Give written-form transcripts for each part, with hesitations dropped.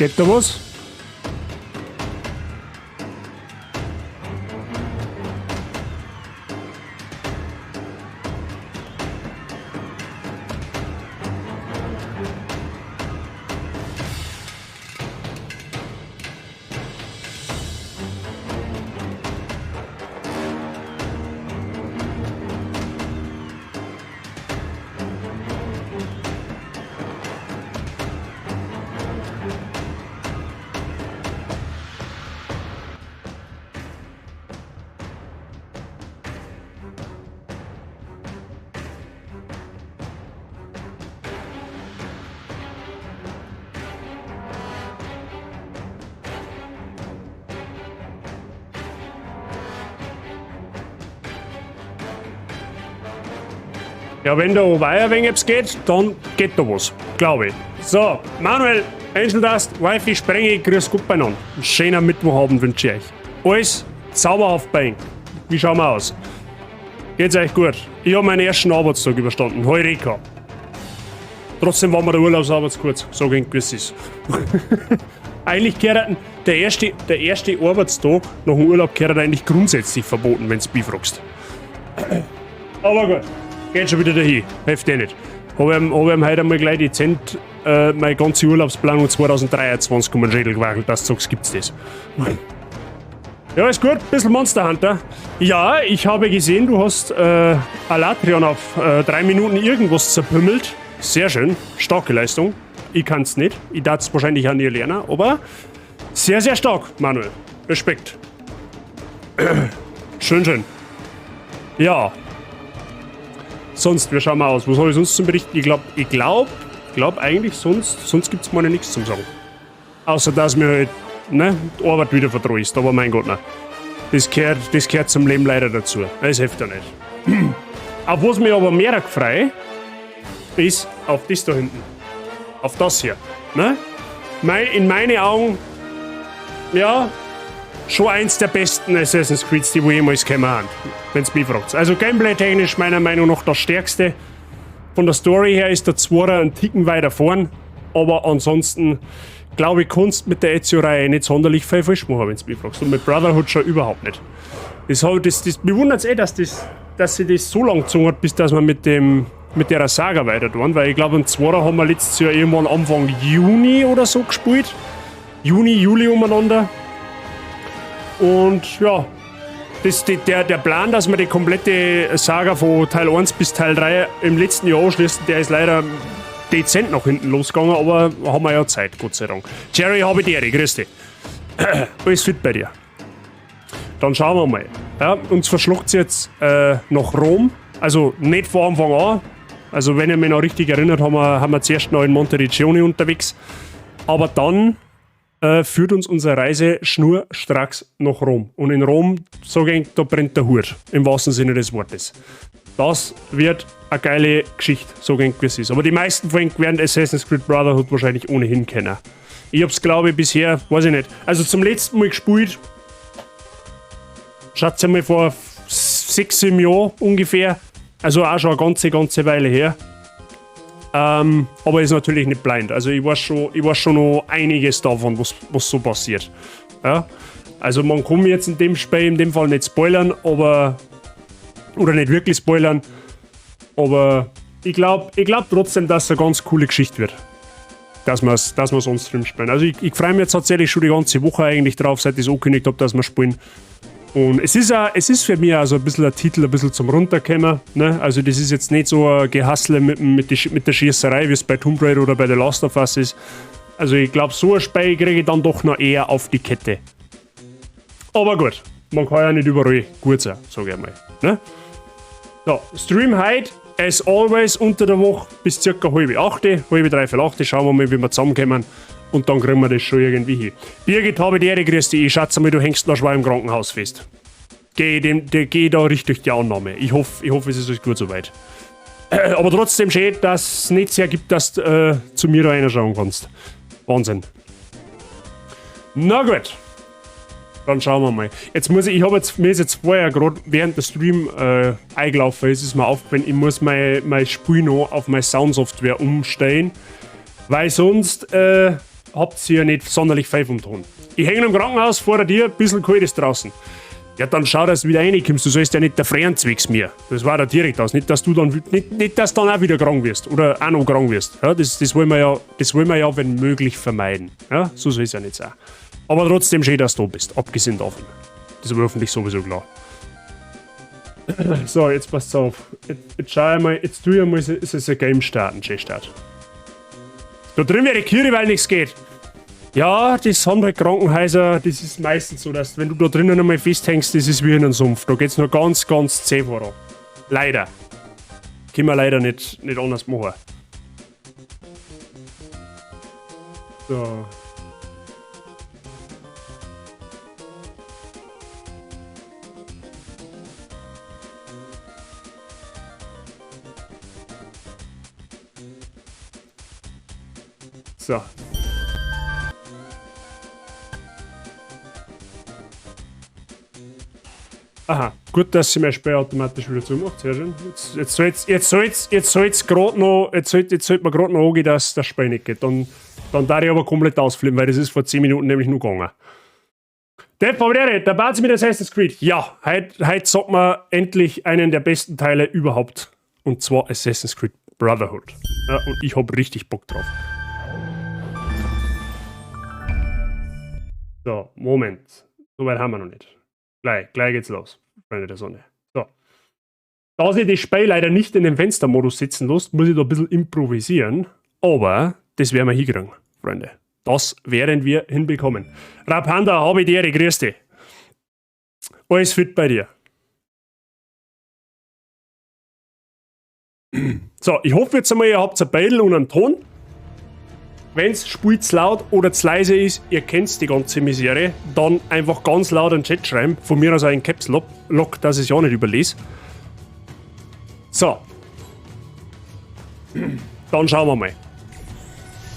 Geht da was? Ja, wenn da weiter wenn es geht, dann geht da was. Glaube ich. So, Manuel, Angel Dust, Wifi, Sprenge, grüß gut beieinander. Einen schönen Mittwochabend wünsche ich euch. Alles zauberhaft bei Ihnen. Wie schauen wir aus? Geht's euch gut? Ich habe meinen ersten Arbeitstag überstanden. Heureka. Trotzdem war mir der Urlaubsarbeit kurz. So ging es. Eigentlich gehört der erste Arbeitstag nach dem Urlaub gehört eigentlich grundsätzlich verboten, wenn du mich fragst. Aber gut. Geht schon wieder dahin. Hilft eh nicht. Hab ihm heute einmal gleich dezent meine ganze Urlaubsplanung 2023 um den Schädel gewackelt, dass du sagst, gibt's das. Ja, ist gut. Bisschen Monster Hunter. Ja, ich habe gesehen, du hast Alatrion auf 3 Minuten irgendwas zerpümmelt. Sehr schön. Starke Leistung. Ich kann's nicht. Ich darf es wahrscheinlich auch nie lernen, aber sehr, sehr stark, Manuel. Respekt. Schön, schön. Ja. Sonst, wir schauen mal aus. Was habe ich sonst zum Berichten? Ich glaube eigentlich, sonst gibt es mal nichts zum Sagen. Außer, dass mir halt, ne, die Arbeit wieder verdreust. Aber mein Gott, ne. Das gehört zum Leben leider dazu. Das hilft ja nicht. Auf was mich aber mehr gefreut, ist auf das da hinten. Auf das hier. Ne? In meinen Augen, ja, schon eins der besten Assassin's Creeds, die wir jemals gekommen haben. Wenn es mich fragt. Also gameplay-technisch meiner Meinung nach das stärkste. Von der Story her ist der 2er ein Ticken weiter vorn. Aber ansonsten, glaube ich, kannst mit der Ezio-Reihe nicht sonderlich viel falsch machen, wenn es mich fragst. Und mit Brotherhood schon überhaupt nicht. Mich wundert es dass sie das so lang gezogen hat, bis dass wir mit der Saga weiter tun. Weil ich glaube, im 2er haben wir letztes Jahr irgendwann Anfang Juni oder so gespielt. Juni, Juli umeinander. Und ja, der Plan, dass wir die komplette Saga von Teil 1 bis Teil 3 im letzten Jahr anschließen, der ist leider dezent nach hinten losgegangen, aber haben wir ja Zeit, Gott sei Dank. Jerry, habe die Ehre, grüß dich. Alles fit bei dir. Dann schauen wir mal. Ja, uns verschluckt es jetzt nach Rom, also nicht von Anfang an. Also wenn ihr mich noch richtig erinnert, haben wir zuerst noch in Monteriggioni unterwegs. Aber dann führt uns unsere Reise schnurstracks nach Rom. Und in Rom, sage ich, da brennt der Hut, im wahrsten Sinne des Wortes. Das wird eine geile Geschichte, sage ich, wie es ist. Aber die meisten von euch werden Assassin's Creed Brotherhood wahrscheinlich ohnehin kennen. Ich hab's, glaube ich, bisher, weiß ich nicht, also zum letzten Mal gespielt, schaut's einmal vor 6, 7 Jahren ungefähr, also auch schon eine ganze Weile her. Aber ist natürlich nicht blind. Also ich weiß schon noch einiges davon, was so passiert. Ja? Also man kann jetzt in dem Spiel in dem Fall nicht spoilern, oder nicht wirklich spoilern, aber ich glaube trotzdem, dass es eine ganz coole Geschichte wird. Dass wir uns drin spielen. Also ich freue mich jetzt tatsächlich schon die ganze Woche eigentlich drauf, seit ich es angekündigt habe, dass wir spielen. Und es ist für mich also ein bisschen ein Titel, ein bisschen zum Runterkommen. Ne? Also das ist jetzt nicht so ein Gehassle mit der Schießerei, wie es bei Tomb Raider oder bei The Last of Us ist. Also ich glaube, so ein Spiel kriege ich dann doch noch eher auf die Kette. Aber gut, man kann ja nicht überall gut sein, sage ich mal. Ne? So, Stream heute, as always, unter der Woche bis ca. 7:30, 7:30, schauen wir mal, wie wir zusammenkommen. Und dann kriegen wir das schon irgendwie hin. Birgit, habe die Ehre, grüß dich. Ich schätze mal, du hängst noch schwer im Krankenhaus fest. Geh da richtig durch die Annahme. Ich hoffe, es ist alles gut soweit. Aber trotzdem schön, dass es nicht sehr gibt, dass du zu mir da reinschauen kannst. Wahnsinn. Na gut. Dann schauen wir mal. Mir ist jetzt vorher gerade während der Stream eingelaufen, es ist mir aufgefallen, ich muss mein Spiel noch auf meine Soundsoftware umstellen. Weil sonst habt ihr nicht sonderlich viel vom tun. Ich hänge im Krankenhaus vor der Tür, ein bisschen kalt ist draußen. Ja, dann schau, dass du wieder reinkommst. Du sollst ja nicht der Freien zwecks mir. Das war da direkt aus. Nicht, dass du dann, nicht, dass du dann auch wieder krank wirst. Oder auch noch krank wirst. Ja, das wollen wir ja, wenn möglich, vermeiden. Ja, so soll es ja nicht sein. Aber trotzdem schön, dass du da bist. Abgesehen davon. Das ist aber hoffentlich sowieso klar. So, jetzt passt auf. Jetzt schau ich mal, jetzt tue ich mal so ein Game starten. Schön Start. Da drin wäre die Kirche, weil nichts geht. Ja, das haben halt Krankenhäuser, das ist meistens so, dass wenn du da drinnen einmal festhängst, das ist wie in einem Sumpf. Da geht's nur ganz, ganz zäh voran. Leider. Können wir leider nicht anders machen. So. So. Aha, gut, dass sie mein Spiel automatisch wieder zumacht. Sehr schön. Jetzt soll's gerade noch, sollte man gerade noch angehen, dass das Spiel nicht geht. Dann darf ich aber komplett ausflippen, weil das ist vor 10 Minuten nämlich nur gegangen. Der Favorite, der Bazi mit Assassin's Creed. Ja, heute sagt man endlich einen der besten Teile überhaupt. Und zwar Assassin's Creed Brotherhood. Ja, und ich hab richtig Bock drauf. So, Moment. So weit haben wir noch nicht. Gleich geht's los, Freunde der Sonne. So. Da sich das Spiel leider nicht in den Fenstermodus sitzen lässt, muss ich da ein bisschen improvisieren. Aber das werden wir hinkriegen, Freunde. Das werden wir hinbekommen. Rapanda, habe ich die Ehre, grüß dich. Alles fit bei dir. So, ich hoffe jetzt einmal, ihr habt ein Beidel und einen Ton. Wenn es spielt laut oder zu leise ist, ihr kennt die ganze Misere, dann einfach ganz laut einen Chat schreiben. Von mir aus auch in Caps Lock, dass ich es ja nicht überlese. So. Dann schauen wir mal.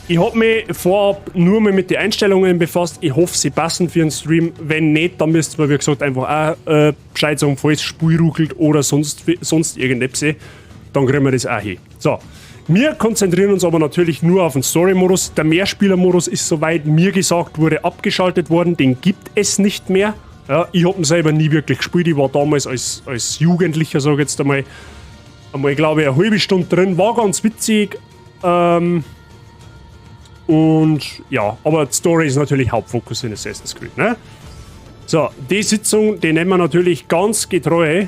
Ich habe mich vorab nur mal mit den Einstellungen befasst. Ich hoffe, sie passen für den Stream. Wenn nicht, dann müsst ihr, wie gesagt, einfach auch Bescheid sagen, falls Spiel ruckelt oder sonst irgendetwas. Dann kriegen wir das auch hin. So. Wir konzentrieren uns aber natürlich nur auf den Story-Modus. Der Mehrspieler-Modus ist, soweit mir gesagt wurde, abgeschaltet worden. Den gibt es nicht mehr. Ja, ich habe ihn selber nie wirklich gespielt. Ich war damals als Jugendlicher, sage ich jetzt einmal, glaube ich, eine halbe Stunde drin. War ganz witzig. Und ja, aber die Story ist natürlich Hauptfokus in Assassin's Creed. Ne? So, die Sitzung, die nennen wir natürlich ganz getreu.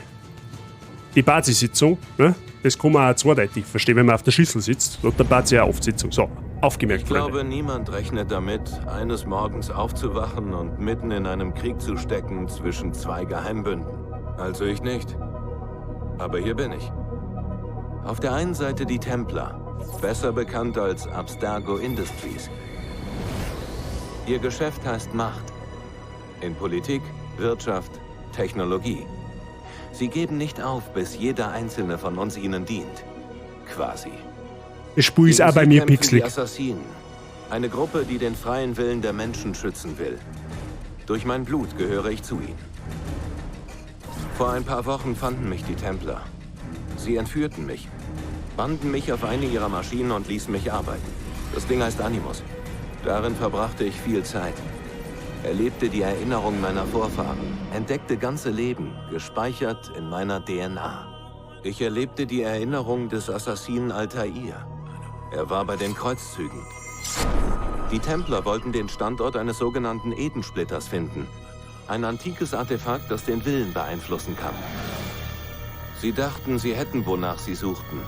Die Basisitzung. Ne? Das kann man auch zweideutig verstehen, wenn man auf der Schüssel sitzt. Dort der Bazi ja oft Sitzung. So, aufgemerkt, Ich glaube, niemand rechnet damit, eines Morgens aufzuwachen und mitten in einem Krieg zu stecken zwischen zwei Geheimbünden. Also ich nicht. Aber hier bin ich. Auf der einen Seite die Templer, besser bekannt als Abstergo Industries. Ihr Geschäft heißt Macht. In Politik, Wirtschaft, Technologie. Sie geben nicht auf, bis jeder einzelne von uns ihnen dient. Quasi. Das Spiel ist auch bei mir pixelig. Die Assassinen. Eine Gruppe, die den freien Willen der Menschen schützen will. Durch mein Blut gehöre ich zu ihnen. Vor ein paar Wochen fanden mich die Templer. Sie entführten mich, banden mich auf eine ihrer Maschinen und ließen mich arbeiten. Das Ding heißt Animus. Darin verbrachte ich viel Zeit. Erlebte die Erinnerung meiner Vorfahren, entdeckte ganze Leben, gespeichert in meiner DNA. Ich erlebte die Erinnerung des Assassinen Altair. Er war bei den Kreuzzügen. Die Templer wollten den Standort eines sogenannten Edensplitters finden. Ein antikes Artefakt, das den Willen beeinflussen kann. Sie dachten, sie hätten, wonach sie suchten.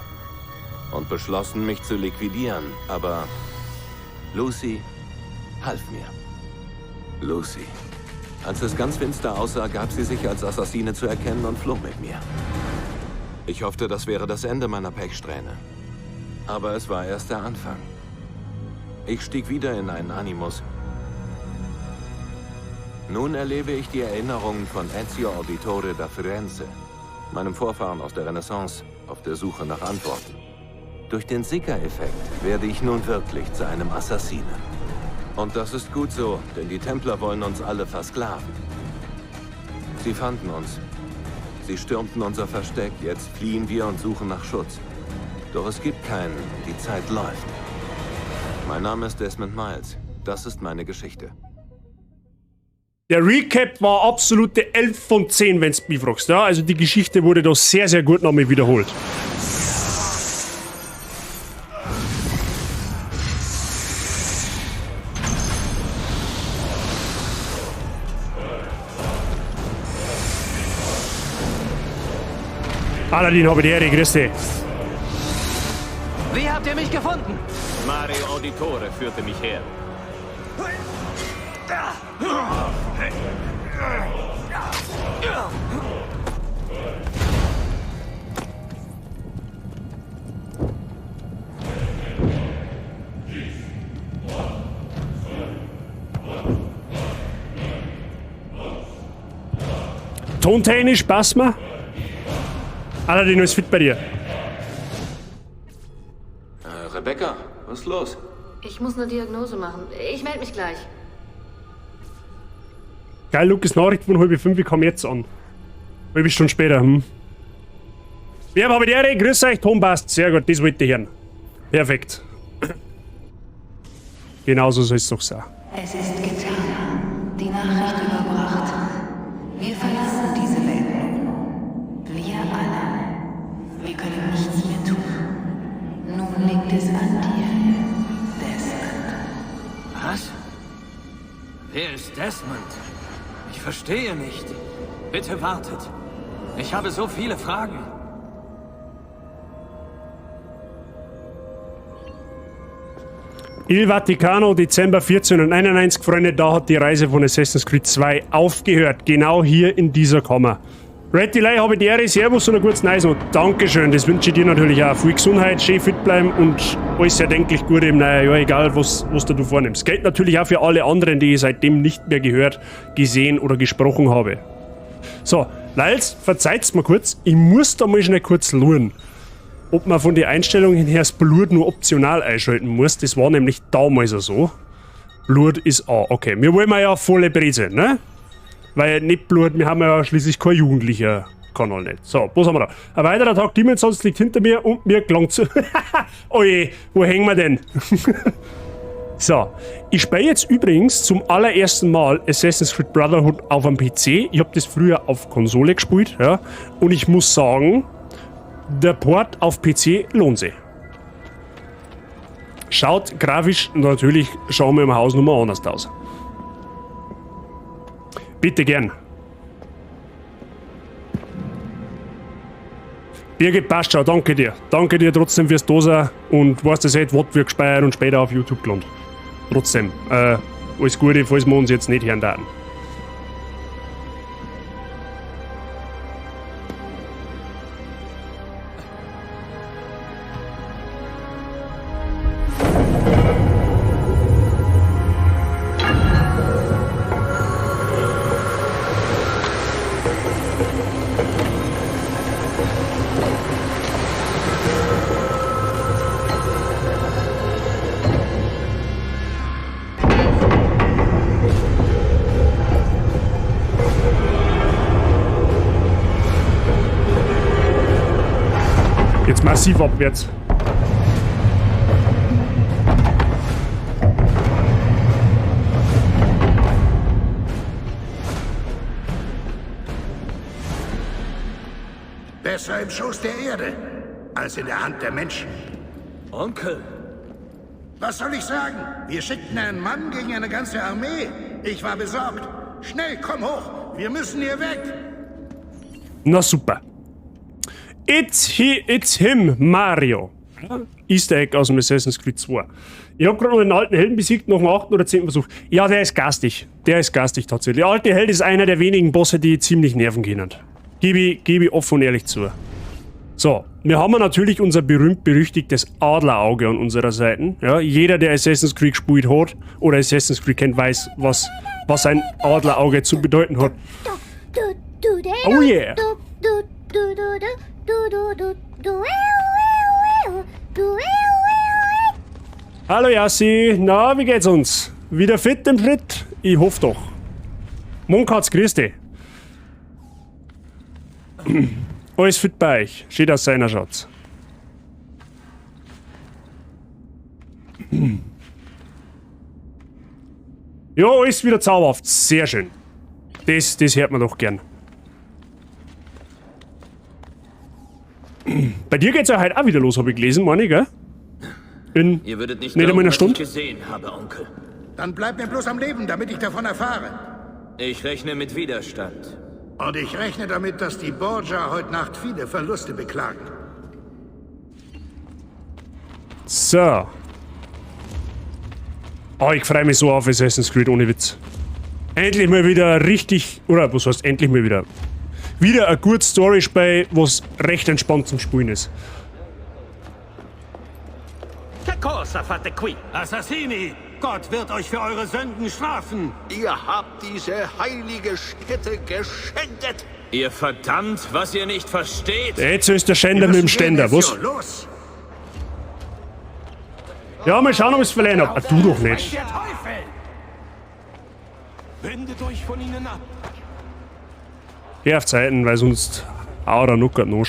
Und beschlossen, mich zu liquidieren. Aber Lucy half mir. Lucy. Als es ganz finster aussah, gab sie sich als Assassine zu erkennen und floh mit mir. Ich hoffte, das wäre das Ende meiner Pechsträhne. Aber es war erst der Anfang. Ich stieg wieder in einen Animus. Nun erlebe ich die Erinnerungen von Ezio Auditore da Firenze, meinem Vorfahren aus der Renaissance, auf der Suche nach Antworten. Durch den Sicker-Effekt werde ich nun wirklich zu einem Assassinen. Und das ist gut so, denn die Templer wollen uns alle versklaven. Sie fanden uns. Sie stürmten unser Versteck, jetzt fliehen wir und suchen nach Schutz. Doch es gibt keinen, die Zeit läuft. Mein Name ist Desmond Miles. Das ist meine Geschichte. Der Recap war absolute 11 von 10, wenn du mich fragst. Ja? Also die Geschichte wurde da sehr, sehr gut nochmal wiederholt. Aladdin, habe die Ehre, grüß dich. Wie habt ihr mich gefunden? Mario Auditore führte mich her. Tontechnisch passt mir. Aladdin, ist fit bei dir. Rebecca, was ist los? Ich muss eine Diagnose machen. Ich melde mich gleich. Geil, Lukas Nachricht von 4:30, ich komme jetzt an. Halbe Stunde später, Wir haben die Ehre, grüß euch, Ton passt. Sehr gut, das wollte ich hören. Perfekt. Genauso soll es doch sein. Es ist getan. Die Nachricht überbracht. Wir verlassen diese Welt nun. Wir alle. Wir können nichts mehr tun. Nun liegt es an dir, Desmond. Was? Wer ist Desmond? Ich verstehe nicht. Bitte wartet. Ich habe so viele Fragen. Il Vaticano, Dezember 1491, Freunde, da hat die Reise von Assassin's Creed 2 aufgehört. Genau hier in dieser Kammer. Red Delay, habe ich die Ehre, Servus und ein gutes Neues noch. Dankeschön, das wünsche ich dir natürlich auch. Viel Gesundheit, schön fit bleiben und alles erdenklich gut im neuen Jahr, egal was du vornimmst. Gilt natürlich auch für alle anderen, die ich seitdem nicht mehr gehört, gesehen oder gesprochen habe. So, Leils, verzeiht's mir kurz, ich muss da mal schnell kurz schauen, ob man von den Einstellungen her das Blut nur optional einschalten muss. Das war nämlich damals so. Blut ist an. Okay, wir wollen ja volle Brise, ne? Weil nicht Blut, wir haben ja schließlich kein jugendlicher Kanal nicht. So, was haben wir da? Ein weiterer Tag Demon's Souls liegt hinter mir und mir gelangt zu. Oje, wo hängen wir denn? So, ich spiele jetzt übrigens zum allerersten Mal Assassin's Creed Brotherhood auf am PC. Ich habe das früher auf Konsole gespielt, ja. Und ich muss sagen, der Port auf PC lohnt sich. Schaut grafisch natürlich, schauen wir im Haus nochmal anders aus. Bitte gern. Birgit, passt schon, danke dir. Danke dir trotzdem fürs Dosen und weißt du, das wird gespeichert und später auf YouTube gelandet. Trotzdem, alles Gute, falls wir uns jetzt nicht hören werden. Jetzt massiv abwärts. Besser im Schoß der Erde, als in der Hand der Menschen. Onkel. Was soll ich sagen? Wir schickten einen Mann gegen eine ganze Armee. Ich war besorgt. Schnell, komm hoch. Wir müssen hier weg. Na super. It's him, Mario. Easter Egg aus dem Assassin's Creed 2. Ich hab gerade noch den alten Helden besiegt, nach dem 8. oder 10. Versuch. Ja, der ist garstig. Der ist garstig tatsächlich. Der alte Held ist einer der wenigen Bosse, die ziemlich nerven können. Gebe ich offen und ehrlich zu. So, wir haben natürlich unser berühmt-berüchtigtes Adlerauge an unserer Seite. Ja, jeder, der Assassin's Creed gespielt hat oder Assassin's Creed kennt, weiß, was ein Adlerauge zu bedeuten hat. Oh yeah! Hallo Yassi, na, wie geht's uns? Wieder fit im Schritt? Ich hoffe doch. Monkatz, grüß dich. Alles fit bei euch. Steht aus seiner Schatz. Ja, alles wieder zauberhaft. Sehr schön. Das hört man doch gern. Bei dir geht's ja heute auch wieder los, habe ich gelesen, meine ich, gell? Ihr würdet nicht einmal glauben, einer was Stunde? ich gesehen habe, Onkel. Dann bleib mir bloß am Leben, damit ich davon erfahre. Ich rechne mit Widerstand. Und ich rechne damit, dass die Borgia heute Nacht viele Verluste beklagen. So. Oh, ich freue mich so auf Assassin's Creed, ohne Witz. Endlich mal wieder richtig, oder was heißt endlich mal wieder? Wieder ein gutes Story-Spiel, was recht entspannt zum Spielen ist. Che cosa fate qui? Assassini! Gott wird euch für eure Sünden strafen! Ihr habt diese heilige Stätte geschändet. Ihr verdammt, was ihr nicht versteht. Jetzt ist der Schänder mit dem Ständer, was? Los! Ja, mal schauen, ob ich es verleihen hab. Ah, du doch nicht. Der Teufel! Wendet euch von ihnen ab! Geh auf Zeiten, weil sonst Aura nuckert noch.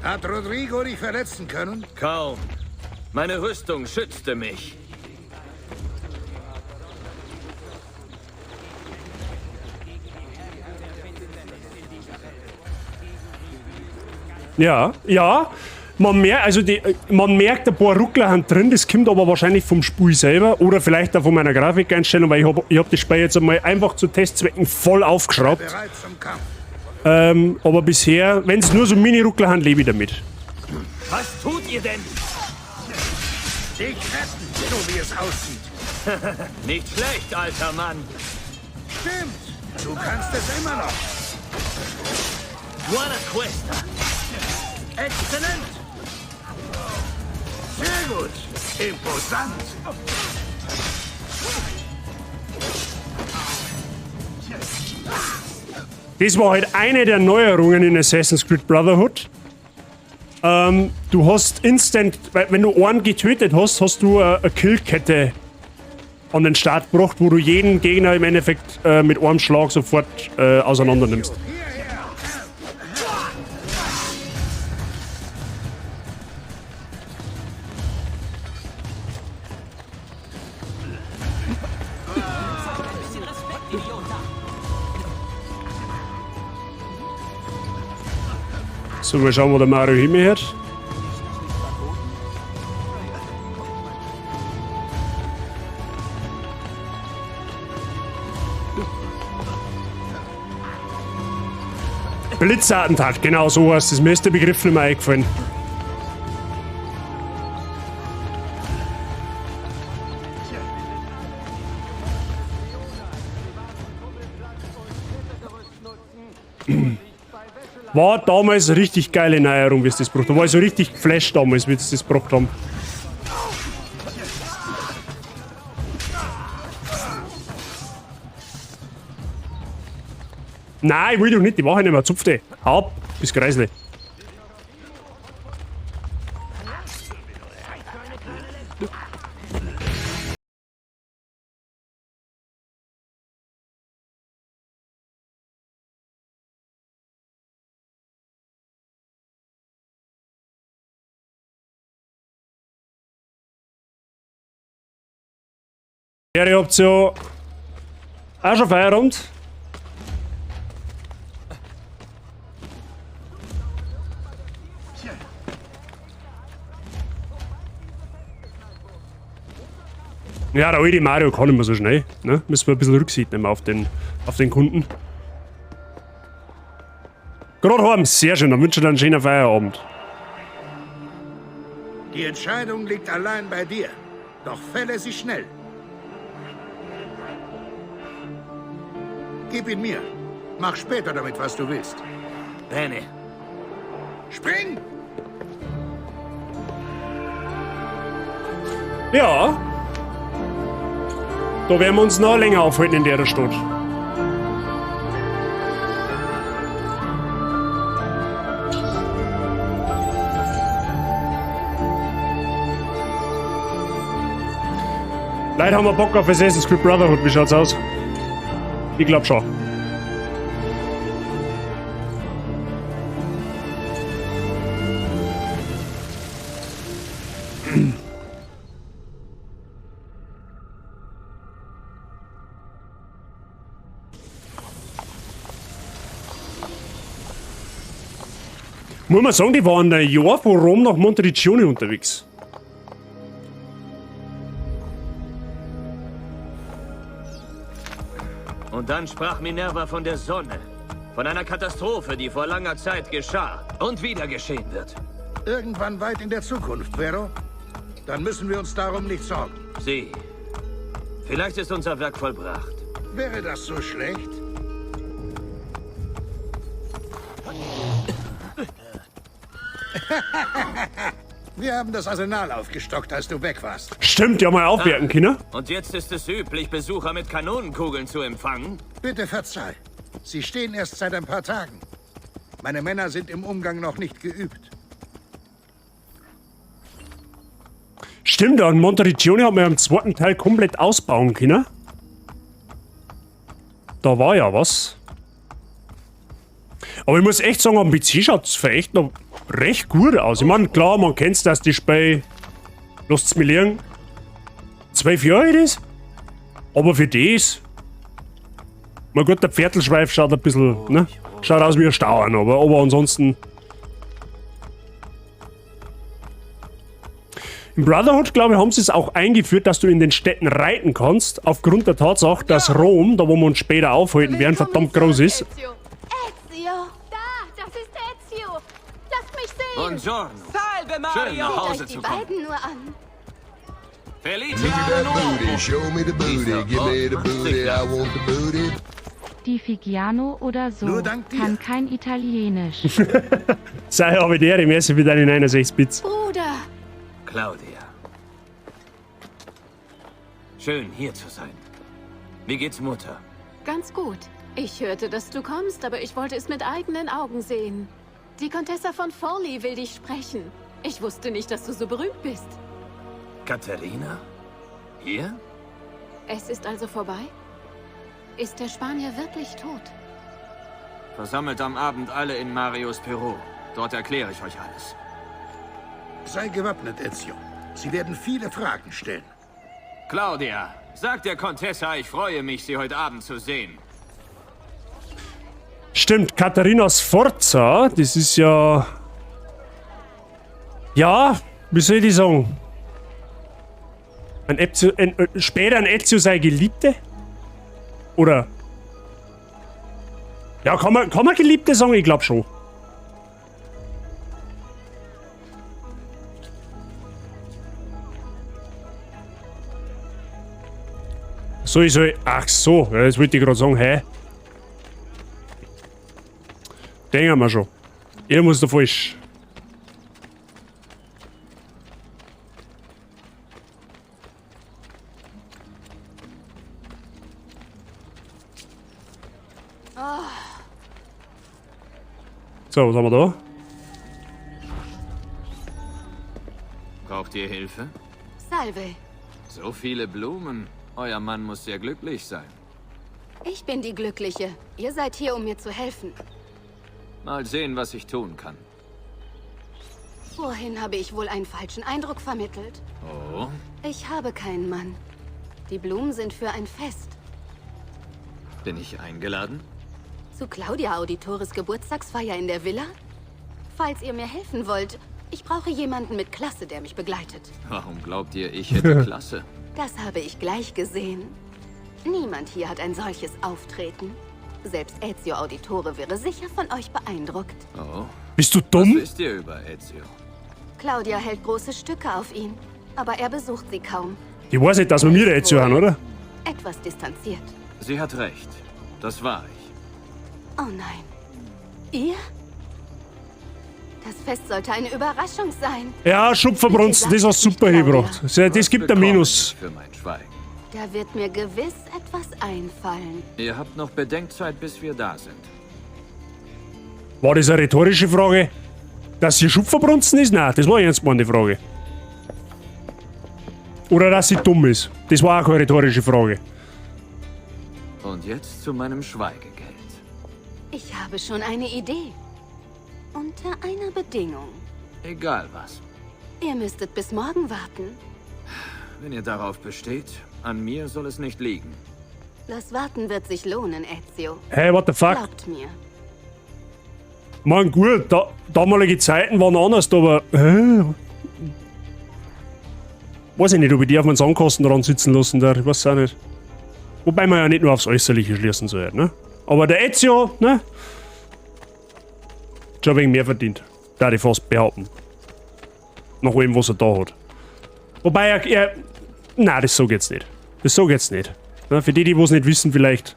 Hat Rodrigo dich verletzen können? Kaum. Meine Rüstung schützte mich. Ja, ja. Man merkt ein paar Ruckler haben drin, das kommt aber wahrscheinlich vom Spiel selber oder vielleicht auch von meiner Grafikeinstellung, weil ich hab das Spiel jetzt einmal einfach zu Testzwecken voll aufgeschraubt. Bereit zum Kampf. Aber bisher, wenn es nur so Mini-Ruckler haben, lebe ich damit. Was tut ihr denn? Dich retten, so wie es aussieht. Nicht schlecht, alter Mann. Stimmt, du kannst es immer noch. Buona questa. Exzellent. Sehr gut. Imposant. Das war halt eine der Neuerungen in Assassin's Creed Brotherhood. Du hast instant, wenn du einen getötet hast, hast du eine Killkette an den Start gebracht, wo du jeden Gegner im Endeffekt mit einem Schlag sofort auseinander nimmst. So, mal schauen, wo der Mario hinhört. Blitzattentat, genau so heißt es. Mir ist der Begriff nicht mehr eingefallen. War damals eine richtig geile Neuerung, wie es das gebracht haben. War ich so richtig geflasht damals, wie sie das gebracht haben. Nein, ich will doch nicht, die Wache nicht mehr. Zupf die. Hau ab, bis Kreisle. Ja, ihr habt ja auch schon Feierabend. Ja, der alte Mario kann nicht mehr so schnell. Ne? Müssen wir ein bisschen Rücksicht nehmen auf den Kunden. Gerade heim, sehr schön, dann wünsche ich dir einen schönen Feierabend. Die Entscheidung liegt allein bei dir. Doch fälle sie schnell. Gib ihn mir. Mach später damit, was du willst. Bene. Spring! Ja. Da werden wir uns noch länger aufhalten in der Stadt. Leider haben wir Bock auf Assassin's Creed Brotherhood. Wie schaut's aus? Ich glaub schon. Muss man sagen, die waren ein Jahr von Rom nach Montericcione unterwegs. Und dann sprach Minerva von der Sonne. Von einer Katastrophe, die vor langer Zeit geschah und wieder geschehen wird. Irgendwann weit in der Zukunft, Vero. Dann müssen wir uns darum nicht sorgen. Sieh, vielleicht ist unser Werk vollbracht. Wäre das so schlecht? Wir haben das Arsenal aufgestockt, als du weg warst. Stimmt, ja mal aufwerten, Kinder. Und jetzt ist es üblich, Besucher mit Kanonenkugeln zu empfangen? Bitte verzeih. Sie stehen erst seit ein paar Tagen. Meine Männer sind im Umgang noch nicht geübt. Stimmt, an Montericcione haben wir im zweiten Teil komplett ausbauen können. Da war ja was. Aber ich muss echt sagen, am PC schaut es für echt noch recht gut aus. Ich meine, klar, man kennt es, dass die Spiel, lasst es mir liegen, 12 Jahre alt ist. Aber für das, mein Gott, der Pferdlschweif schaut ein bisschen, ne? Schaut aus wie ein Stauern, aber ansonsten. Im Brotherhood, glaube ich, haben sie es auch eingeführt, dass du in den Städten reiten kannst, aufgrund der Tatsache, dass Rom, da wo wir uns später aufhalten werden, verdammt groß ist. Ezio, das ist Ezio. Lasst mich sehen. Buongiorno. Salve, Mario. Schön, nach Hause Seht euch zu die kommen. beiden nur an. Felice Anno. Show me the booty, give me the booty, I want the booty. Die Figiano oder so Nur dank dir. kann kein Italienisch. Sei aber der, ich messe für deine 69 Bits. Bruder. Claudia. Schön, hier zu sein. Wie geht's Mutter? Ganz gut. Ich hörte, dass du kommst, aber ich wollte es mit eigenen Augen sehen. Die Contessa von Forli will dich sprechen. Ich wusste nicht, dass du so berühmt bist. Katharina? Hier? Es ist also vorbei? Ist der Spanier wirklich tot? Versammelt am Abend alle in Marios Büro. Dort erkläre ich euch alles. Sei gewappnet, Ezio. Sie werden viele Fragen stellen. Claudia, sag der Contessa, ich freue mich, sie heute Abend zu sehen. Stimmt, Katharina Sforza, das ist ja... Ja, wie soll ich sagen? Später ein Ezio sei Geliebte? Oder? Ja, kann man Geliebte sagen? Ich glaube schon. Ach so, ja, das wollte ich gerade sagen, hä? Denken wir schon. Ihr muss da falsch. So, was haben wir da? Braucht ihr Hilfe? Salve. So viele Blumen. Euer Mann muss sehr glücklich sein. Ich bin die Glückliche. Ihr seid hier, um mir zu helfen. Mal sehen, was ich tun kann. Vorhin habe ich wohl einen falschen Eindruck vermittelt. Oh? Ich habe keinen Mann. Die Blumen sind für ein Fest. Bin ich eingeladen? Zu Claudia Auditores Geburtstagsfeier in der Villa? Falls ihr mir helfen wollt, ich brauche jemanden mit Klasse, der mich begleitet. Warum glaubt ihr, ich hätte Klasse? Das habe ich gleich gesehen. Niemand hier hat ein solches Auftreten. Selbst Ezio Auditore wäre sicher von euch beeindruckt. Oh? Bist du dumm? Was wisst ihr über Ezio? Claudia hält große Stücke auf ihn, aber er besucht sie kaum. Ich weiß nicht, dass wir mir Ezio haben, oder? Etwas distanziert. Sie hat recht. Das war ich. Oh nein. Ihr? Das Fest sollte eine Überraschung sein. Ja, Schupferbrunst, das hast du super hingebracht. Das gibt ein Minus. Für mein Schweigen. Da wird mir gewiss etwas einfallen. Ihr habt noch Bedenkzeit, bis wir da sind. War das eine rhetorische Frage? Dass sie Schupferbrunsten ist? Nein, das war eine ernst gemeinte Frage. Oder dass sie dumm ist. Das war auch keine rhetorische Frage. Und jetzt zu meinem Schweigegeld. Ich habe schon eine Idee. Unter einer Bedingung. Egal was. Ihr müsstet bis morgen warten. Wenn ihr darauf besteht, an mir soll es nicht liegen. Das Warten wird sich lohnen, Ezio. Hey, what the fuck? Glaubt mir. Mann, gut, damalige Zeiten waren anders, aber... weiß ich nicht, ob ich die auf meinen Sandkasten dran sitzen lassen darf, ich weiß auch nicht. Wobei man ja nicht nur aufs Äußerliche schließen soll, ne? Aber der Ezio, ne? Hat schon ein wenig mehr verdient. Da ich fast behaupten. Nach allem, was er da hat. Wobei er... Nein, das so geht's nicht. Das so geht's nicht. Na, für die, die es nicht wissen, vielleicht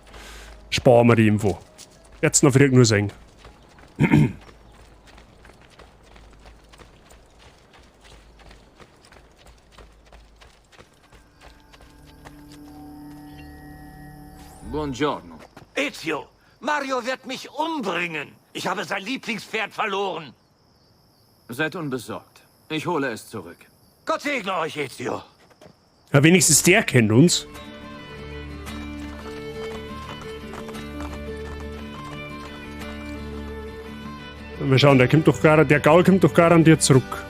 sparen wir die Info. Jetzt noch vielleicht nur sagen. Buongiorno. Ezio, Mario wird mich umbringen. Ich habe sein Lieblingspferd verloren. Seid unbesorgt. Ich hole es zurück. Gott segne euch, Ezio. Ja, wenigstens der kennt uns. Wir schauen, der Gaul kommt doch garantiert zurück.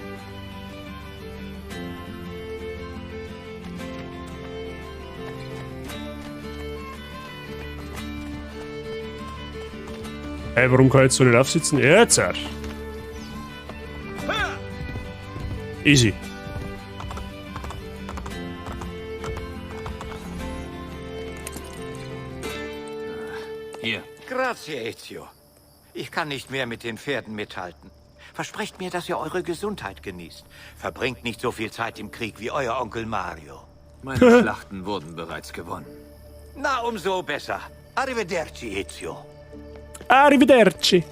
Hey, warum kann ich jetzt so nicht aufsitzen? Jetzt! Easy. Hier. Grazie, Ezio. Ich kann nicht mehr mit den Pferden mithalten. Versprecht mir, dass ihr eure Gesundheit genießt. Verbringt nicht so viel Zeit im Krieg wie euer Onkel Mario. Meine Schlachten wurden bereits gewonnen. Na, umso besser. Arrivederci, Ezio. Arrivederci.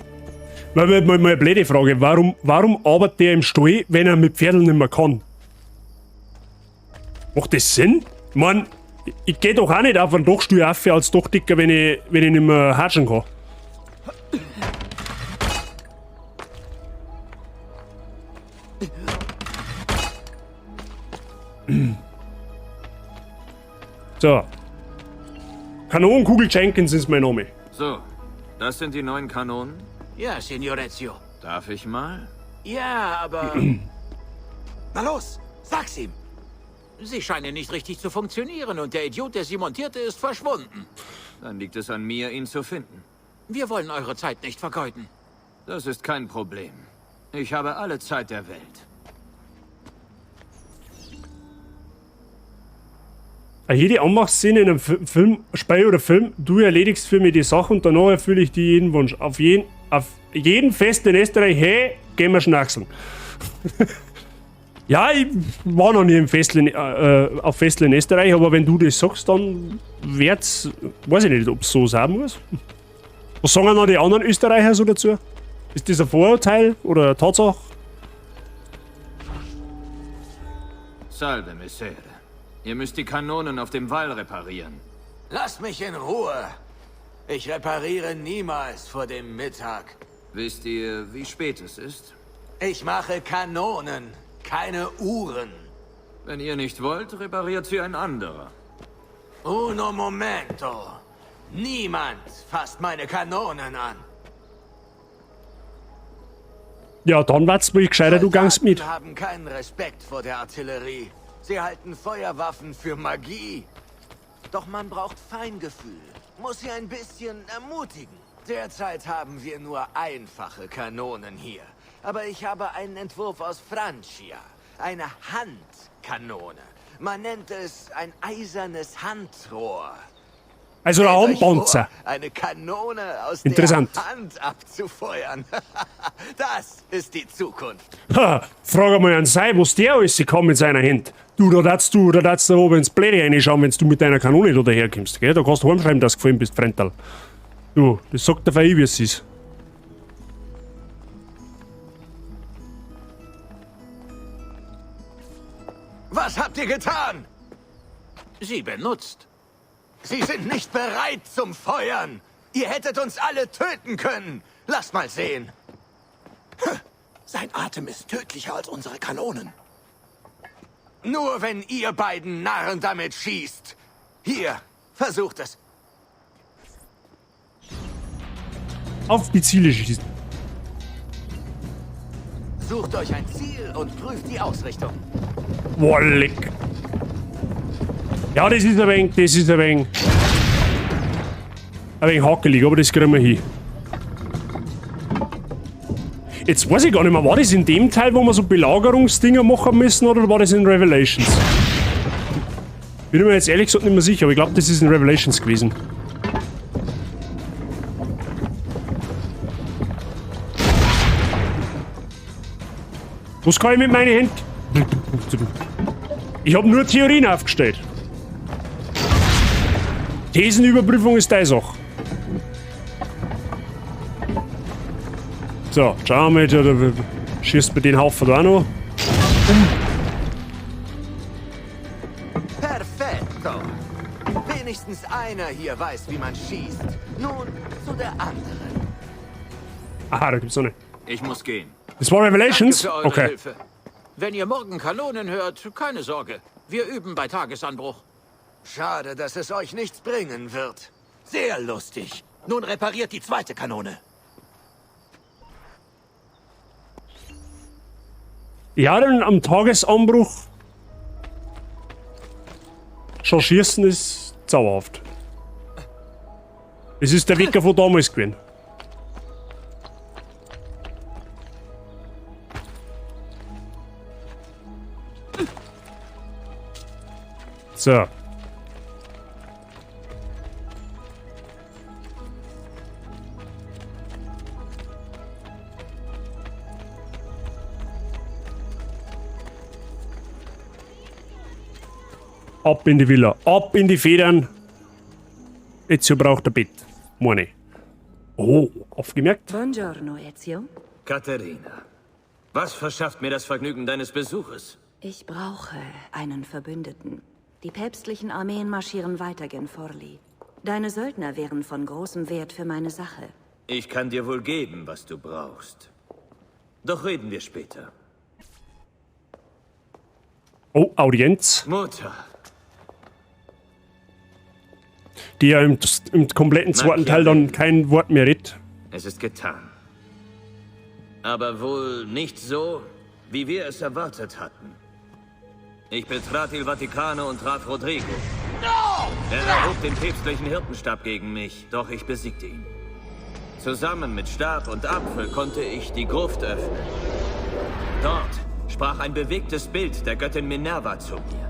Mal eine blöde Frage. Warum arbeitet der im Stall, wenn er mit Pferdeln nicht mehr kann? Macht das Sinn? Ich mein, ich geh doch auch nicht auf einen Dachstuhl auf als Dachdicker, wenn ich nicht mehr hatschen kann. So. Kanonenkugel Jenkins ist mein Name. So, das sind die neuen Kanonen? Ja, Signor Ezio. Darf ich mal? Ja, aber... Na los, sag's ihm. Sie scheinen nicht richtig zu funktionieren und der Idiot, der sie montierte, ist verschwunden. Dann liegt es an mir, ihn zu finden. Wir wollen eure Zeit nicht vergeuden. Das ist kein Problem. Ich habe alle Zeit der Welt. Jede Anmachszene in einem Film, Spiel oder Film, du erledigst für mich die Sache und danach erfülle ich dir jeden Wunsch. Auf jeden Fest in Österreich, hey, gehen wir schnackseln. Ja, ich war noch nie auf Festle in Österreich, aber wenn du das sagst, dann wird's, weiß ich nicht, ob es so sein muss. Was sagen noch die anderen Österreicher so dazu? Ist das ein Vorurteil oder eine Tatsache? Salve, Messere. Ihr müsst die Kanonen auf dem Wall reparieren. Lasst mich in Ruhe. Ich repariere niemals vor dem Mittag. Wisst ihr, wie spät es ist? Ich mache Kanonen, keine Uhren. Wenn ihr nicht wollt, repariert sie ein anderer. Uno momento. Niemand fasst meine Kanonen an. Ja, dann wird's wohl gescheiter, du gangst mit. Soldaten haben keinen Respekt vor der Artillerie. Sie halten Feuerwaffen für Magie. Doch man braucht Feingefühl. Muss sie ein bisschen ermutigen. Derzeit haben wir nur einfache Kanonen hier. Aber ich habe einen Entwurf aus Francia. Eine Handkanone. Man nennt es ein eisernes Handrohr. Also der Armpanzer. Eine Kanone aus Interessant. der Hand abzufeuern. Das ist die Zukunft. Ha, frag mal an Sei, was der alles kann mit seiner Hand. Du, da darfst da oben ins Bläde reinschauen, wenn du mit deiner Kanone da daherkommst, gell? Da kannst du heimschreiben, dass du gefallen bist, Frental. Du, das sagt der Fei, wie es ist. Was habt ihr getan? Sie benutzt. Sie sind nicht bereit zum Feuern. Ihr hättet uns alle töten können. Lasst mal sehen. Sein Atem ist tödlicher als unsere Kanonen. Nur wenn ihr beiden Narren damit schießt. Hier, versucht es. Auf die Ziele schießen. Sucht euch ein Ziel und prüft die Ausrichtung. Wollig. Ja, das ist ein wenig hakelig, aber das kriegen wir hin. Jetzt weiß ich gar nicht mehr, war das in dem Teil, wo wir so Belagerungsdinger machen müssen, oder war das in Revelations? Bin mir jetzt ehrlich gesagt nicht mehr sicher, aber ich glaube, das ist in Revelations gewesen. Was kann ich mit meinen Händen? Ich habe nur Theorien aufgestellt. Thesenüberprüfung ist deine Sache. So, schauen wir mal, da schießt bei den Haufen da auch noch. Perfetto. Wenigstens einer hier weiß, wie man schießt. Nun zu der anderen. Aha, da gibt's noch eine. Ich muss gehen. Das war Revelations? Danke für eure Okay. Hilfe. Wenn ihr morgen Kanonen hört, keine Sorge. Wir üben bei Tagesanbruch. Schade, dass es euch nichts bringen wird. Sehr lustig. Nun repariert die zweite Kanone. Ja, dann am Tagesanbruch schon schießen ist zauberhaft. Es ist der Wecker von damals gewesen. So. Ab in die Villa, ab in die Federn. Ezio braucht ein Bett. Meine. Oh, aufgemerkt. Buongiorno, Ezio. Katharina, was verschafft mir das Vergnügen deines Besuches? Ich brauche einen Verbündeten. Die päpstlichen Armeen marschieren weiter gen Forli. Deine Söldner wären von großem Wert für meine Sache. Ich kann dir wohl geben, was du brauchst. Doch reden wir später. Oh, Audienz. Mutter. Die ja im kompletten zweiten Teil dann kein Wort mehr redet. Es ist getan. Aber wohl nicht so, wie wir es erwartet hatten. Ich betrat Il Vaticano und traf Rodrigo. Er erhob den päpstlichen Hirtenstab gegen mich, doch ich besiegte ihn. Zusammen mit Stab und Apfel konnte ich die Gruft öffnen. Dort sprach ein bewegtes Bild der Göttin Minerva zu mir.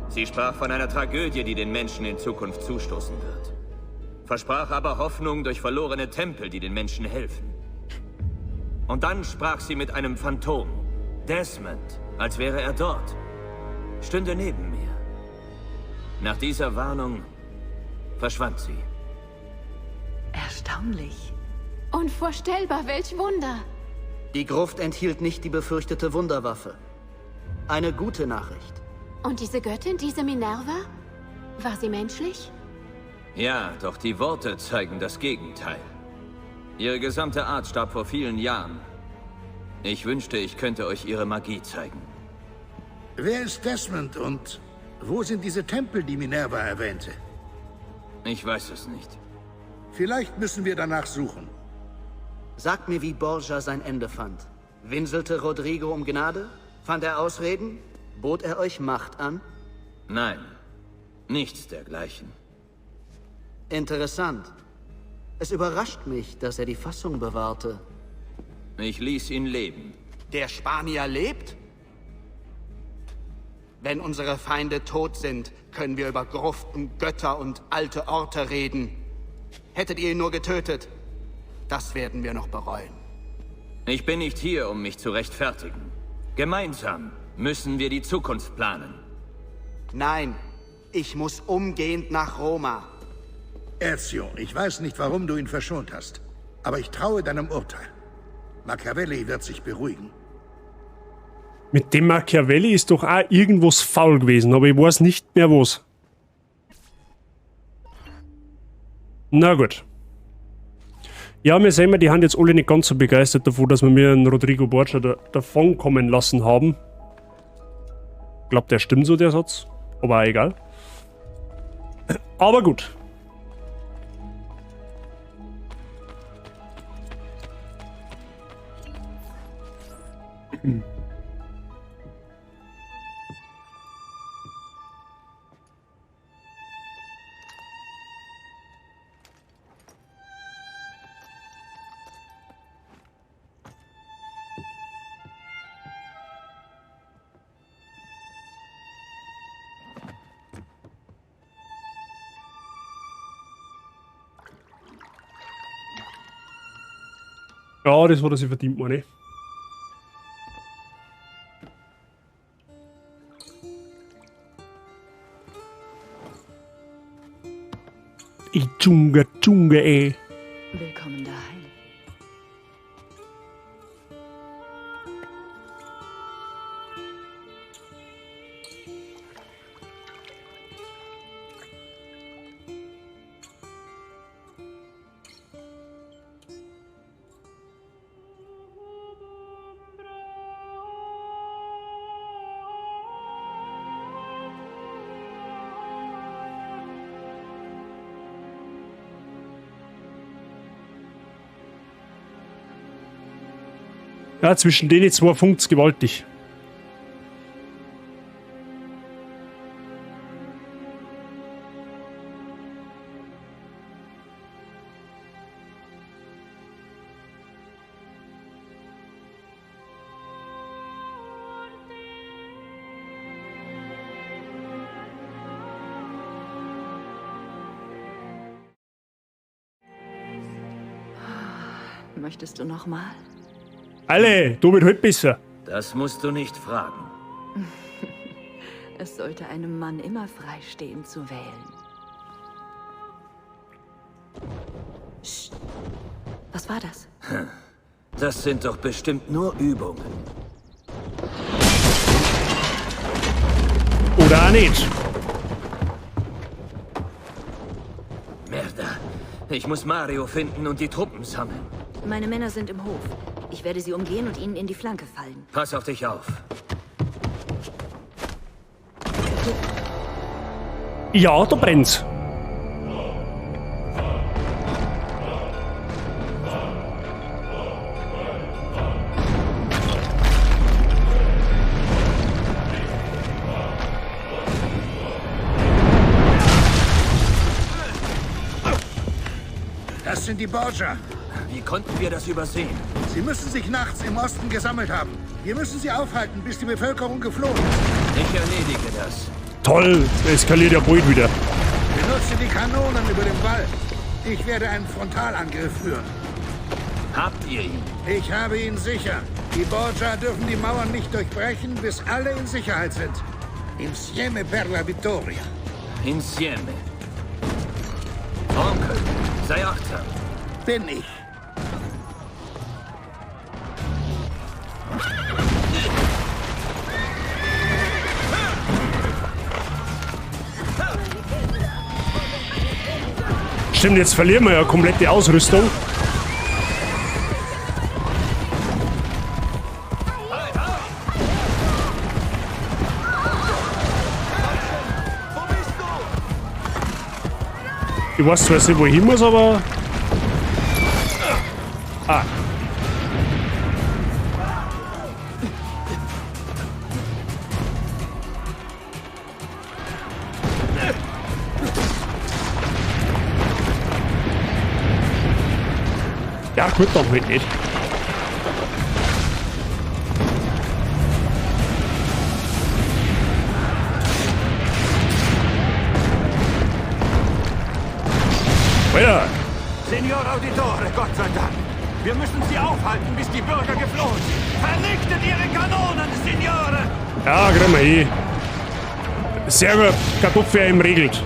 Sie sprach von einer Tragödie, die den Menschen in Zukunft zustoßen wird. Versprach aber Hoffnung durch verlorene Tempel, die den Menschen helfen. Und dann sprach sie mit einem Phantom, Desmond, als wäre er dort. Stünde neben mir. Nach dieser Warnung verschwand sie. Erstaunlich. Unvorstellbar, welch Wunder. Die Gruft enthielt nicht die befürchtete Wunderwaffe. Eine gute Nachricht. Und diese Göttin, diese Minerva? War sie menschlich? Ja, doch die Worte zeigen das Gegenteil. Ihre gesamte Art starb vor vielen Jahren. Ich wünschte, ich könnte euch ihre Magie zeigen. Wer ist Desmond und wo sind diese Tempel, die Minerva erwähnte? Ich weiß es nicht. Vielleicht müssen wir danach suchen. Sag mir, wie Borgia sein Ende fand. Winselte Rodrigo um Gnade? Fand er Ausreden? Bot er euch Macht an? Nein, nichts dergleichen. Interessant. Es überrascht mich, dass er die Fassung bewahrte. Ich ließ ihn leben. Der Spanier lebt? Wenn unsere Feinde tot sind, können wir über Gruften, Götter und alte Orte reden. Hättet ihr ihn nur getötet, das werden wir noch bereuen. Ich bin nicht hier, um mich zu rechtfertigen. Gemeinsam müssen wir die Zukunft planen. Nein, ich muss umgehend nach Roma. Ezio, ich weiß nicht, warum du ihn verschont hast. Aber ich traue deinem Urteil. Machiavelli wird sich beruhigen. Mit dem Machiavelli ist doch auch irgendwas faul gewesen, aber ich weiß nicht mehr was. Na gut. Ja, wir sehen, die haben jetzt alle nicht ganz so begeistert davon, dass wir mir einen Rodrigo Borgia davon kommen lassen haben. Ich glaube, der stimmt so, der Satz. Aber auch egal. Aber gut. Ja, das, was sie verdient, meine ich. Dschunga, ey. Willkommen daheim. Ja, zwischen denen zwei funkt's gewaltig. Möchtest du noch mal? Alle, du wird heute besser. Das musst du nicht fragen. Es sollte einem Mann immer freistehen zu wählen. Psst. Was war das? Das sind doch bestimmt nur Übungen. Oder auch nicht. Merda. Ich muss Mario finden und die Truppen sammeln. Meine Männer sind im Hof. Ich werde sie umgehen und ihnen in die Flanke fallen. Pass auf dich auf. Ja, da brennt's. Das sind die Borgia. Wie konnten wir das übersehen? Sie müssen sich nachts im Osten gesammelt haben. Wir müssen sie aufhalten, bis die Bevölkerung geflohen ist. Ich erledige das. Toll, eskaliert ja bald wieder. Benutze die Kanonen über dem Wall. Ich werde einen Frontalangriff führen. Habt ihr ihn? Ich habe ihn sicher. Die Borgia dürfen die Mauern nicht durchbrechen, bis alle in Sicherheit sind. Insieme per la vittoria. Insieme. Onkel, sei achtsam. Bin ich. Stimmt, jetzt verlieren wir ja komplett die Ausrüstung. Ich weiß zwar nicht, wo ich hin muss, aber... Ah. Ja, gut, dann halt nicht. Weiter! Signor Auditore, Gott sei Dank. Wir müssen sie aufhalten, bis die Bürger geflohen sind. Vernichtet ihre Kanonen, Signore! Ja, kriegen wir eh. Sehr gut, Kartoffel im regelt.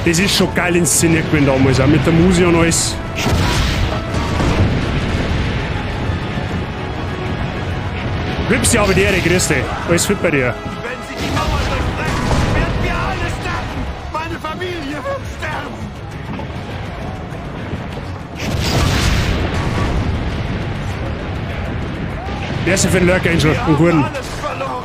Das ist schon geil inszeniert gewesen damals, auch mit der Musik und alles. Hübsch, aber die Ehre, grüß dich. Alles fit bei dir. Wenn sie die Mauer durchbrechen, werden wir alle sterben! Meine Familie wird sterben! Wer ist denn für ein Lurker, Angel? Einen guten. Alles verloren!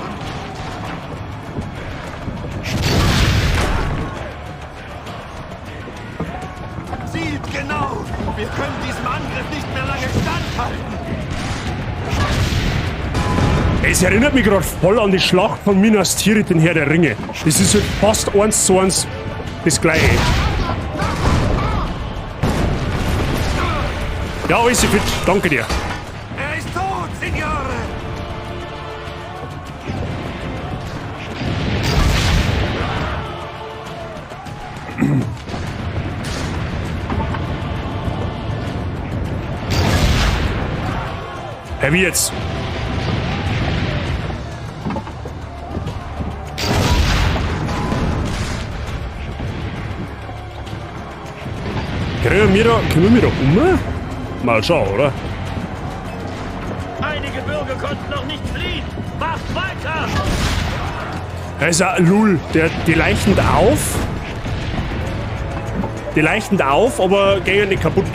Es erinnert mich gerade voll an die Schlacht von Minas Tirith, den Herr der Ringe. Das ist halt fast 1:1 das Gleiche. Ja, alles fit. Danke dir. Er ist tot, Signore! Hey, wie jetzt? Können wir da mal schauen, oder? Einige Bürger konnten noch nicht fliehen. Macht weiter! Also, Lul, die leichten auf. Die leichten auf, aber gehen nicht kaputt.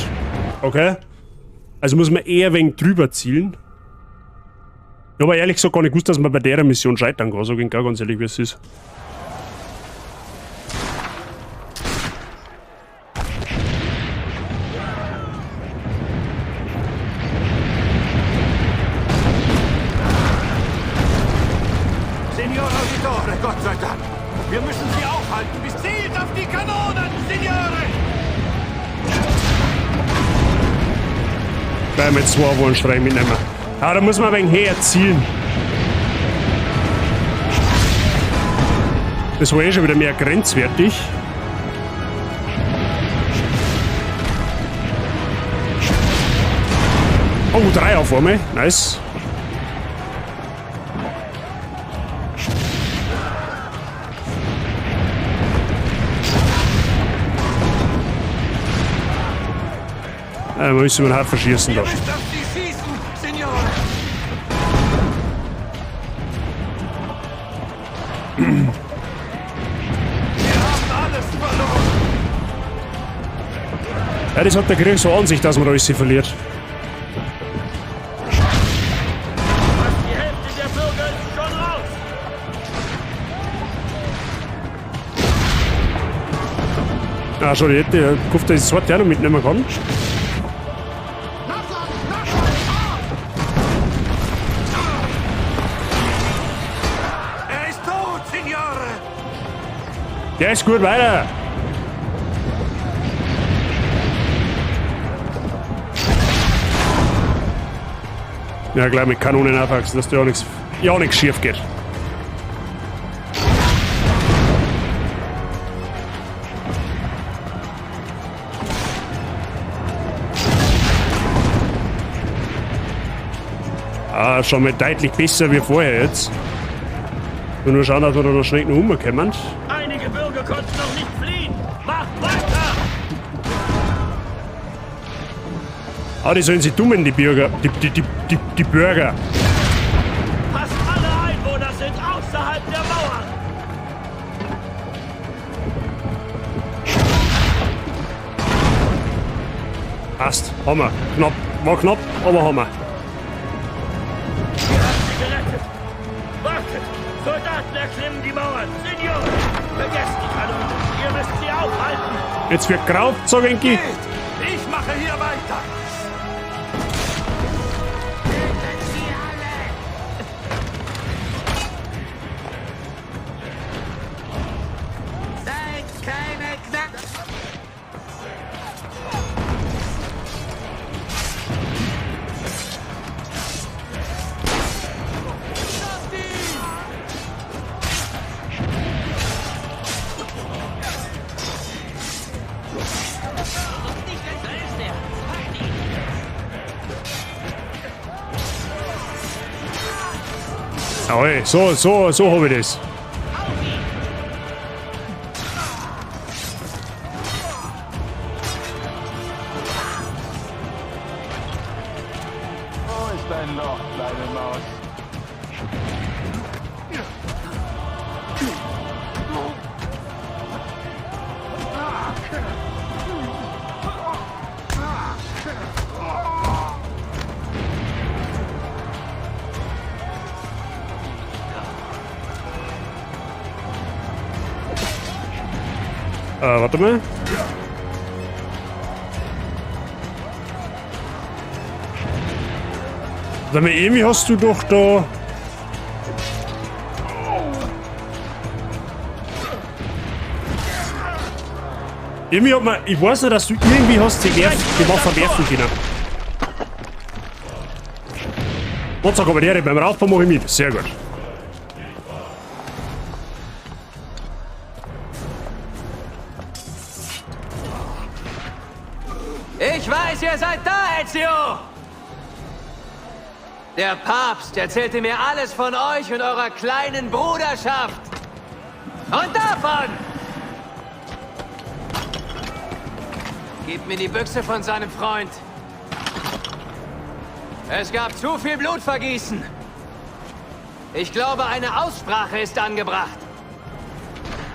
Okay? Also muss man eher ein wenig drüber zielen. Ich habe ehrlich gesagt gar nicht gewusst, dass man bei der Mission scheitern kann. So ging gar ganz ehrlich, wie es ist. Signor Auditore, Gott sei Dank. Wir müssen sie aufhalten. Bis zielt auf die Kanonen, Signore! Gleich mit 2 Wohnstreichen mitnehmen. Ah, da muss man ein wenig herziehen. Das war eh schon wieder mehr grenzwertig. Oh, 3 auf einmal. Nice. Wir müssen wir hart verschießen da. Ihr müsst auf sie schießen, Signore! Wir haben alles verloren! Ja, das hat der Krieg so an sich, dass man alles verliert. Die Hälfte der Bürger ist schon raus! Ah, schon, ich hoffe, dass ich das Wort auch noch mitnehmen kann. Er ist tot, Signore! Der ist gut, weiter! Ja, gleich mit Kanonen aufwachsen, dass da ja nichts schief geht. Ah, schon mal deutlich besser wie vorher jetzt. Und nur schauen, dass wir da noch schnell rumkommen. Einige Bürger konnten noch nicht fliehen. Macht weiter! Ah, die sollen sich dummen, die Bürger. Die Bürger. Fast alle Einwohner sind außerhalb der Mauern. Passt. Hammer. Knapp. War knapp, aber Hammer. Wir haben sie gerettet. Wartet! Soldaten erklimmen die Mauern. Signor! Vergesst die Kanonen. Ihr müsst sie aufhalten. Jetzt wird geraubt, so Wenki. Ich mache hier weiter! Seid keine Knack. Jawohl, so habe ich das. Wo ist dein Loch, kleine Maus? Warte mal. Sag mal, irgendwie hast du doch da Irgendwie hat man, ich weiß nicht, dass du irgendwie hast die Waffe werfen können. Und sag aber der beim Rauchbau mache ich mit. Sehr gut. Ich weiß, ihr seid da, Ezio! Der Papst erzählte mir alles von euch und eurer kleinen Bruderschaft. Und davon! Gebt mir die Büchse von seinem Freund. Es gab zu viel Blutvergießen. Ich glaube, eine Aussprache ist angebracht.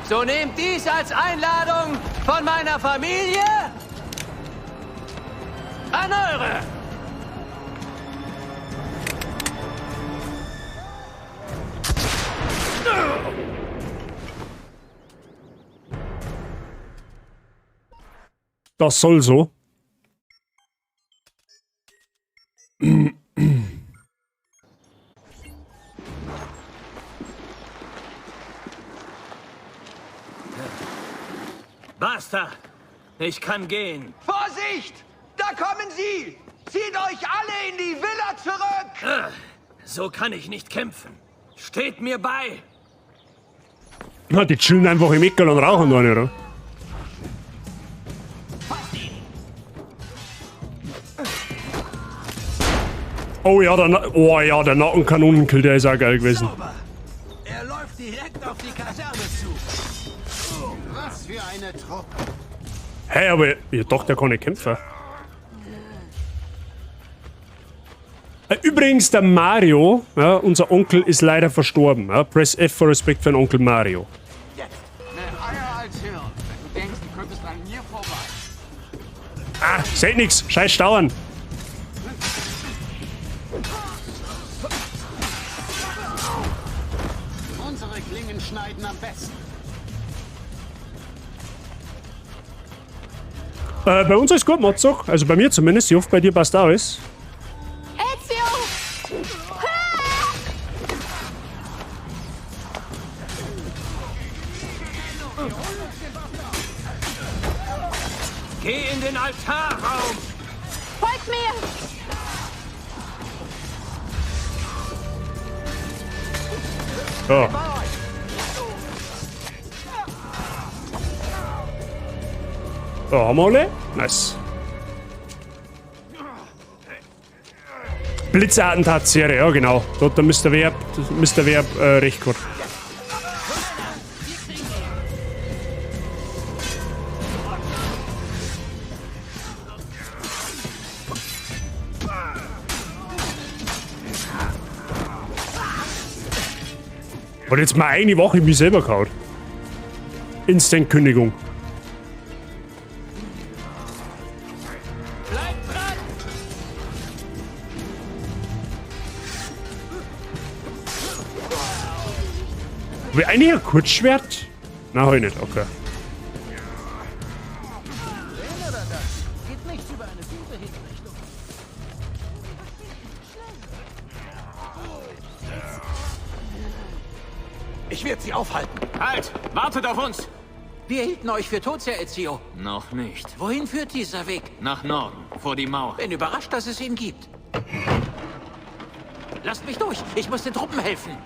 So nehmt dies als Einladung von meiner Familie an eure. Das soll so. Basta! Ich kann gehen. Vorsicht! Da kommen sie! Zieht euch alle in die Villa zurück! So kann ich nicht kämpfen. Steht mir bei! Na, die chillen einfach im Eckel und rauchen da nicht, oder? Oh ja, der Nackenkanonenkill, der ist auch geil gewesen. Er läuft direkt auf die Kaserne zu. Was für eine Truppe. Hey, aber ich dachte, der kann nicht kämpfen. Übrigens, der Mario, ja, unser Onkel, ist leider verstorben. Ja. Press F für Respekt für den Onkel Mario. Mehr Eier als Hirn, wenn du denkst, du könntest an mir vorbei. Ah, seht nix, scheiß Stauern. Unsere Klingen schneiden am besten. Bei uns ist gut, Motzog. Also bei mir zumindest. Ich hoffe, bei dir passt alles. Ezio! Geh in den Altarraum! Folgt mir! Ja. So, haben wir alle? Nice. Blitzattentatsserie, ja genau. Da hat der Mr. Werb recht gehabt. Und jetzt mal eine Woche in mich selber gehauen. Instant-Kündigung. Wie eigentlich ein Kurzschwert? Na, hab ich nicht, okay. Ich werde sie aufhalten. Halt! Wartet auf uns! Wir hielten euch für tot, Herr Ezio. Noch nicht. Wohin führt dieser Weg? Nach Norden, vor die Mauer. Bin überrascht, dass es ihn gibt. Lasst mich durch. Ich muss den Truppen helfen.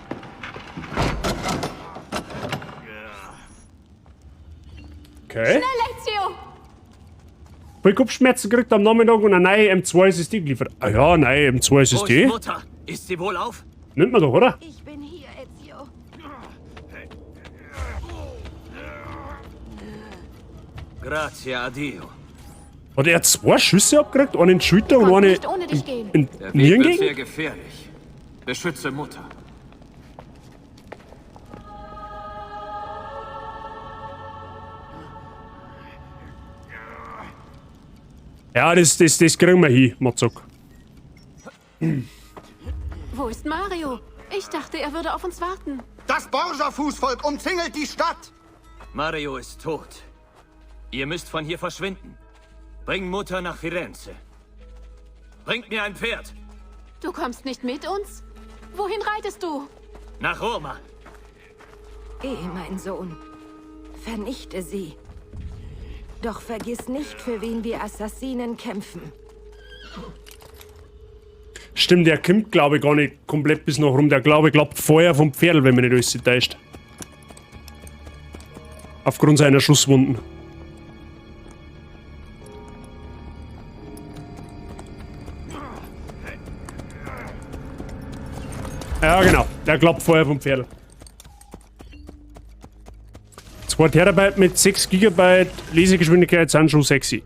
Okay. Schnell, Ezio! Voll Kopfschmerzen gekriegt am Nachmittag und eine neue M2 SSD geliefert. Ah ja, neue M2 SSD. Wo ist Mutter? Ist sie wohl auf? Nimmt man doch, oder? Ich bin hier, Ezio. Grazie a Dio. Hat er 2 Schüsse abgekriegt? Einen in die Schulter und eine Nicht ohne dich gehen. in Der Weg Nieren wird sehr gegen? gefährlich. Beschütze Mutter. Ja, das kriegen wir hin, Motzog. Wo ist Mario? Ich dachte, er würde auf uns warten. Das Borgia-Fußvolk umzingelt die Stadt! Mario ist tot. Ihr müsst von hier verschwinden. Bring Mutter nach Firenze. Bringt mir ein Pferd. Du kommst nicht mit uns? Wohin reitest du? Nach Roma. Mein Sohn. Vernichte sie. Doch vergiss nicht, für wen wir Assassinen kämpfen. Stimmt, der kommt, glaube ich, gar nicht komplett bis noch rum. Der, glaube ich, klappt Feuer vom Pferd, wenn man nicht alles täuscht. Aufgrund seiner Schusswunden. Ja, genau. Der klappt Feuer vom Pferd. 2 Terabyte mit 6 GB Lesegeschwindigkeit sind schon sexy.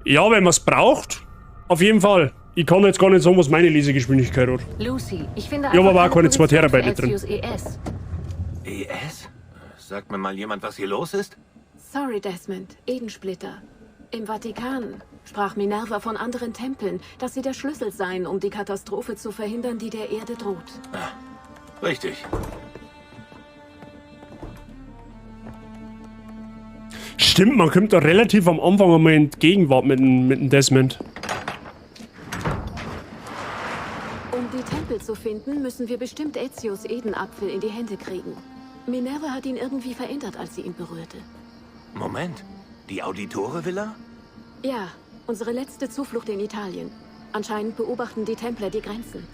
Ja, wenn man es braucht, auf jeden Fall. Ich kann jetzt gar nicht sagen, was meine Lesegeschwindigkeit hat. Lucy, ich finde Ja, aber war auch keine 2 Terabyte drin. ES? Sagt mir mal jemand, was hier los ist? Sorry, Desmond. Edensplitter. Im Vatikan sprach Minerva von anderen Tempeln, dass sie der Schlüssel seien, um die Katastrophe zu verhindern, die der Erde droht. Ah, richtig. Stimmt, man kommt da relativ am Anfang einmal in die Gegenwart mit dem Desmond. Um die Tempel zu finden, müssen wir bestimmt Ezio's Edenapfel in die Hände kriegen. Minerva hat ihn irgendwie verändert, als sie ihn berührte. Moment, die Auditore-Villa? Ja, unsere letzte Zuflucht in Italien. Anscheinend beobachten die Templer die Grenzen.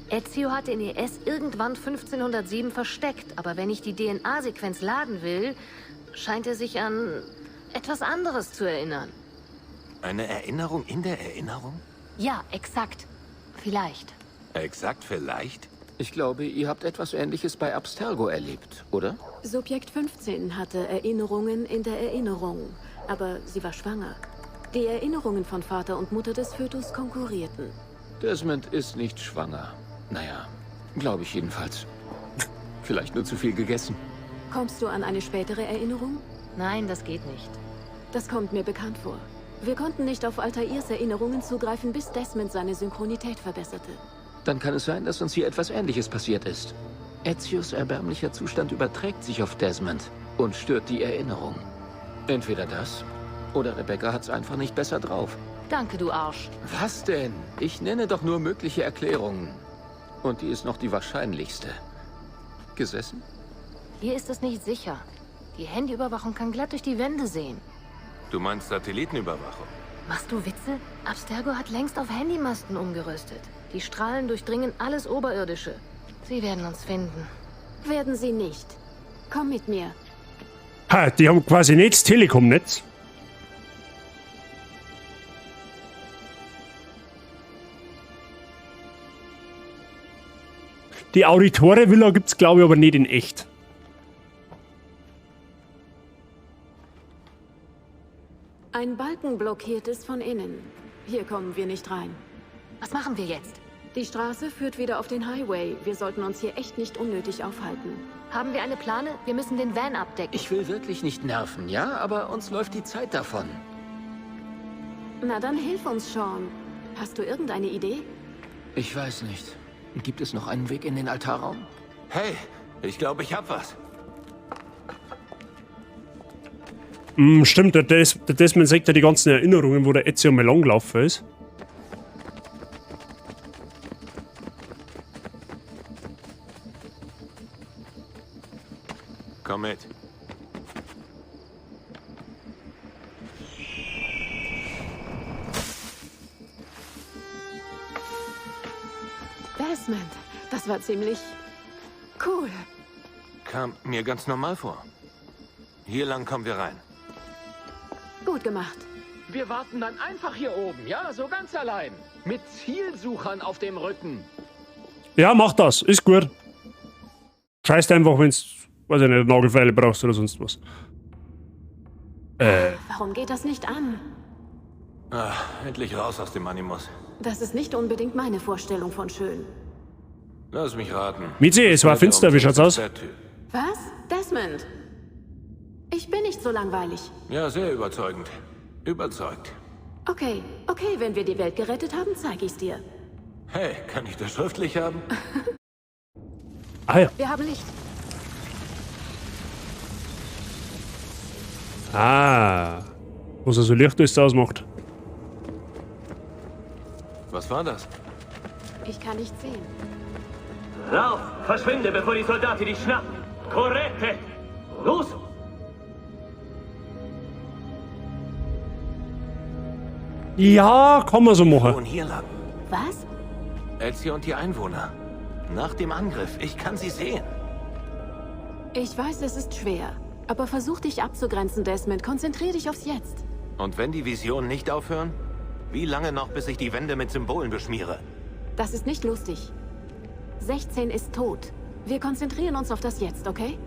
Ezio hat den ES irgendwann 1507 versteckt, aber wenn ich die DNA-Sequenz laden will, scheint er sich an etwas anderes zu erinnern. Eine Erinnerung in der Erinnerung? Ja, exakt. Vielleicht. Exakt vielleicht? Ich glaube, ihr habt etwas Ähnliches bei Abstergo erlebt, oder? Subjekt 15 hatte Erinnerungen in der Erinnerung, aber sie war schwanger. Die Erinnerungen von Vater und Mutter des Fötus konkurrierten. Desmond ist nicht schwanger. Naja, glaube ich jedenfalls. Vielleicht nur zu viel gegessen. Kommst du an eine spätere Erinnerung? Nein, das geht nicht. Das kommt mir bekannt vor. Wir konnten nicht auf Altairs Erinnerungen zugreifen, bis Desmond seine Synchronität verbesserte. Dann kann es sein, dass uns hier etwas Ähnliches passiert ist. Ezios erbärmlicher Zustand überträgt sich auf Desmond und stört die Erinnerung. Entweder das, oder Rebecca hat's einfach nicht besser drauf. Danke, du Arsch. Was denn? Ich nenne doch nur mögliche Erklärungen. Und die ist noch die wahrscheinlichste. Gesessen? Hier ist es nicht sicher. Die Handyüberwachung kann glatt durch die Wände sehen. Du meinst Satellitenüberwachung? Machst du Witze? Abstergo hat längst auf Handymasten umgerüstet. Die Strahlen durchdringen alles Oberirdische. Sie werden uns finden. Werden sie nicht. Komm mit mir. Ha, die haben quasi nicht das Telekom-Netz. Die Auditore-Villa gibt's, glaube ich, aber nicht in echt. Ein Balken blockiert es von innen. Hier kommen wir nicht rein. Was machen wir jetzt? Die Straße führt wieder auf den Highway. Wir sollten uns hier echt nicht unnötig aufhalten. Haben wir eine Plane? Wir müssen den Van abdecken. Ich will wirklich nicht nerven, ja? Aber uns läuft die Zeit davon. Na dann hilf uns, Sean. Hast du irgendeine Idee? Ich weiß nicht. Gibt es noch einen Weg in den Altarraum? Hey, ich glaube, ich hab was. Stimmt, der Desmond sagt ja die ganzen Erinnerungen, wo der Ezio mal langgelaufen ist. Komm mit. Desmond, das war ziemlich cool. Kam mir ganz normal vor. Hier lang kommen wir rein. Gut gemacht. Wir warten dann einfach hier oben, ja? So ganz allein. Mit Zielsuchern auf dem Rücken. Ja, mach das. Ist gut. Scheißt einfach, wenn's, weiß ich nicht, Nagelfeile brauchst oder sonst was. Warum geht das nicht an? Endlich raus aus dem Animus. Das ist nicht unbedingt meine Vorstellung von schön. Lass mich raten. Miezi, es war finster, wie schaut's aus? Was? Desmond? Ich bin nicht so langweilig. Ja, sehr überzeugend. Überzeugt. Okay, wenn wir die Welt gerettet haben, zeige ich's dir. Hey, kann ich das schriftlich haben? Ah ja. Wir haben Licht. Ah. Was er so Licht ist, ausmacht. Was war das? Ich kann nicht sehen. Lauf! Verschwinde, bevor die Soldaten dich schnappen! Correte! Los! Ja, kann man so machen. Und hier lang. Was? Ezio und die Einwohner. Nach dem Angriff. Ich kann sie sehen. Ich weiß, es ist schwer. Aber versuch dich abzugrenzen, Desmond. Konzentrier dich aufs Jetzt. Und wenn die Visionen nicht aufhören? Wie lange noch, bis ich die Wände mit Symbolen beschmiere? Das ist nicht lustig. 16 ist tot. Wir konzentrieren uns auf das Jetzt, okay?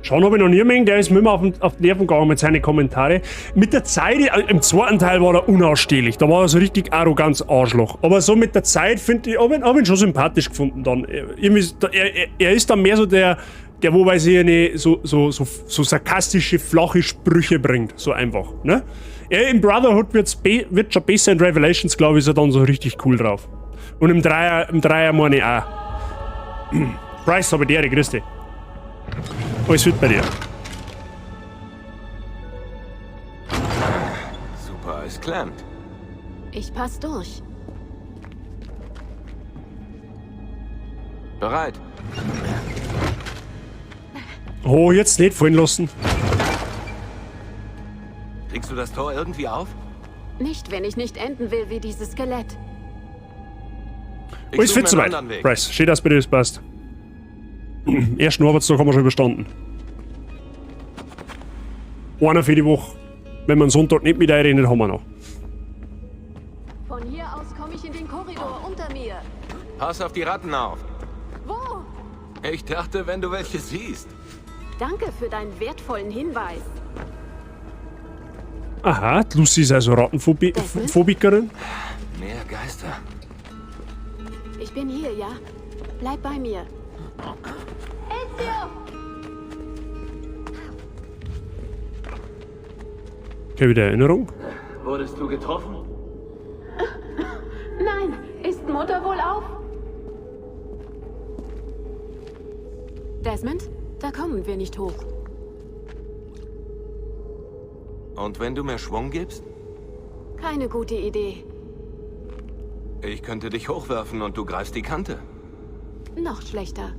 Schon habe ich noch nie gesehen, der ist mir immer auf die Nerven gegangen mit seinen Kommentaren. Mit der Zeit, im zweiten Teil war er unausstehlich. Da war er so richtig arroganz Arschloch. Aber so mit der Zeit, finde ich, hab ihn schon sympathisch gefunden dann. Er ist dann mehr so der wo weiß ich nicht, so sarkastische, flache Sprüche bringt. So einfach, ne? Er im Brotherhood wird schon besser, in Revelations, glaube ich, ist er dann so richtig cool drauf. Und im Dreier meine ich auch. Bryce, aber der, grüß dich. Alles wird bei dir. Super, es klemmt. Ich pass durch. Bereit. Oh, jetzt nicht fallen lassen. Kriegst du das Tor irgendwie auf? Nicht, wenn ich nicht enden will wie dieses Skelett. Oh, ist fit soweit. Bryce, steht das bitte, das passt. Ersten Arbeitstag haben wir schon überstanden. Einer für die Woche. Wenn wir einen Sonntag nicht mit einredet, haben wir noch. Von hier aus komme ich in den Korridor unter mir. Pass auf die Ratten auf. Wo? Ich dachte, wenn du welche siehst. Danke für deinen wertvollen Hinweis. Aha, Lucy ist also Rattenphobikerin. Mehr Geister. Ich bin hier, ja? Bleib bei mir. Ezio! Okay, wieder Erinnerung. Wurdest du getroffen? Nein, ist Mutter wohl auf? Desmond, da kommen wir nicht hoch. Und wenn du mir Schwung gibst? Keine gute Idee. Ich könnte dich hochwerfen und du greifst die Kante. Noch schlechter.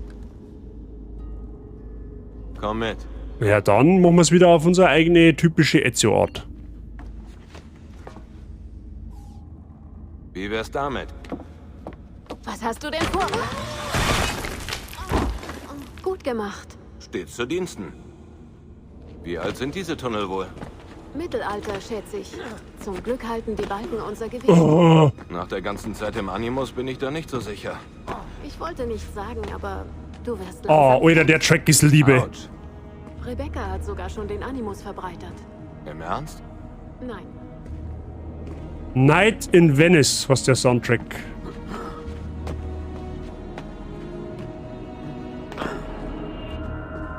Komm mit. Ja, dann machen wir es wieder auf unsere eigene typische Ezio-Art. Wie wär's damit? Was hast du denn vor? Gut gemacht. Stets zu Diensten. Wie alt sind diese Tunnel wohl? Mittelalter, schätze ich. Zum Glück halten die Balken unser Gewicht. Oh. Nach der ganzen Zeit im Animus bin ich da nicht so sicher. Ich wollte nichts sagen, aber du wirst langsam. Oh, Alter, der Track ist Liebe. Ouch. Rebecca hat sogar schon den Animus verbreitert. Im Ernst? Nein. Night in Venice, was der Soundtrack.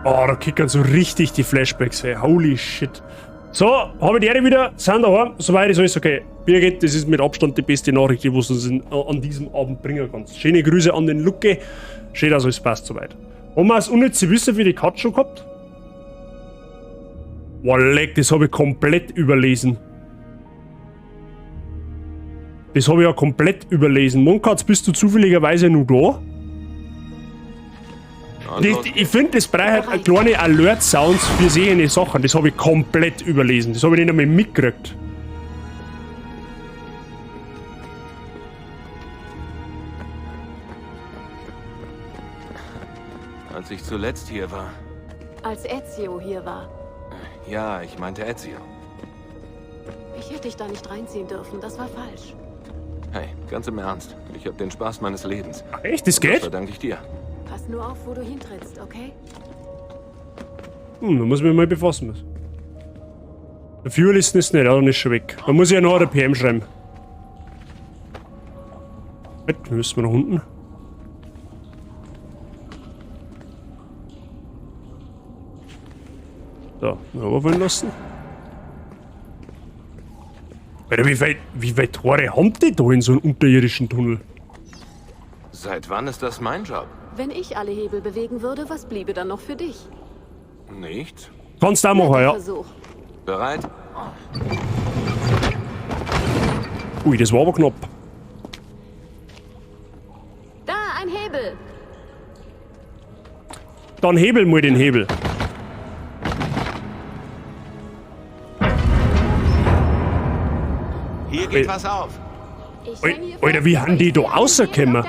Oh, da kickern so richtig die Flashbacks, hey. Holy shit. So, habe ich die wieder, sind daheim, soweit ist alles okay. Birgit, das ist mit Abstand die beste Nachricht, die du uns an diesem Abend bringen kannst. Schöne Grüße an den Lucke. Schön, dass alles passt soweit. Haben wir das unnütze Wissen für die Katze schon gehabt? Wow, leck, das habe ich komplett überlesen. Das habe ich ja komplett überlesen. Monkatz, bist du zufälligerweise nur da? Ich finde, das braucht halt kleine Alert-Sounds für sehende Sachen. Das habe ich komplett überlesen. Das habe ich nicht einmal mitgekriegt. Als ich zuletzt hier war. Als Ezio hier war. Ja, ich meinte Ezio. Ich hätte dich da nicht reinziehen dürfen. Das war falsch. Hey, ganz im Ernst. Ich habe den Spaß meines Lebens. Echt? Das geht? Das verdanke ich dir. Pass nur auf, wo du hintrittst, okay? Da muss ich mich mal befassen. Der Fuel ist nicht, dann ist schon weg. Da muss ich ja noch eine PM schreiben. Dann müssen wir nach unten. So, überfallen lassen. Alter, wie weit Tore haben die da in so einem unterirdischen Tunnel? Seit wann ist das mein Job? Wenn ich alle Hebel bewegen würde, was bliebe dann noch für dich? Nichts. Kannst du auch machen, ja. Versuch. Bereit? Ui, das war aber knapp. Da, ein Hebel. Dann hebel mal den Hebel. Hier geht was auf. Alter, wie haben die da rausgekommen?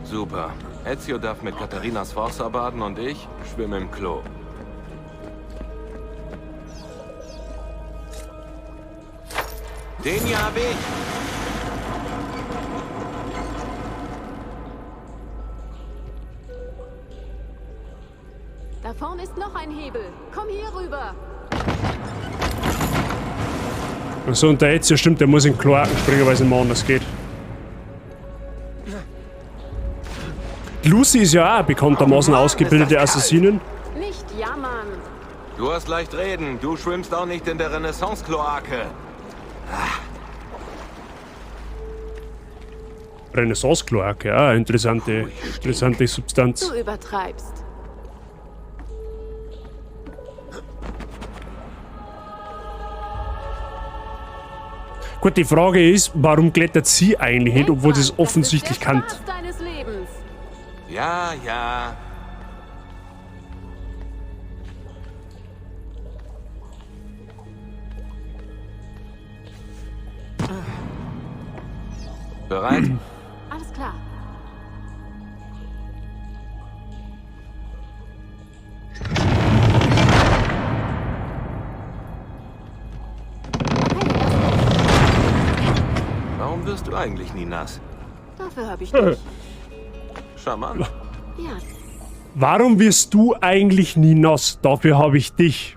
Super. Ezio darf mit Katharinas Forza baden und ich schwimme im Klo. Den hier hab ich. Da vorne ist noch ein Hebel. Komm hier rüber. Achso, und der Ezio stimmt, der muss in den Kloaken springen, weil es nicht mehr anders geht. Lucy ist ja auch bekanntermaßen ausgebildete Assassinin. Nicht jammern. Du hast leicht reden. Du schwimmst auch nicht in der Renaissance-Kloake. Renaissance-Kloake, ja, interessante Substanz. Du übertreibst. Gut, die Frage ist, warum klettert sie eigentlich nicht, obwohl sie es offensichtlich kann? Ja, ja. Bereit? Alles klar. Warum wirst du eigentlich nie nass? Dafür habe ich dich. Charmant. Ja. Warum wirst du eigentlich nie nass? Dafür habe ich dich.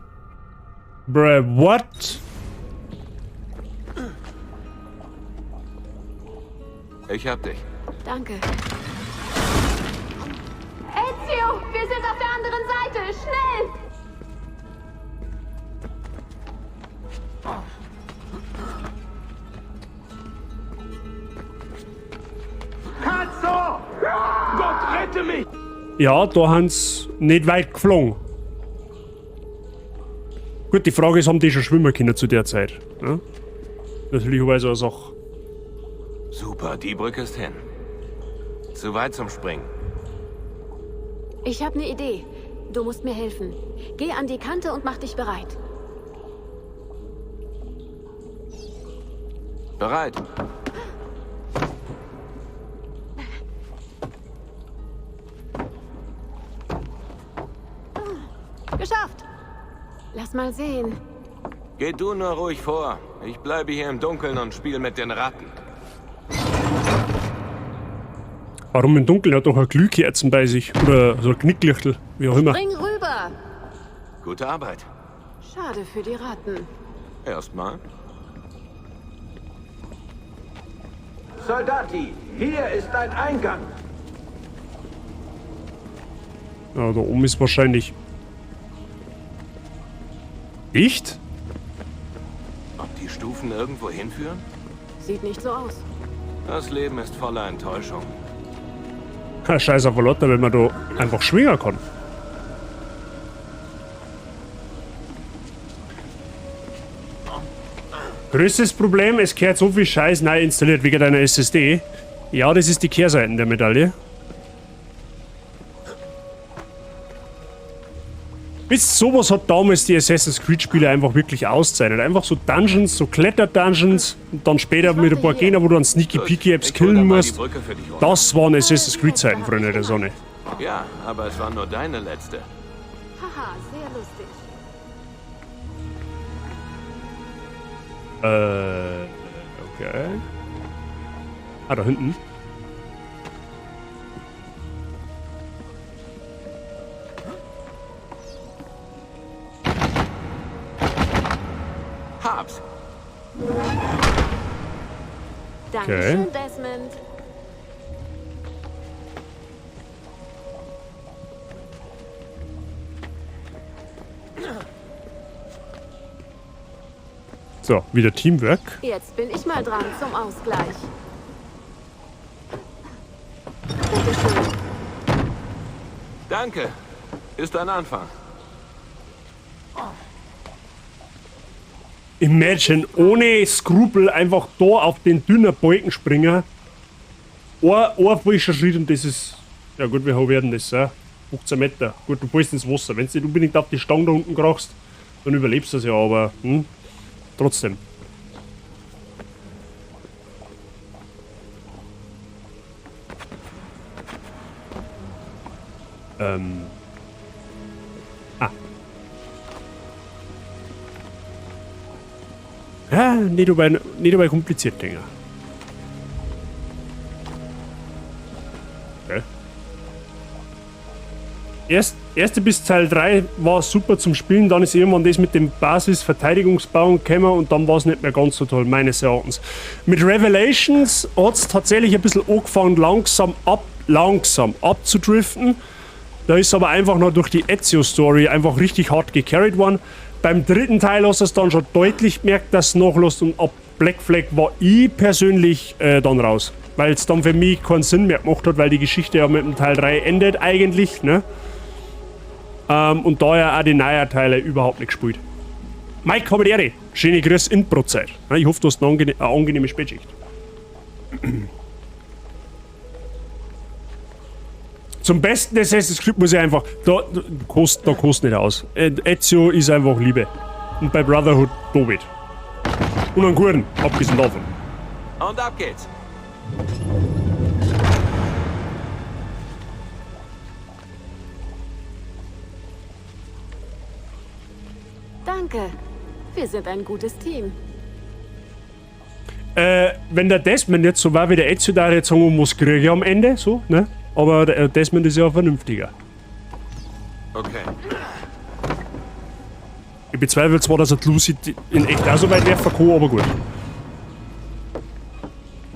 Bruh, what? Ich hab dich. Danke. Ezio, wir sind auf der anderen Seite. Schnell! Cazzo! Gott rette mich! Ja, da haben sie nicht weit geflogen. Gut, die Frage ist, haben die schon schwimmen können zu der Zeit? Ja? Natürlich weiß er auch. Super, die Brücke ist hin. Zu weit zum Springen. Ich habe eine Idee. Du musst mir helfen. Geh an die Kante und mach dich bereit. Bereit. Geschafft. Lass mal sehen. Geh du nur ruhig vor. Ich bleibe hier im Dunkeln und spiele mit den Ratten. Warum im Dunkeln? Er hat doch ein Glühkerzen bei sich. Oder so ein Knicklichtel, wie auch immer. Bring rüber. Gute Arbeit. Schade für die Ratten. Erstmal. Soldati, hier ist ein Eingang. Ja, da oben ist wahrscheinlich... Dicht? Ob die Stufen irgendwo hinführen? Sieht nicht so aus. Das Leben ist voller Enttäuschung. Ha, scheiß auf Lotta, wenn man da einfach schwingen kann. Größtes Problem, es kehrt so viel Scheiß neu installiert wegen deiner SSD. Ja, das ist die Kehrseite der Medaille. Bis sowas hat damals die Assassin's Creed Spiele einfach wirklich auszeichnet. Einfach so Dungeons, so Kletter-Dungeons und dann später mit ein paar Gegner, wo du dann Sneaky Peeky Apps killen musst. Das waren Assassin's Creed Zeiten, Freunde der Sonne. Ja, aber es war nur deine letzte. Haha, sehr lustig. Okay. Ah, da hinten. Hab's. Dankeschön, Desmond. So, wieder Teamwork. Jetzt bin ich mal dran zum Ausgleich. Bitteschön. Danke. Ist ein Anfang. Imagine, ohne Skrupel einfach da auf den dünnen Balken springen. Ein falscher Schritt und das ist... Ja gut, wie hoch werden das? 15 Meter. Gut, du fällst ins Wasser. Wenn du nicht unbedingt auf die Stange da unten krachst, dann überlebst du das ja, aber... Trotzdem. Ja, nicht dabei kompliziert, Dinger. Okay. Erste bis Teil 3 war super zum Spielen, dann ist irgendwann das mit dem Basis-Verteidigungsbauen gekommen und dann war es nicht mehr ganz so toll, meines Erachtens. Mit Revelations hat es tatsächlich ein bisschen angefangen, langsam abzudriften. Da ist aber einfach noch durch die Ezio-Story einfach richtig hart gecarried worden. Beim dritten Teil hast du es dann schon deutlich gemerkt, dass es nachlässt und ab Black Flag war ich persönlich dann raus. Weil es dann für mich keinen Sinn mehr gemacht hat, weil die Geschichte ja mit dem Teil 3 endet eigentlich, ne? Und daher auch die neuen Teile überhaupt nicht gespielt. Mike, habe die Ehre. Schöne Grüße in Brotzeit. Ich hoffe, du hast eine angenehme Spätschicht. Zum besten Assassin's Creed muss ich einfach... Da kostet nicht aus. Ezio ist einfach Liebe. Und bei Brotherhood David. Und einen guten, abgesehen davon. Und ab geht's. Danke. Wir sind ein gutes Team. Wenn der Desmond jetzt so war wie der Ezio, da jetzt sagen, muss kriege ich am Ende, so, ne? Aber der Desmond ist ja vernünftiger. Okay. Ich bezweifle zwar, dass er die Lucy in echt auch so weit werfen kann, aber gut.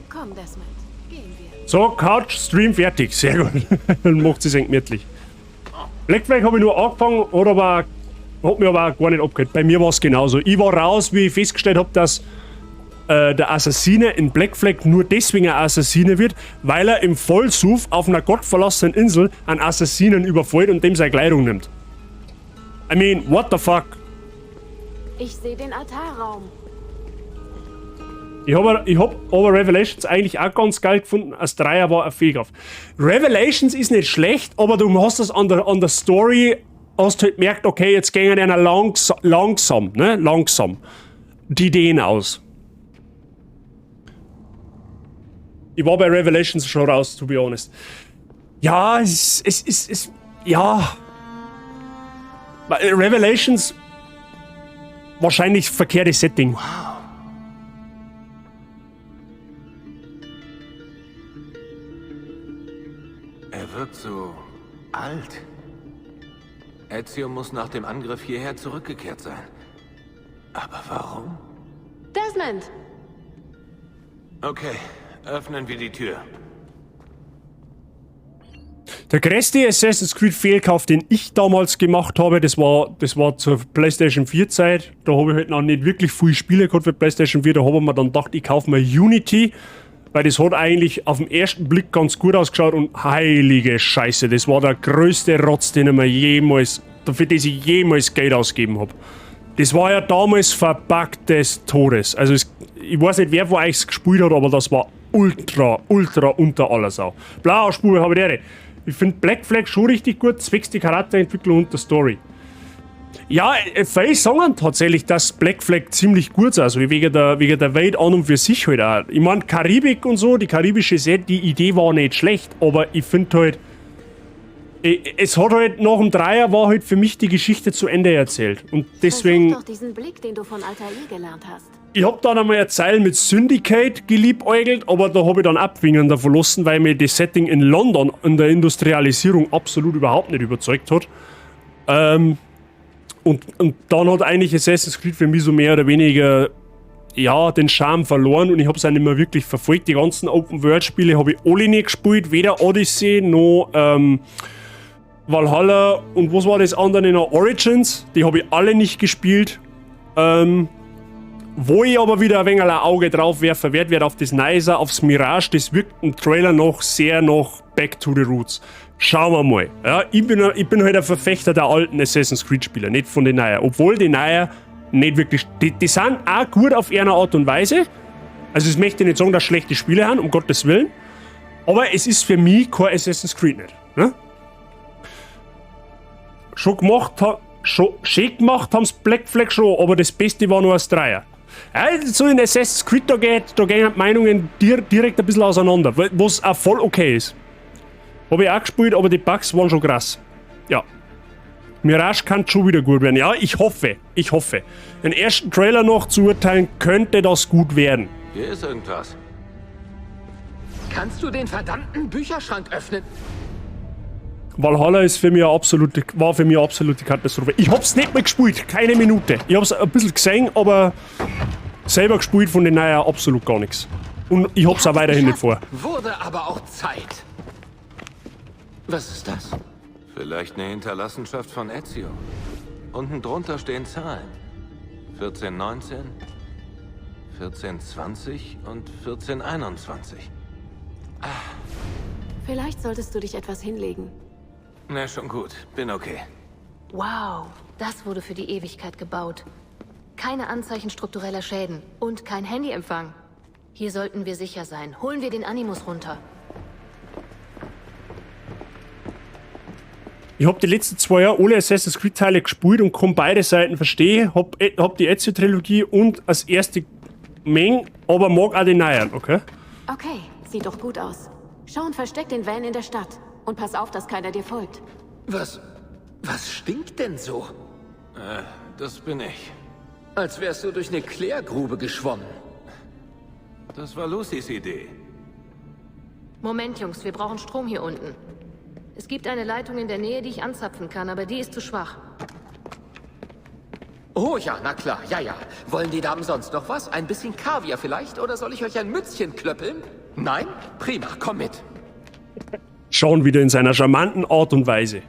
Komm, Desmond. Gehen wir. So, Couch, Stream fertig. Sehr gut. Dann macht sie es gemütlich. Black Flag habe ich nur angefangen, hat mir aber auch gar nicht abgehört. Bei mir war es genauso. Ich war raus, wie ich festgestellt habe, dass der Assassine in Black Flag nur deswegen ein Assassine wird, weil er im Vollsuff auf einer gottverlassenen Insel einen Assassinen überfällt und dem seine Kleidung nimmt. I mean, what the fuck? Ich sehe den Altarraum. Ich hab aber Revelations eigentlich auch ganz geil gefunden. Als Dreier war ein Fehlgriff. Revelations ist nicht schlecht, aber du hast das an der Story, hast halt gemerkt, okay, jetzt gehen einer langsam die Ideen aus. Ich war bei Revelations schon raus, to be honest. Ja, es ja. Revelations wahrscheinlich verkehrtes Setting. Wow. Er wirkt so alt. Ezio muss nach dem Angriff hierher zurückgekehrt sein. Aber warum? Desmond! Okay, öffnen wir die Tür. Der größte Assassin's Creed Fehlkauf, den ich damals gemacht habe, das war zur PlayStation 4 Zeit. Da habe ich halt noch nicht wirklich viele Spiele gehabt für PlayStation 4. Da habe ich mir dann gedacht, ich kaufe mir Unity, weil das hat eigentlich auf den ersten Blick ganz gut ausgeschaut und heilige Scheiße, das war der größte Rotz, den ich mir jemals, für das ich jemals Geld ausgegeben habe. Das war ja damals verbuggt des Todes. Also ich weiß nicht, wer von euch es gespielt hat, aber das war ultra unter aller Sau. Blaue Spur, habe ich die Ehre. Ich finde Black Flag schon richtig gut, zwecks die Charakterentwicklung und der Story. Ja, viele sagen tatsächlich, dass Black Flag ziemlich gut ist, also wegen der Welt an und für sich halt auch. Ich meine, Karibik und so, die karibische Set, die Idee war nicht schlecht, aber ich finde halt, es hat halt nach dem Dreier war halt für mich die Geschichte zu Ende erzählt. Und deswegen. Versuch doch diesen Blick, den du von Altair gelernt hast. Ich hab dann einmal eine Zeile mit Syndicate geliebäugelt, aber da habe ich dann abwingend davon verlassen, weil mir das Setting in London in der Industrialisierung absolut überhaupt nicht überzeugt hat. Und dann hat eigentlich Assassin's Creed für mich so mehr oder weniger ja, den Charme verloren und ich habe es auch nicht mehr wirklich verfolgt. Die ganzen Open-World-Spiele habe ich alle nicht gespielt, weder Odyssey noch Valhalla und was war das andere noch? Origins, die habe ich alle nicht gespielt. Wo ich aber wieder ein wenig ein Auge drauf werfen werde auf das Nicer, aufs Mirage, das wirkt im Trailer noch sehr nach Back to the Roots. Schauen wir mal. Ja, ich bin halt ein Verfechter der alten Assassin's Creed Spieler, nicht von den neuen. Obwohl die neuen nicht wirklich, die sind auch gut auf ihre Art und Weise. Also ich möchte nicht sagen, dass schlechte Spiele haben, um Gottes Willen. Aber es ist für mich kein Assassin's Creed nicht. Ne? Schön gemacht haben sie Black Flag schon, aber das Beste war nur das Dreier. Ja, so in Assassin's Creed, da gehen die Meinungen direkt ein bisschen auseinander, was auch voll okay ist. Habe ich auch gespielt, aber die Bugs waren schon krass. ja. Mirage kann schon wieder gut werden. Ja, ich hoffe. Den ersten Trailer noch zu urteilen, könnte das gut werden. Hier ist irgendwas. Kannst du den verdammten Bücherschrank öffnen? Valhalla ist war für mich eine absolute Katastrophe. Ich hab's nicht mehr gespielt, keine Minute. Ich hab's ein bisschen gesehen, aber selber gespielt von den Neuen absolut gar nichts. Und ich hab's auch weiterhin nicht vor. Wurde aber auch Zeit. Was ist das? Vielleicht eine Hinterlassenschaft von Ezio. Unten drunter stehen Zahlen. 1419, 1420 und 1421. Vielleicht solltest du dich etwas hinlegen. Na, schon gut. Bin okay. Wow, das wurde für die Ewigkeit gebaut. Keine Anzeichen struktureller Schäden und kein Handyempfang. Hier sollten wir sicher sein. Holen wir den Animus runter. Ich hab die letzten 2 Jahre alle Assassin's Creed Teile gespielt und kann beide Seiten verstehen. Hab die Ezio-Trilogie und als erste Menge, aber mag auch die Neuen, okay? Okay, sieht doch gut aus. Schau und versteck den Van in der Stadt. Und pass auf, dass keiner dir folgt. Was stinkt denn so? Das bin ich. Als wärst du durch eine Klärgrube geschwommen. Das war Lucys Idee. Moment, Jungs, wir brauchen Strom hier unten. Es gibt eine Leitung in der Nähe, die ich anzapfen kann, aber die ist zu schwach. Oh ja, na klar, ja. Wollen die Damen sonst noch was? Ein bisschen Kaviar vielleicht? Oder soll ich euch ein Mützchen klöppeln? Nein? Prima, komm mit. Schon wieder in seiner charmanten Art und Weise.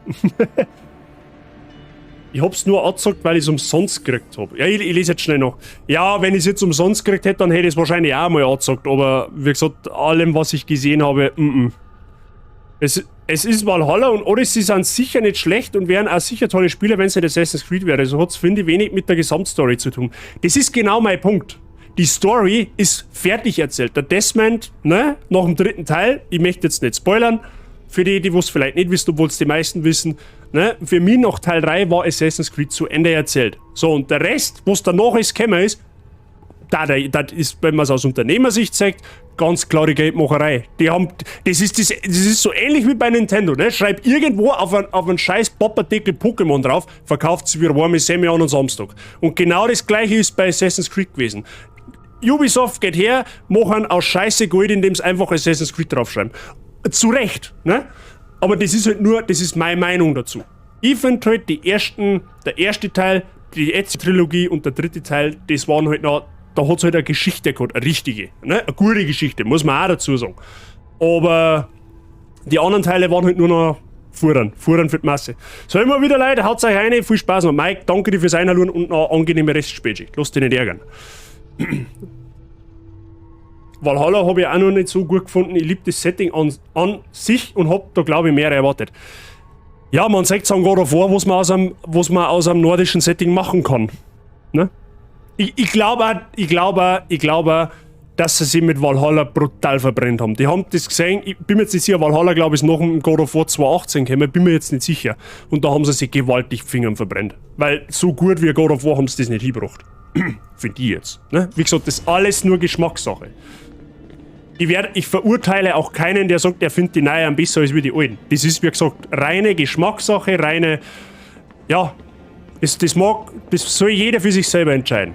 Ich hab's nur angezeigt, weil ich es umsonst gekriegt hab. Ja, ich lese jetzt schnell noch. Ja, wenn ich es jetzt umsonst gekriegt hätte, dann hätte ich es wahrscheinlich auch mal angezeigt. Aber wie gesagt, allem, was ich gesehen habe, Es ist Valhalla und Odyssey sind sicher nicht schlecht und wären auch sicher tolle Spiele, wenn es nicht Assassin's Creed wäre. Also hat's, finde ich, wenig mit der Gesamtstory zu tun. Das ist genau mein Punkt. Die Story ist fertig erzählt. Der Desmond, ne, nach dem 3. Teil, ich möchte jetzt nicht spoilern, für die es vielleicht nicht wissen, obwohl es die meisten wissen, ne, für mich nach Teil 3 war Assassin's Creed zu Ende erzählt. So, und der Rest, was danach ist gekommen ist, das ist, wenn man es aus Unternehmersicht sagt, ganz klare Geldmacherei. Das ist so ähnlich wie bei Nintendo, ne? Schreib irgendwo auf einen scheiß Pappardeckel Pokémon drauf, verkauft sie wie warme Semi an Samstag. Und genau das gleiche ist bei Assassin's Creed gewesen. Ubisoft geht her, machen aus Scheiße Gold, indem sie einfach Assassin's Creed draufschreiben. Zu Recht, ne? Aber das ist halt nur, das ist meine Meinung dazu. Ich finde halt, der erste Teil, die Ezio-Trilogie und der 3. Teil, das waren halt noch, da hat es halt eine Geschichte gehabt, eine richtige, ne? Eine gute Geschichte, muss man auch dazu sagen. Aber die anderen Teile waren halt nur noch Fuhren für die Masse. So, immer wieder Leute, haut's euch rein, viel Spaß noch. Mike, danke dir fürs Einladen und noch angenehme Restspätschicht. Lass dich nicht ärgern. Valhalla habe ich auch noch nicht so gut gefunden. Ich liebe das Setting an sich und hab da, glaube ich, mehr erwartet. Ja, man sagt es an God of War, was man aus einem nordischen Setting machen kann. Ne? Ich glaube, dass sie sich mit Valhalla brutal verbrennt haben. Die haben das gesehen, ich bin mir jetzt nicht sicher, Valhalla, glaube ich, ist nach dem God of War 2018 gekommen, bin mir jetzt nicht sicher. Und da haben sie sich gewaltig die Finger verbrennt. Weil so gut wie God of War haben sie das nicht hingebracht. Finde ich jetzt. Ne? Wie gesagt, das ist alles nur Geschmackssache. Ich verurteile auch keinen, der sagt, er findet die Neuen besser als wie die Alten. Das ist, wie gesagt, reine Geschmackssache, reine... Ja, das soll jeder für sich selber entscheiden.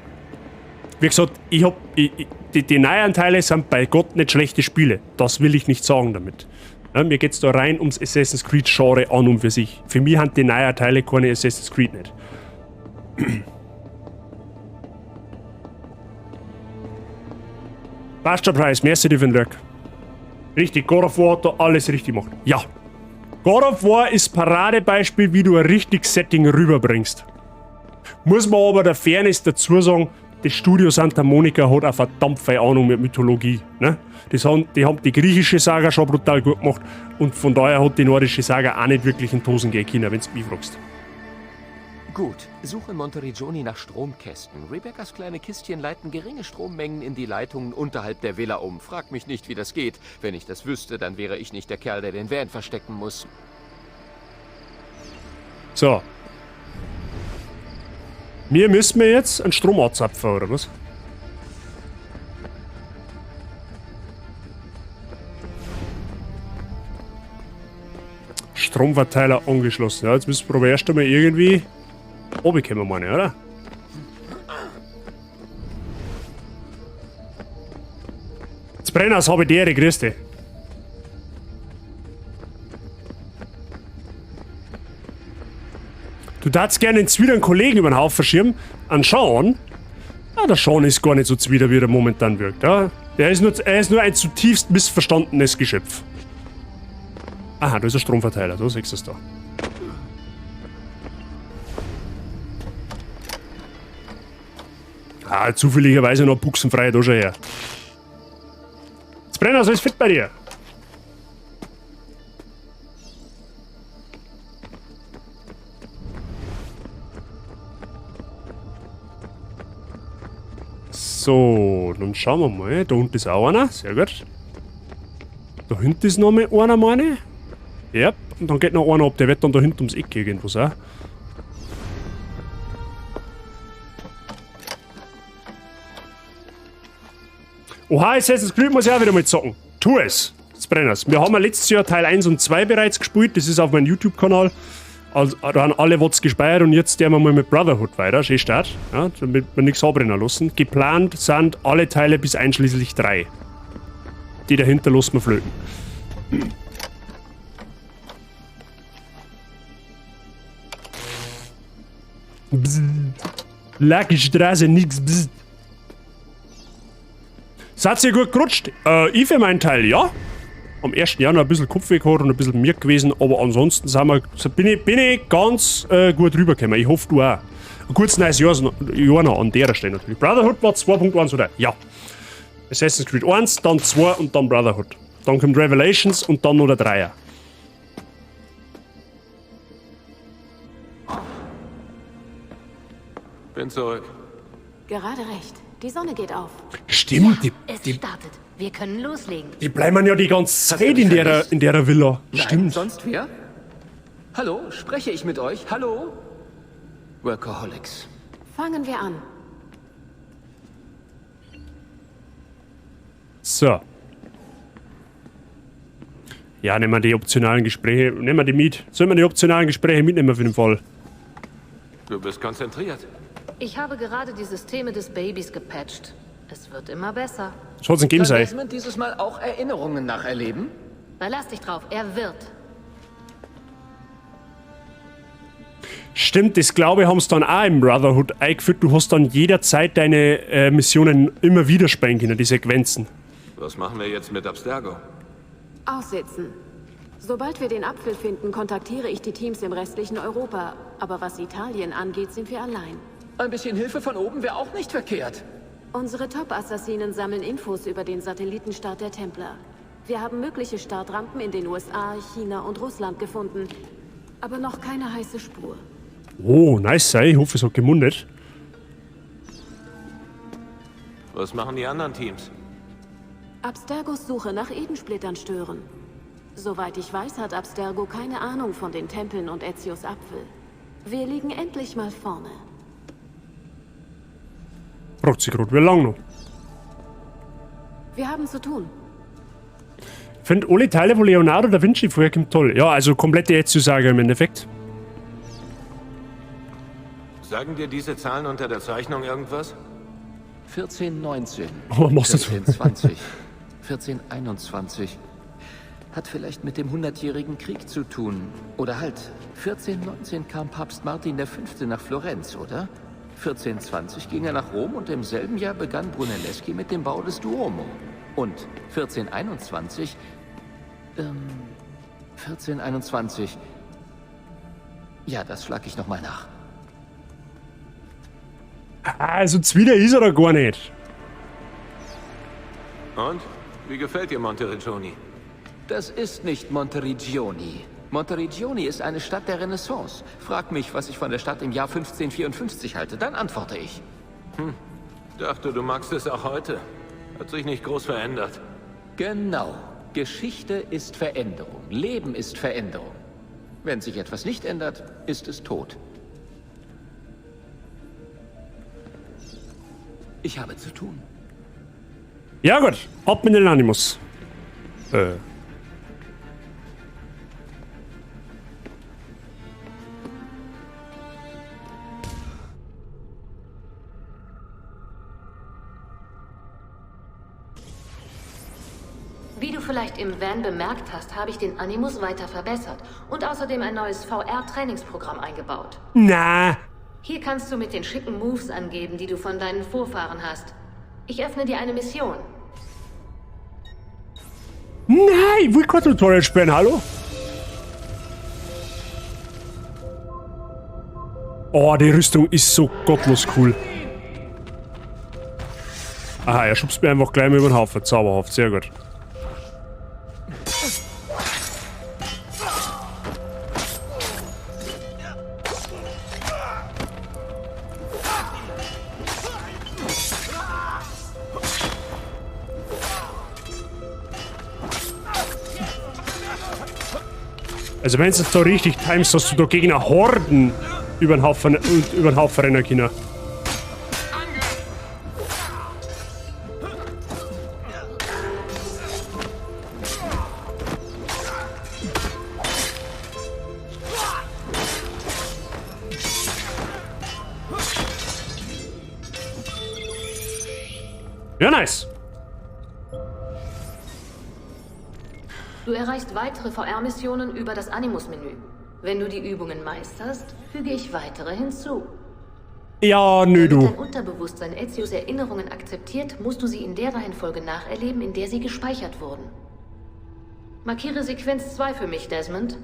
Wie gesagt, die neuen Teile sind bei Gott nicht schlechte Spiele. Das will ich nicht sagen damit. Ja, mir geht es da rein ums Assassin's Creed Genre an und für sich. Für mich haben die neuen Teile keine Assassin's Creed nicht. Basta Preis, merci dir für den Lurk. Richtig, God of War hat da alles richtig gemacht. Ja. God of War ist Paradebeispiel, wie du ein richtiges Setting rüberbringst. Muss man aber der Fairness dazu sagen, das Studio Santa Monica hat eine verdammt viel Ahnung mit Mythologie. Ne? Die haben die griechische Saga schon brutal gut gemacht und von daher hat die nordische Saga auch nicht wirklich in Tosen gehen können, wenn du mich fragst. Gut, suche Monteriggioni nach Stromkästen. Rebecca's kleine Kistchen leiten geringe Strommengen in die Leitungen unterhalb der Villa um. Frag mich nicht, wie das geht. Wenn ich das wüsste, dann wäre ich nicht der Kerl, der den Van verstecken muss. So. Wir müssen jetzt einen Strom anzapfen, oder was? Stromverteiler angeschlossen. Ja, jetzt müssen wir aber erst einmal irgendwie runterkommen, meine ich, oder? Jetzt Brenners habe ich die Ehre, grüß dich. Du darfst gerne jetzt wieder einen Kollegen über den Haufen schirmen. An Sean. Ah, der Sean ist gar nicht so zwider, wie er momentan wirkt. Ja? Er ist nur ein zutiefst missverstandenes Geschöpf. Aha, da ist ein Stromverteiler. Du siehst es da. Ah, zufälligerweise noch buchsenfreie Dosche her. Jetzt Brenner, so ist fit bei dir. So, dann schauen wir mal. Da unten ist auch einer. Sehr gut. Da hinten ist noch mal einer, meine ich. Ja, und dann geht noch einer ab. Der wird dann da hinten ums Eck irgendwas auch. Oha, Assassin's Creed muss ich auch wieder mal zocken. Tu es. Das Brenners. Wir haben ja letztes Jahr Teil 1 und 2 bereits gespielt. Das ist auf meinem YouTube-Kanal. Also, da haben alle Watts gespeichert und jetzt gehen wir mal mit Brotherhood weiter. Schön Start. Ja, damit wir nichts abbrennen lassen. Geplant sind alle Teile bis einschließlich 3. Die dahinter lassen wir flöten. Lucky Straße, nix. Bzz. Seid ihr gut gerutscht? Ich für meinen Teil, ja. Am 1. Januar ein bisschen Kopfweh gehabt und ein bisschen mir gewesen, aber ansonsten bin ich ganz gut rübergekommen. Ich hoffe, du auch. Ein kurzes neues Jahr noch an der Stelle natürlich. Brotherhood war 2.1 oder? Ja. Assassin's Creed 1, dann 2 und dann Brotherhood. Dann kommt Revelations und dann noch der 3er. Bin zurück. Gerade recht. Die Sonne geht auf. Stimmt, Ja, es startet. Wir können loslegen. die bleiben ja die ganze Zeit in der Villa. Nein, Stimmt. sonst wer? Hallo, spreche ich mit euch? Hallo? Workaholics. Fangen wir an. So. Ja, nehmen wir die optionalen Gespräche. Nehmen wir die mit. Sollen wir die optionalen Gespräche mitnehmen für den Fall? Du bist konzentriert. Ich habe gerade die Systeme des Babys gepatcht. Es wird immer besser. Schaut's ein Game Kann sei. Desmond dieses Mal auch Erinnerungen nacherleben? Verlass dich drauf, er wird. Stimmt, das glaube ich, haben sie dann auch im Brotherhood eingeführt. Du hast dann jederzeit deine Missionen immer wieder spielen können, die Sequenzen. Was machen wir jetzt mit Abstergo? Aussitzen. Sobald wir den Apfel finden, kontaktiere ich die Teams im restlichen Europa. Aber was Italien angeht, sind wir allein. Ein bisschen Hilfe von oben wäre auch nicht verkehrt. Unsere Top-Assassinen sammeln Infos über den Satellitenstart der Templer. Wir haben mögliche Startrampen in den USA, China und Russland gefunden. Aber noch keine heiße Spur. Oh, nice sei. Ich hoffe, es hat gemundet. Was machen die anderen Teams? Abstergos Suche nach Edensplittern stören. Soweit ich weiß, hat Abstergo keine Ahnung von den Tempeln und Ezio's Apfel. Wir liegen endlich mal vorne. Braucht sich gerade wie lang noch. Wir haben zu tun. Ich finde alle Teile, wo Leonardo da Vinci vorkommt, toll. Ja, also komplette Ezio-Saga im Endeffekt. Sagen dir diese Zahlen unter der Zeichnung irgendwas? 1419. Oh, machst du das? 1420. 1421. Hat vielleicht mit dem 100-jährigen Krieg zu tun. Oder halt, 1419 kam Papst Martin V. nach Florenz, oder? 1420 ging er nach Rom und im selben Jahr begann Brunelleschi mit dem Bau des Duomo. Und 1421... 1421... Ja, das schlag ich nochmal nach. Also Zwider ist er da gar nicht. Und? Wie gefällt dir Monteriggioni? Das ist nicht Monteriggioni. Monteriggioni ist eine Stadt der Renaissance. Frag mich, was ich von der Stadt im Jahr 1554 halte, dann antworte ich. Dachte, du magst es auch heute. Hat sich nicht groß verändert. Genau. Geschichte ist Veränderung. Leben ist Veränderung. Wenn sich etwas nicht ändert, ist es tot. Ich habe zu tun. Ja gut, ab mit den Animus. vielleicht im Van bemerkt hast, habe ich den Animus weiter verbessert und außerdem ein neues VR-Trainingsprogramm eingebaut. Na. Hier kannst du mit den schicken Moves angeben, die du von deinen Vorfahren hast. Ich öffne dir eine Mission. Nein, ich will kein Tutorial spielen, hallo? Oh, die Rüstung ist so gottlos cool. Aha, er schubst mir einfach gleich mal über den Haufen. Zauberhaft, sehr gut. Also wenn es jetzt da richtig timest, dass du da Gegner Horden über den Haufen rennen können. Ja, nice. Du erreichst weitere VR-Missionen über das Animus-Menü. Wenn du die Übungen meisterst, füge ich weitere hinzu. Ja, nö, du. Wenn dein Unterbewusstsein Ezio's Erinnerungen akzeptiert, musst du sie in der Reihenfolge nacherleben, in der sie gespeichert wurden. Markiere Sequenz 2 für mich, Desmond.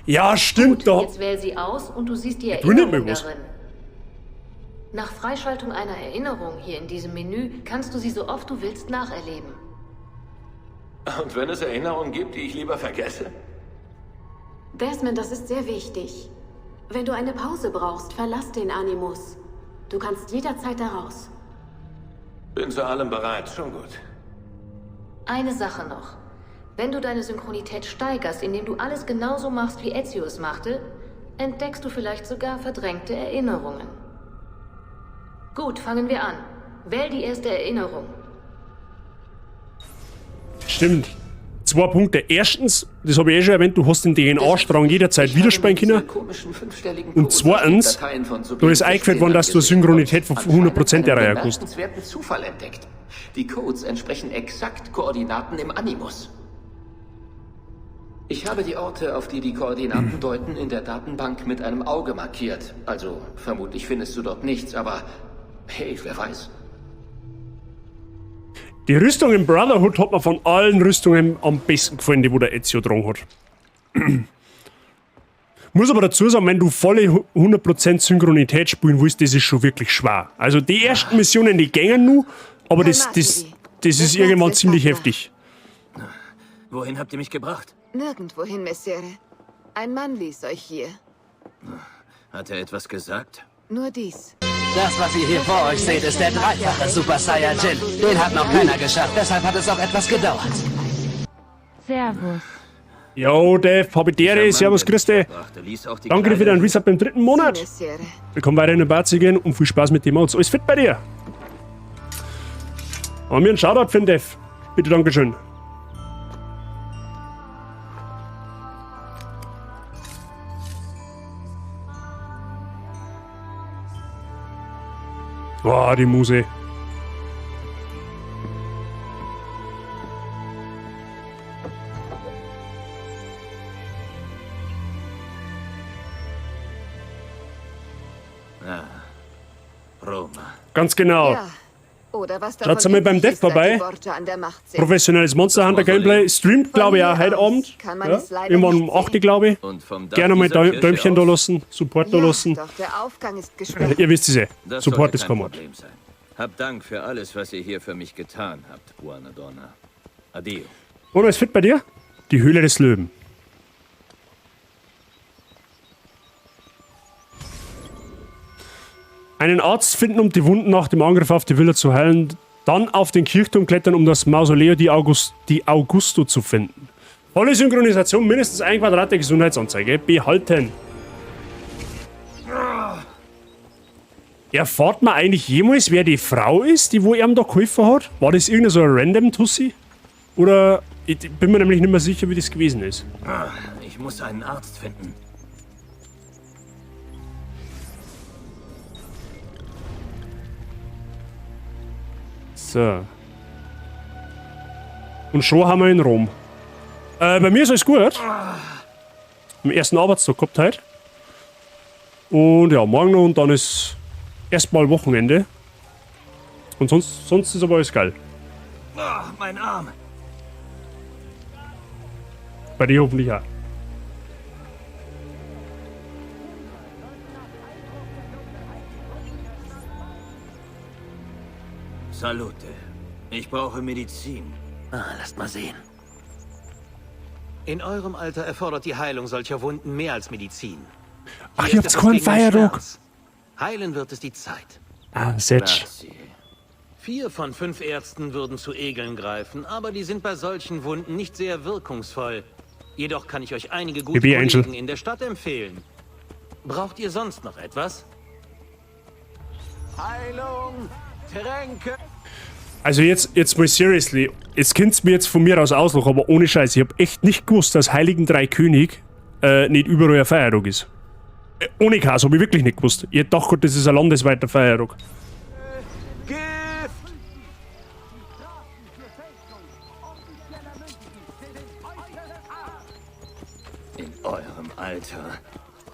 Ja, stimmt Gut, doch. jetzt wähl sie aus und du siehst die Du nicht Erinnerung mehr darin. Nach Freischaltung einer Erinnerung hier in diesem Menü kannst du sie so oft du willst nacherleben. Und wenn es Erinnerungen gibt, die ich lieber vergesse? Desmond, das ist sehr wichtig. Wenn du eine Pause brauchst, verlass den Animus. Du kannst jederzeit da raus. Bin zu allem bereit, schon gut. Eine Sache noch. Wenn du deine Synchronität steigerst, indem du alles genauso machst, wie Ezio es machte, entdeckst du vielleicht sogar verdrängte Erinnerungen. Gut, fangen wir an. Wähl die erste Erinnerung. Stimmt. 2 Punkte. Erstens, das habe ich eh schon erwähnt, du hast den DNA-Strang jederzeit widerspeichern können. Und zweitens, da ist eingefällt worden, dass du eine Synchronität von 100% erreichen kannst. Zufall entdeckt. Die Codes entsprechen exakt Koordinaten im Animus. Ich habe die Orte, auf die die Koordinaten deuten, in der Datenbank mit einem Auge markiert. Also, vermutlich findest du dort nichts, aber hey, wer weiß. Die Rüstung im Brotherhood hat mir von allen Rüstungen am besten gefallen, die wo der Ezio dran hat. Muss aber dazu sagen, wenn du volle 100% Synchronität spielen willst, das ist schon wirklich schwer. Also die ersten Missionen, die gängen nur, aber das ist irgendwann ziemlich heftig. Wohin habt ihr mich gebracht? Nirgendwohin, Messere. Ein Mann ließ euch hier. Hat er etwas gesagt? Nur dies. Das, was ihr hier vor euch seht, ist der dreifache Super Saiyajin. Den hat noch keiner geschafft, deshalb hat es auch etwas gedauert. Servus. Yo, Dev, Habitäre, servus, Christe. Danke für deinen Resub im 3. Monat. Willkommen weiter in den Barzigen und viel Spaß mit dem Mods. Alles fit bei dir? Haben wir einen Shoutout für den Dev. Bitte, Dankeschön. Boah, die Muse. Roma. Ganz genau. Ja. Oder was Schaut mal beim Dev vorbei. Professionelles Monster Hunter Gameplay. Streamt, glaube ich, auch heute Abend. Ja? Irgendwann um 8 Uhr, glaube ich. Gerne mal Däumchen da lassen, Support da lassen. Doch der Aufgang ist gesperrt. Ihr wisst es eh. Das Support sollte ist kein Komod. Problem sein. Habt Dank für alles, was ihr hier für mich getan habt, Buona Donna. Addio. Und was fit bei dir? Die Höhle des Löwen. Einen Arzt finden, um die Wunden nach dem Angriff auf die Villa zu heilen. Dann auf den Kirchturm klettern, um das Mausoleo di Augusto zu finden. Volle Synchronisation, mindestens 1 Quadrat der Gesundheitsanzeige. Behalten. Erfahrt man eigentlich jemals, wer die Frau ist, die wo ihm da geholfen hat? War das irgendeine so eine random Tussi? Oder ich bin mir nämlich nicht mehr sicher, wie das gewesen ist. Ich muss einen Arzt finden. So. Und schon haben wir in Rom. Bei mir ist alles gut. Am ersten Arbeitstag gehabt heute. Und ja, morgen noch und dann ist erstmal Wochenende. Und sonst ist aber alles geil. Oh, mein Arm. Bei dir hoffentlich auch. Salute. Ich brauche Medizin. Lasst mal sehen. In eurem Alter erfordert die Heilung solcher Wunden mehr als Medizin. Ach, ihr habt keinen Feierdruck. Heilen wird es die Zeit. Ah, Setsch. 4 von 5 Ärzten würden zu Egeln greifen, aber die sind bei solchen Wunden nicht sehr wirkungsvoll. Jedoch kann ich euch einige gute Kollegen in der Stadt empfehlen. Braucht ihr sonst noch etwas? Heilung, Tränke. Also jetzt mal seriously, jetzt könnt's mir jetzt von mir aus auslachen, aber ohne Scheiß, ich hab echt nicht gewusst, dass Heiligen Drei König nicht überall ein Feiertag ist. Ohne Kass, hab ich wirklich nicht gewusst. Ich hätte gedacht, das ist ein landesweiter Feiertag. In eurem Alter,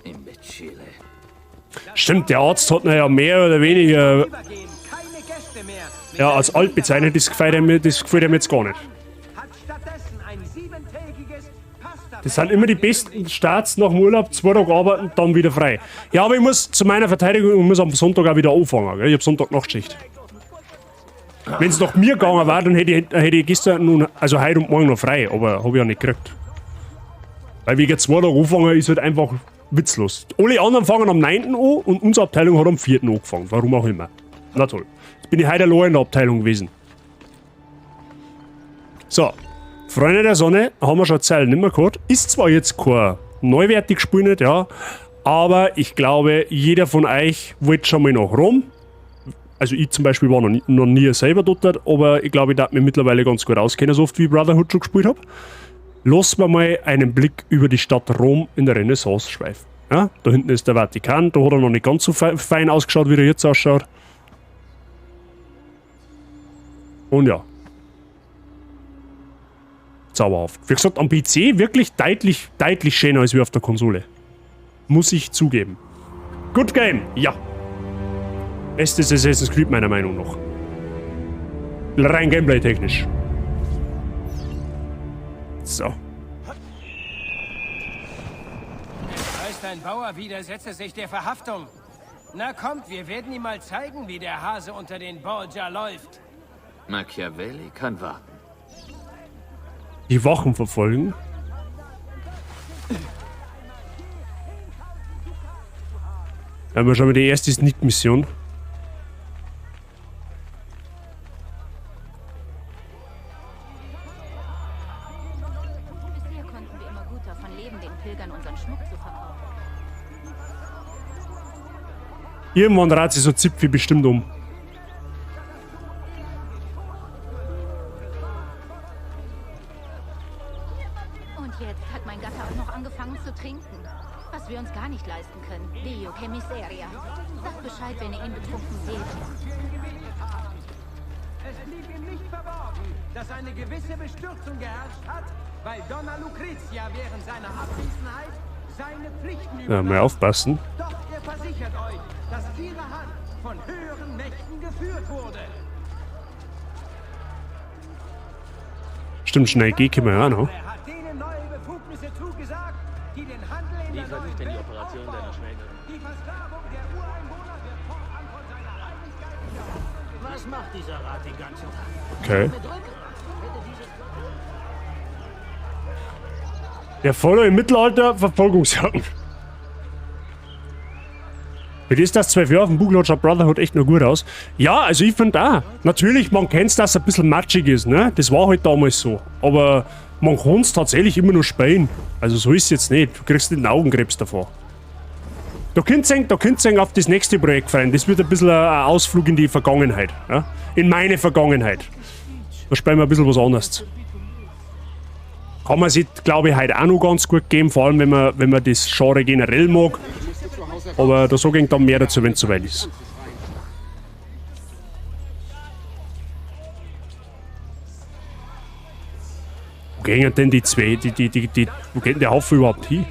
Imbecile. Stimmt, der Arzt hat ja mehr oder weniger ja, als alt bezeichnet, das gefällt ihm jetzt gar nicht. Das sind immer die besten Starts nach dem Urlaub, 2 Tage arbeiten, dann wieder frei. Ja, aber ich muss zu meiner Verteidigung, ich muss am Sonntag auch wieder anfangen. Gell? Ich hab Sonntag Nachtschicht. Wenn es nach mir gegangen wäre, dann hätte ich gestern nun, also heute und morgen noch frei, aber habe ich ja nicht gekriegt. Weil wegen 2 Tage anfangen ist halt einfach witzlos. Alle anderen fangen am 9. an und unsere Abteilung hat am 4. angefangen. Warum auch immer. Na toll. Jetzt bin ich heute allein in der Abteilung gewesen. So. Freunde der Sonne, haben wir schon Zeilen nicht mehr gehabt. Ist zwar jetzt kein neuwertig Spiel nicht, ja, aber ich glaube, jeder von euch wollte schon mal nach Rom. Also ich zum Beispiel war noch nie selber dort, aber ich glaube, ich darf mich mittlerweile ganz gut auskennen, so oft wie ich Brotherhood schon gespielt habe. Lassen wir mal einen Blick über die Stadt Rom in der Renaissance schweifen. Ja, da hinten ist der Vatikan, da hat er noch nicht ganz so fein ausgeschaut, wie er jetzt ausschaut. Und ja. Zauberhaft. Wie gesagt, am PC wirklich deutlich schöner als wie auf der Konsole. Muss ich zugeben. Good Game, ja. Bestes Assassin's Creed meiner Meinung nach. Rein Gameplay-technisch. So. Da ist ein Bauer, widersetze sich der Verhaftung. Na kommt, wir werden ihm mal zeigen, wie der Hase unter den Borgia läuft. Machiavelli kann warten. Die Wachen verfolgen. Haben wir schon mal die erste Sneak-Mission. Bisher konnten wir immer gut davon leben, den Pilgern unseren Schmuck zu verkaufen. Irgendwann dreht sich so Zipfi bestimmt um. Hat mein Gatte auch noch angefangen zu trinken. Was wir uns gar nicht leisten können. Dio che miseria. Sagt Bescheid, wenn ihr ihn betrunken seht. Es blieb ihm nicht verborgen, dass eine gewisse Bestürzung geherrscht hat, weil Donna Lucrezia während seiner Abwesenheit seine Pflichten Ja, mal aufpassen. Doch er versichert euch, dass ihre Hand von höheren Mächten geführt wurde. Stimmt, schnell gehen können wir ja auch noch. Zugesagt, die den Handel in der neuen denn die Operation deiner Schwäne? Die Versklavung der Ureinwohner wird fortan von seiner Heiligkeit. Was macht dieser Rat den ganzen Tag? Okay. Der Follow im Mittelalter Verfolgungsjagd. Wie ist das 12 Jahre auf dem Buch schaut Brotherhood echt noch gut aus. Ja, also ich finde auch. Natürlich, man kennt, dass es ein bisschen matschig ist, ne? Das war halt damals so. Aber man kann es tatsächlich immer noch spielen. Also so ist es jetzt nicht. Du kriegst den Augenkrebs davor. Da könnt ihr auf das nächste Projekt freuen. Das wird ein bisschen ein Ausflug in die Vergangenheit. Ja? In meine Vergangenheit. Da spielen wir ein bisschen was anderes. Kann man sich, glaube ich, heute auch noch ganz gut geben. Vor allem, wenn man das Genre generell mag. Aber da sage ich dann mehr dazu, wenn es soweit ist. Wo gehen denn die zwei, wo geht denn der Haufen überhaupt hin?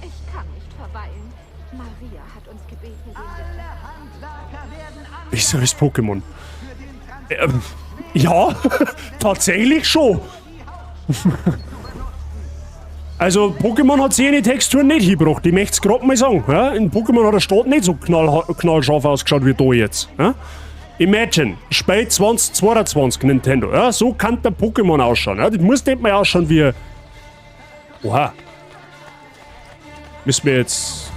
Ich kann nicht verweilen. Maria hat uns gebeten, Wieso ist Pokémon? Ja, tatsächlich schon. Also, Pokémon hat seine Texturen nicht hingebracht, ich möchte es gerade mal sagen. Ja? In Pokémon hat der Stadt nicht so knallscharf ausgeschaut wie da jetzt. Ja? Imagine, Spiel 2022 Nintendo. Ja? So kann der Pokémon ausschauen. Ja? Das muss nicht mal ausschauen wie... Oha. Müssen wir jetzt...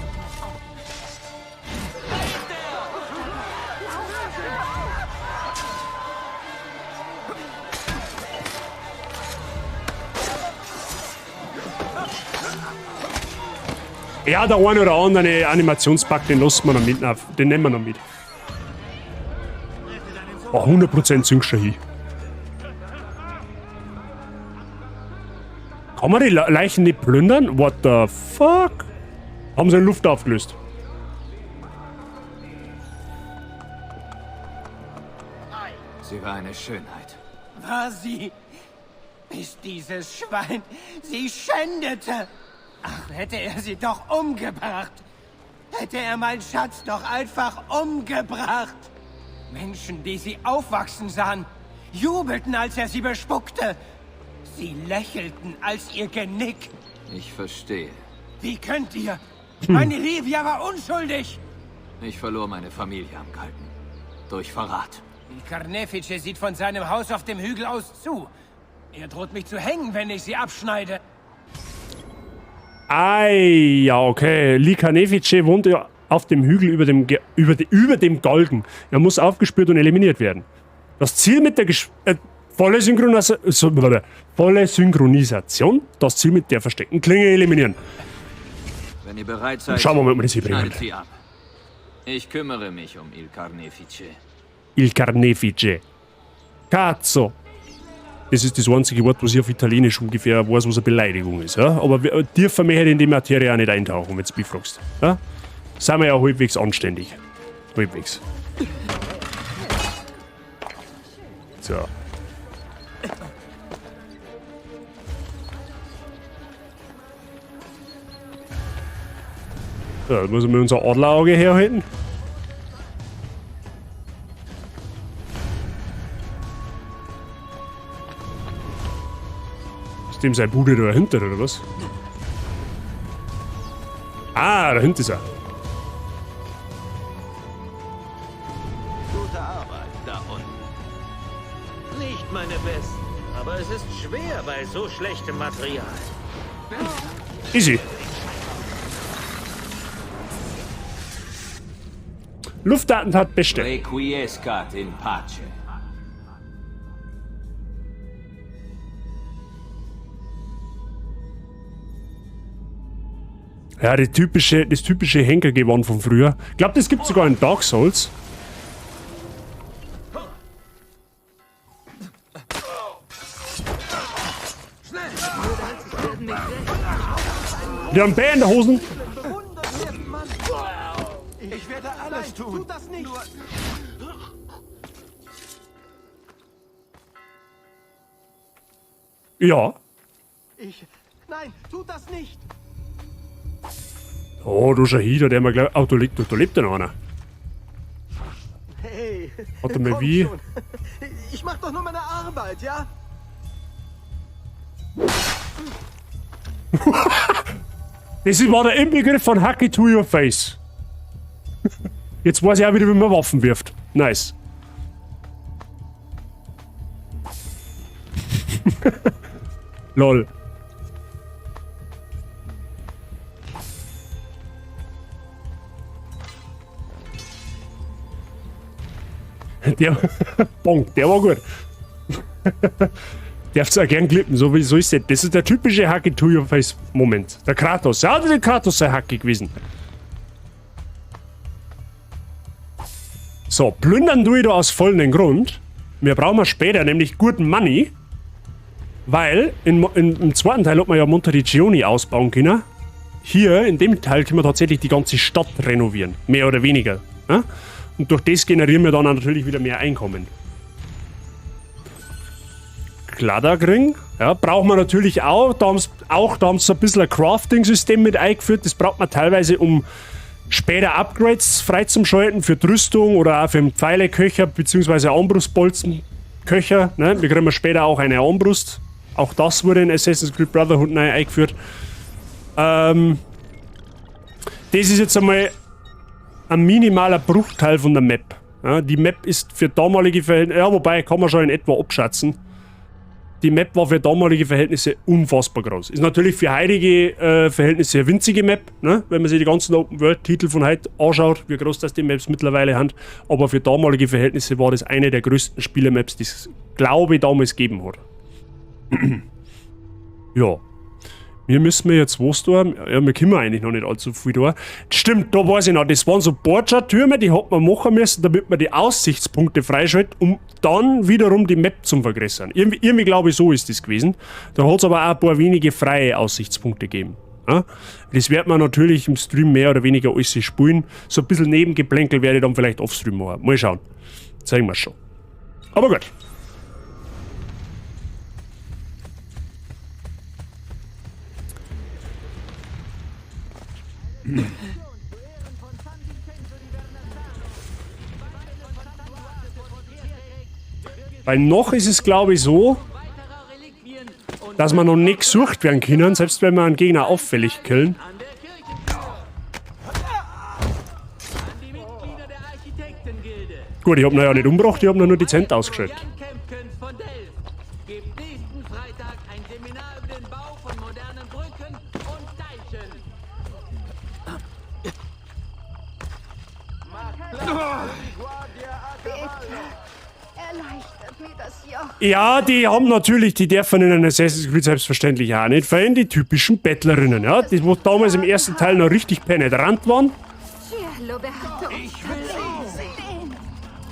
Ja, der eine oder andere Animationspack, den lassen wir noch mit. Nein, den nehmen wir noch mit. Oh, 100% sync schon hin. Kann man die Leichen nicht plündern? What the fuck? Haben sie in Luft aufgelöst. Sie war eine Schönheit. War sie? Bis dieses Schwein sie schändete. Ach, hätte er sie doch umgebracht. Hätte er meinen Schatz doch einfach umgebracht. Menschen, die sie aufwachsen sahen, jubelten, als er sie bespuckte. Sie lächelten, als ihr Genick. Ich verstehe. Wie könnt ihr? Meine Livia war unschuldig. Ich verlor meine Familie am Kalten. Durch Verrat. Il Carnefice sieht von seinem Haus auf dem Hügel aus zu. Er droht mich zu hängen, wenn ich sie abschneide. Ei, ja, okay. Il Carnefice wohnt ja auf dem Hügel über dem Galgen. Er muss aufgespürt und eliminiert werden. Das Ziel mit der volle Synchronisation, das Ziel mit der versteckten Klinge eliminieren. Wenn ihr bereit seid, schauen wir mal, ob wir das hier bringen. schneidet sie ab. Ich kümmere mich um Il Carnefice. Il Carnefice. Cazzo. Das ist das einzige Wort, was ich auf Italienisch ungefähr weiß, was eine Beleidigung ist. Ja? Aber wir dürfen mehr in die Materie auch nicht eintauchen, wenn du mich fragst. Ja? Sind wir ja halbwegs anständig. Halbwegs. So. So, jetzt müssen wir unser Adlerauge herhalten. Ist dem sein Bude da dahinter, oder was? Ah, dahinter ist er. Gute Arbeit da unten. Nicht meine besten, aber es ist schwer bei so schlechtem Material. Easy. Luftattentat beste. Requiescat in pace. Ja, das typische Henkergewand von früher. Ich glaube, das gibt es sogar in Dark Souls. Die haben Bär in der Hosen. Ich werde alles tun. Tut das nicht. Ja. Nein, tut das nicht. Oh, du Shahida, der mir gleich. Oh, da lebt ja noch einer. Hey. Warte mal, wie? Schon. Ich mach doch nur meine Arbeit, ja? Das war der Inbegriff von Hack it to your face. Jetzt weiß ich auch wieder, wie man Waffen wirft. Nice. Lol. Der war gut. Darfst du auch gern klippen, so ist das. Das ist der typische Hack it to your face Moment. Der Kratos. Ja, der Kratos sei Hacke gewesen. So, plündern tue ich da aus folgendem Grund. Wir brauchen später nämlich guten Money, weil im zweiten Teil hat man ja Monteriggioni ausbauen können. Hier, in dem Teil, können wir tatsächlich die ganze Stadt renovieren. Mehr oder weniger. Ja? Und durch das generieren wir dann natürlich wieder mehr Einkommen. glatter kriegen. Ja, braucht man natürlich auch. Da haben sie so ein bisschen ein Crafting-System mit eingeführt. Das braucht man teilweise, um später Upgrades freizuschalten für die Rüstung oder auch für einen Pfeileköcher bzw. Armbrustbolzenköcher. Ne? Wir kriegen später auch eine Armbrust. Auch das wurde in Assassin's Creed Brotherhood neu eingeführt. Das ist jetzt einmal ein minimaler Bruchteil von der Map. Ja, die Map ist für damalige Verhältnisse, ja, wobei kann man schon in etwa abschätzen. Die Map war für damalige Verhältnisse unfassbar groß. Ist natürlich für heutige Verhältnisse eine winzige Map, ne? Wenn man sich die ganzen Open-World-Titel von heute anschaut, wie groß das die Maps mittlerweile haben. Aber für damalige Verhältnisse war das eine der größten Spiele-Maps, die es, glaube ich, damals gegeben hat. Ja. Wir müssen jetzt was da? Ja, wir können eigentlich noch nicht allzu viel da. Stimmt, da weiß ich noch, das waren so Borgia-Türme, die hat man machen müssen, damit man die Aussichtspunkte freischaltet, um dann wiederum die Map zum Vergrößern. Irgendwie glaube ich, so ist das gewesen. Da hat es aber auch ein paar wenige freie Aussichtspunkte gegeben. Ja? Das wird man natürlich im Stream mehr oder weniger alles spielen. So ein bisschen Nebengeplänkel werde ich dann vielleicht off-stream machen. Mal schauen. Zeigen wir es schon. Aber gut. Weil noch ist es, glaube ich, so, dass man noch nicht gesucht werden können, selbst wenn wir einen Gegner auffällig killen. Gut, ich habe ihn ja nicht umgebracht, ich habe ihn nur dezent ausgestellt. Ja, die haben natürlich, die dürfen in einem Assassin's Creed selbstverständlich auch nicht feiern, die typischen Bettlerinnen, ja, die wo damals im ersten Teil noch richtig penetrant waren.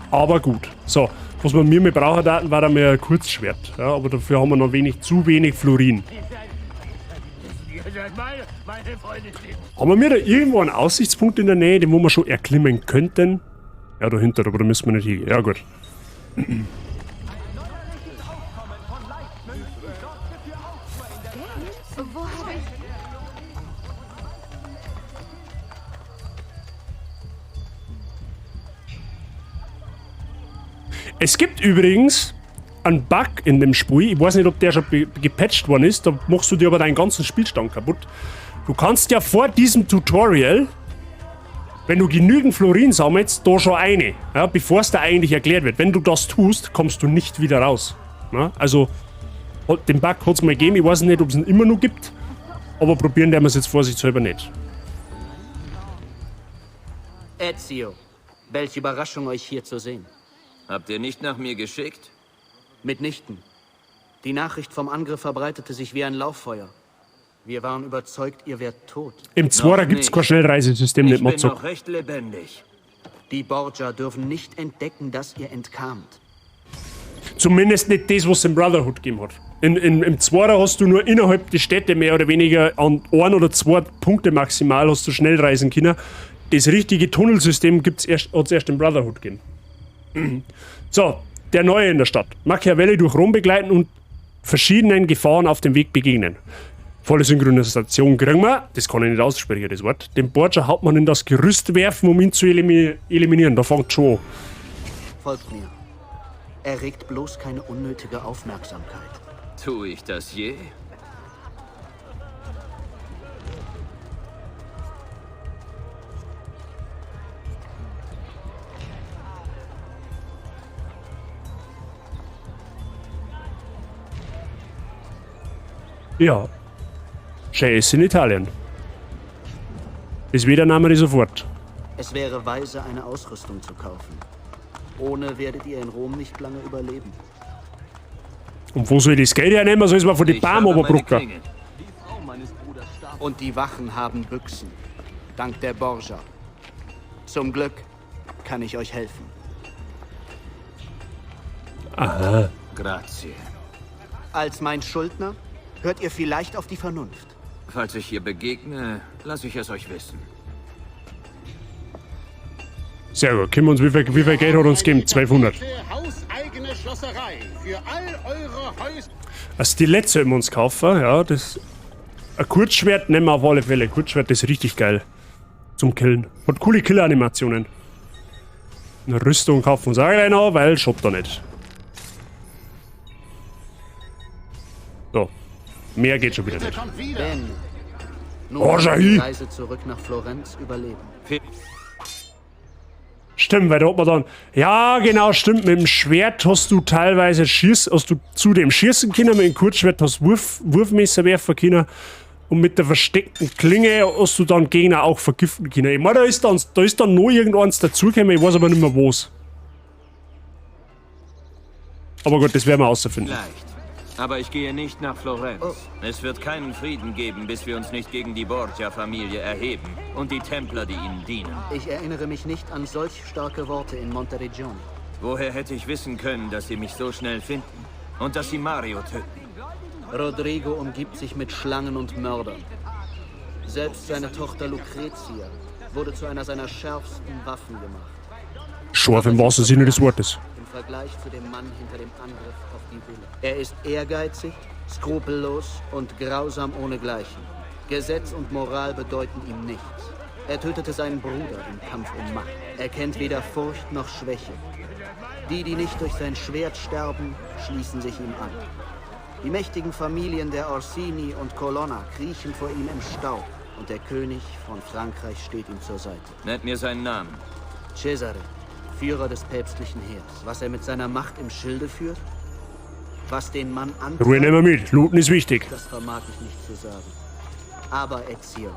Aber gut, so, was wir mir brauchen hatten, war einmal ein Kurzschwert, ja, aber dafür haben wir noch zu wenig Florin. Haben wir da irgendwo einen Aussichtspunkt in der Nähe, den wo wir schon erklimmen könnten? Ja, dahinter, aber da müssen wir nicht hingehen, ja gut. Es gibt übrigens einen Bug in dem Spiel, ich weiß nicht, ob der schon gepatcht worden ist, da machst du dir aber deinen ganzen Spielstand kaputt. Du kannst ja vor diesem Tutorial, wenn du genügend Florin sammelst, da schon eine, ja, bevor es da eigentlich erklärt wird. Wenn du das tust, kommst du nicht wieder raus. Ja, also, den Bug hat es mal gegeben, ich weiß nicht, ob es ihn immer noch gibt, aber probieren wir es jetzt vorsichtshalber nicht. Ezio, welche Überraschung, euch hier zu sehen. Habt ihr nicht nach mir geschickt? Mitnichten. Die Nachricht vom Angriff verbreitete sich wie ein Lauffeuer. Wir waren überzeugt, ihr wärt tot. Im Zwarer gibt es kein Schnellreisesystem, nicht Ich bin noch recht lebendig. Die Borgia dürfen nicht entdecken, dass ihr entkamt. Zumindest nicht das, was es im Brotherhood gegeben hat. Im Zwarer hast du nur innerhalb der Städte mehr oder weniger an 1 oder 2 Punkte maximal hast du schnell reisen können. Das richtige Tunnelsystem hat es erst im Brotherhood gegeben. So, der Neue in der Stadt. Machiavelli durch Rom begleiten und verschiedenen Gefahren auf dem Weg begegnen. Volle Synchronisation kriegen wir, das kann ich nicht aussprechen, das Wort, den Borgia Hauptmann in das Gerüst werfen, um ihn zu eliminieren. Da fängt schon an. Folgt mir. Erregt bloß keine unnötige Aufmerksamkeit. Tue ich das je? Ja. C'è ist in Italien. Ist wieder Name sofort. Es wäre weise, eine Ausrüstung zu kaufen. Ohne werdet ihr in Rom nicht lange überleben. Und wo soll ich das Geld hernehmen? Soll es mal von den Baum überbrücken? Und die Wachen haben Büchsen. Dank der Borgia. Zum Glück kann ich euch helfen. Aha. Grazie. Als mein Schuldner hört ihr vielleicht auf die Vernunft. Falls ich hier begegne, lasse ich es euch wissen. Sehr gut. Wie viel Geld hat uns gegeben? 1200. Hauseigene Schlosserei. Für all eure Häuser. Das Stilett sollten wir uns kaufen, ja. Das, ein Kurzschwert nehmen wir auf alle Fälle. Kurzschwert ist richtig geil. Zum Killen. Hat coole Killeranimationen. Eine Rüstung kaufen wir uns auch gleich noch, weil schaut da nicht. So. Mehr geht schon wieder nicht. Ben, Oh, nur Jahi. die Reise zurück nach Florenz überleben. Stimmt, weil da hat man dann. Ja, genau, stimmt. Mit dem Schwert hast du teilweise hast du zu dem schießen können, mit dem Kurzschwert hast du Wurfmesser werfen können. Und mit der versteckten Klinge hast du dann Gegner auch vergiften können. Ich meine, da ist dann noch irgendeins dazugekommen, ich weiß aber nicht mehr was. Aber gut, das werden wir außerfinden. Leicht. Aber ich gehe nicht nach Florenz. Es wird keinen Frieden geben, bis wir uns nicht gegen die Borgia-Familie erheben und die Templer, die ihnen dienen. Ich erinnere mich nicht an solch starke Worte in Monteregione. Woher hätte ich wissen können, dass sie mich so schnell finden? Und dass sie Mario töten? Rodrigo umgibt sich mit Schlangen und Mördern. Selbst seine Tochter Lucrezia wurde zu einer seiner schärfsten Waffen gemacht. Scharf im wahrsten Sinne des Wortes. Im Vergleich zu dem Mann hinter dem Angriff auf die Villa. Er ist ehrgeizig, skrupellos und grausam ohnegleichen. Gesetz und Moral bedeuten ihm nichts. Er tötete seinen Bruder im Kampf um Macht. Er kennt weder Furcht noch Schwäche. Die, die nicht durch sein Schwert sterben, schließen sich ihm an. Die mächtigen Familien der Orsini und Colonna kriechen vor ihm im Staub. Und der König von Frankreich steht ihm zur Seite. Nennt mir seinen Namen. Cesare, Führer des päpstlichen Heers. Was er mit seiner Macht im Schilde führt? Was den Mann antreibt? Ruhe nehmen wir mit. Looten ist wichtig. Das vermag ich nicht zu sagen. Aber Ezio,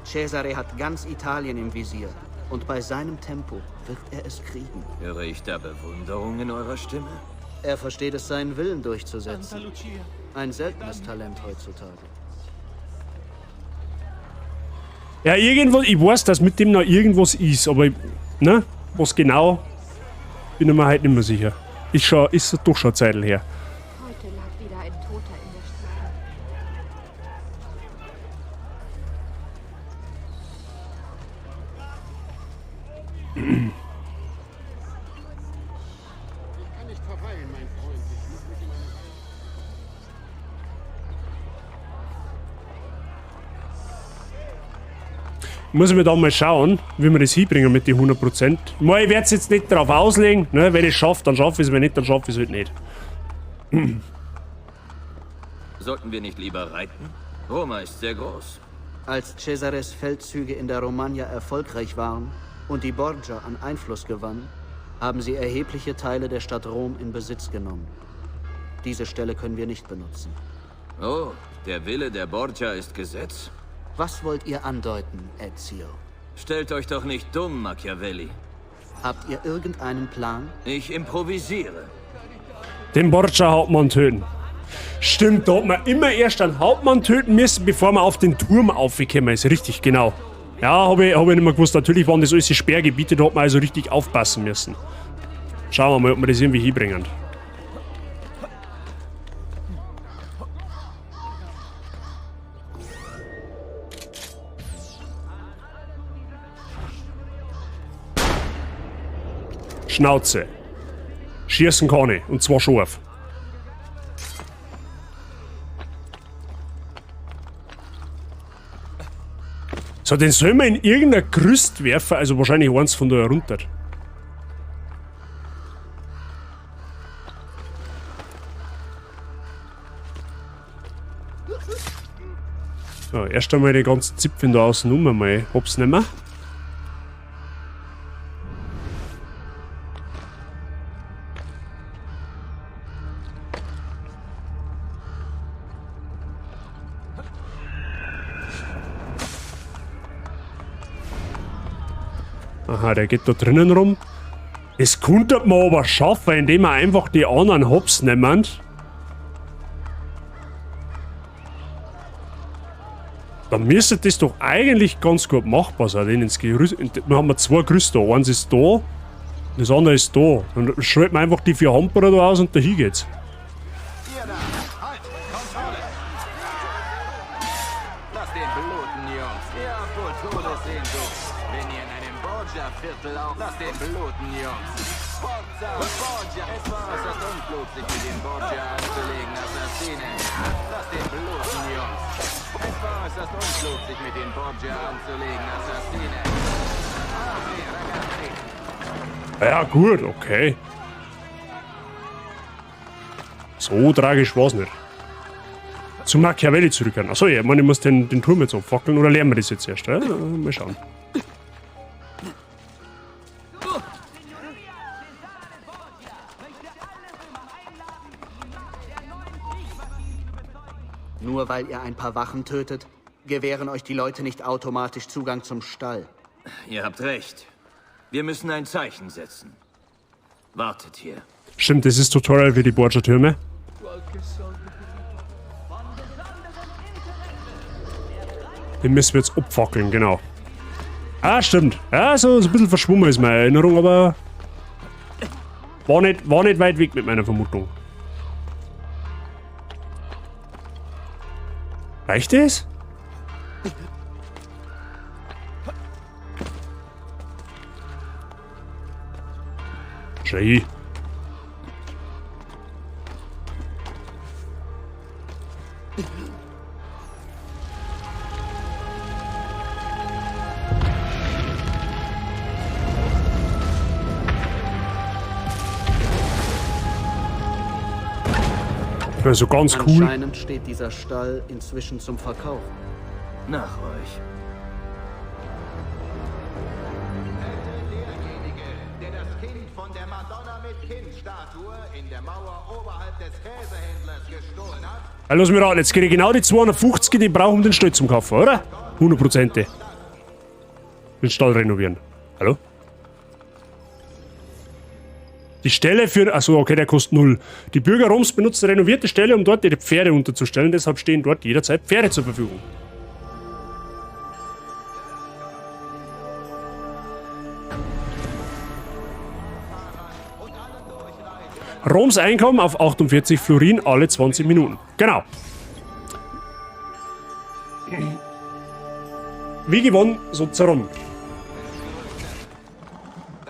Cesare hat ganz Italien im Visier. Und bei seinem Tempo wird er es kriegen. Höre ich da Bewunderung in eurer Stimme? Er versteht es, seinen Willen durchzusetzen. Ein seltenes Talent heutzutage. Ja, irgendwas, ich weiß, dass mit dem noch irgendwas ist, aber, ne, was genau, bin ich mir halt nicht mehr sicher. Ist doch schon eine Zeit her. Heute lag wieder ein Toter in der Straße. Muss ich mir da mal schauen, wie wir das hinbringen mit den 100%. Ich werde es jetzt nicht darauf auslegen, ne? Wenn ich es schaffe, dann schaffe ich es, wenn nicht, dann schaffe ich es halt nicht. Sollten wir nicht lieber reiten? Roma ist sehr groß. Als Cesares Feldzüge in der Romagna erfolgreich waren und die Borgia an Einfluss gewann, haben sie erhebliche Teile der Stadt Rom in Besitz genommen. Diese Stelle können wir nicht benutzen. Oh, der Wille der Borgia ist Gesetz? Was wollt ihr andeuten, Ezio? Stellt euch doch nicht dumm, Machiavelli. Habt ihr irgendeinen Plan? Ich improvisiere. Den Borgia-Hauptmann töten. Stimmt, da hat man immer erst einen Hauptmann töten müssen, bevor man auf den Turm aufgekommen ist. Richtig, genau. Ja, habe ich nicht mehr gewusst. Natürlich waren das alles die Sperrgebiete, da hat man also richtig aufpassen müssen. Schauen wir mal, ob wir das irgendwie hinbringen. Schnauze. Schießen kann ich, und zwar scharf. So, den soll man in irgendein Gerüst werfen, also wahrscheinlich eins von da herunter. So, erst einmal die ganzen Zipfen da außen rum mal. Hab's nicht mehr. Aha, der geht da drinnen rum. Das könnte man aber schaffen, indem man einfach die anderen Hops nimmt. Dann müsste das doch eigentlich ganz gut machbar sein. Wir haben zwei Gerüste. Eins ist da, das andere ist da. Dann schreibt man einfach die 4 Hamperer da aus und dahin geht's. Lass den bluten, Jungs. Ihr habt wohl Todessehnsucht. Wenn ihr in einem Borgia-Viertel auch... Lasst den bluten, Jungs. Es war äußerst unklug, sich mit den Borgia anzulegen, Assassine. Lass den bluten, Jungs. Es war äußerst unklug, sich mit den Borgia anzulegen, Assassine. Ja, gut, okay. So tragisch war's nicht. Zu Machiavelli zurückkehren. Achso, ja, ich meine, ich muss den Turm jetzt abfackeln. Oder lernen wir das jetzt erst? Mal schauen. Nur weil ihr ein paar Wachen tötet, gewähren euch die Leute nicht automatisch Zugang zum Stall. Ihr habt recht. Wir müssen ein Zeichen setzen. Wartet hier. Stimmt, das ist Tutorial für die Borgia-Türme. Den müssen wir jetzt abfackeln, genau. Ah, stimmt. Ja, so ein bisschen verschwommen ist meine Erinnerung, aber war nicht weit weg mit meiner Vermutung. Reicht das? Schei. Also ganz cool. Anscheinend steht dieser Stall inzwischen zum Verkauf. Nach euch. Derjenige, der das Kind von der Madonna mit Kind-Statue in der Mauer oberhalb des Käsehändlers gestohlen hat. Ja, lass mich ran, jetzt kriege ich genau die 250, die ich brauche, um den Stall zu kaufen, oder? 100%. Den Stall renovieren. Hallo? Die Stelle für... Achso, okay, der kostet 0. Die Bürger Roms benutzen renovierte Ställe, um dort ihre Pferde unterzustellen. Deshalb stehen dort jederzeit Pferde zur Verfügung. Roms Einkommen auf 48 Florin alle 20 Minuten. Genau. Wie gewonnen, so zerrum.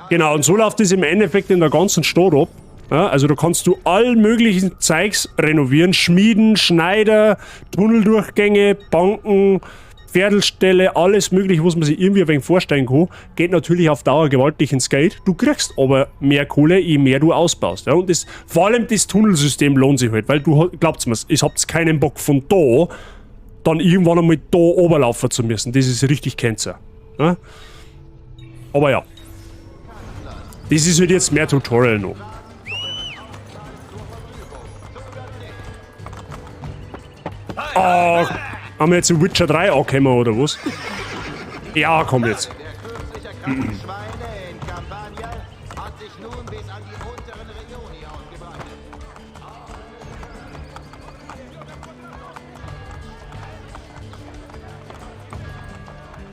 Genau, und so läuft es im Endeffekt in der ganzen Stadt ab. Ja, also da kannst du all möglichen Zeugs renovieren. Schmieden, Schneider, Tunneldurchgänge, Banken, Pferdelställe, alles mögliche, was man sich irgendwie ein wenig vorstellen kann. Geht natürlich auf Dauer gewaltig ins Geld. Du kriegst aber mehr Kohle, je mehr du ausbaust. Ja, und das, vor allem das Tunnelsystem lohnt sich halt, weil du, glaubt's mir, ihr habt keinen Bock von da, dann irgendwann einmal da oberlaufen zu müssen. Das ist richtig Cancer. Ja? Aber ja. Das ist halt jetzt mehr Tutorial noch. Ah, haben wir jetzt in Witcher 3 angekommen oder was? Ja, komm jetzt.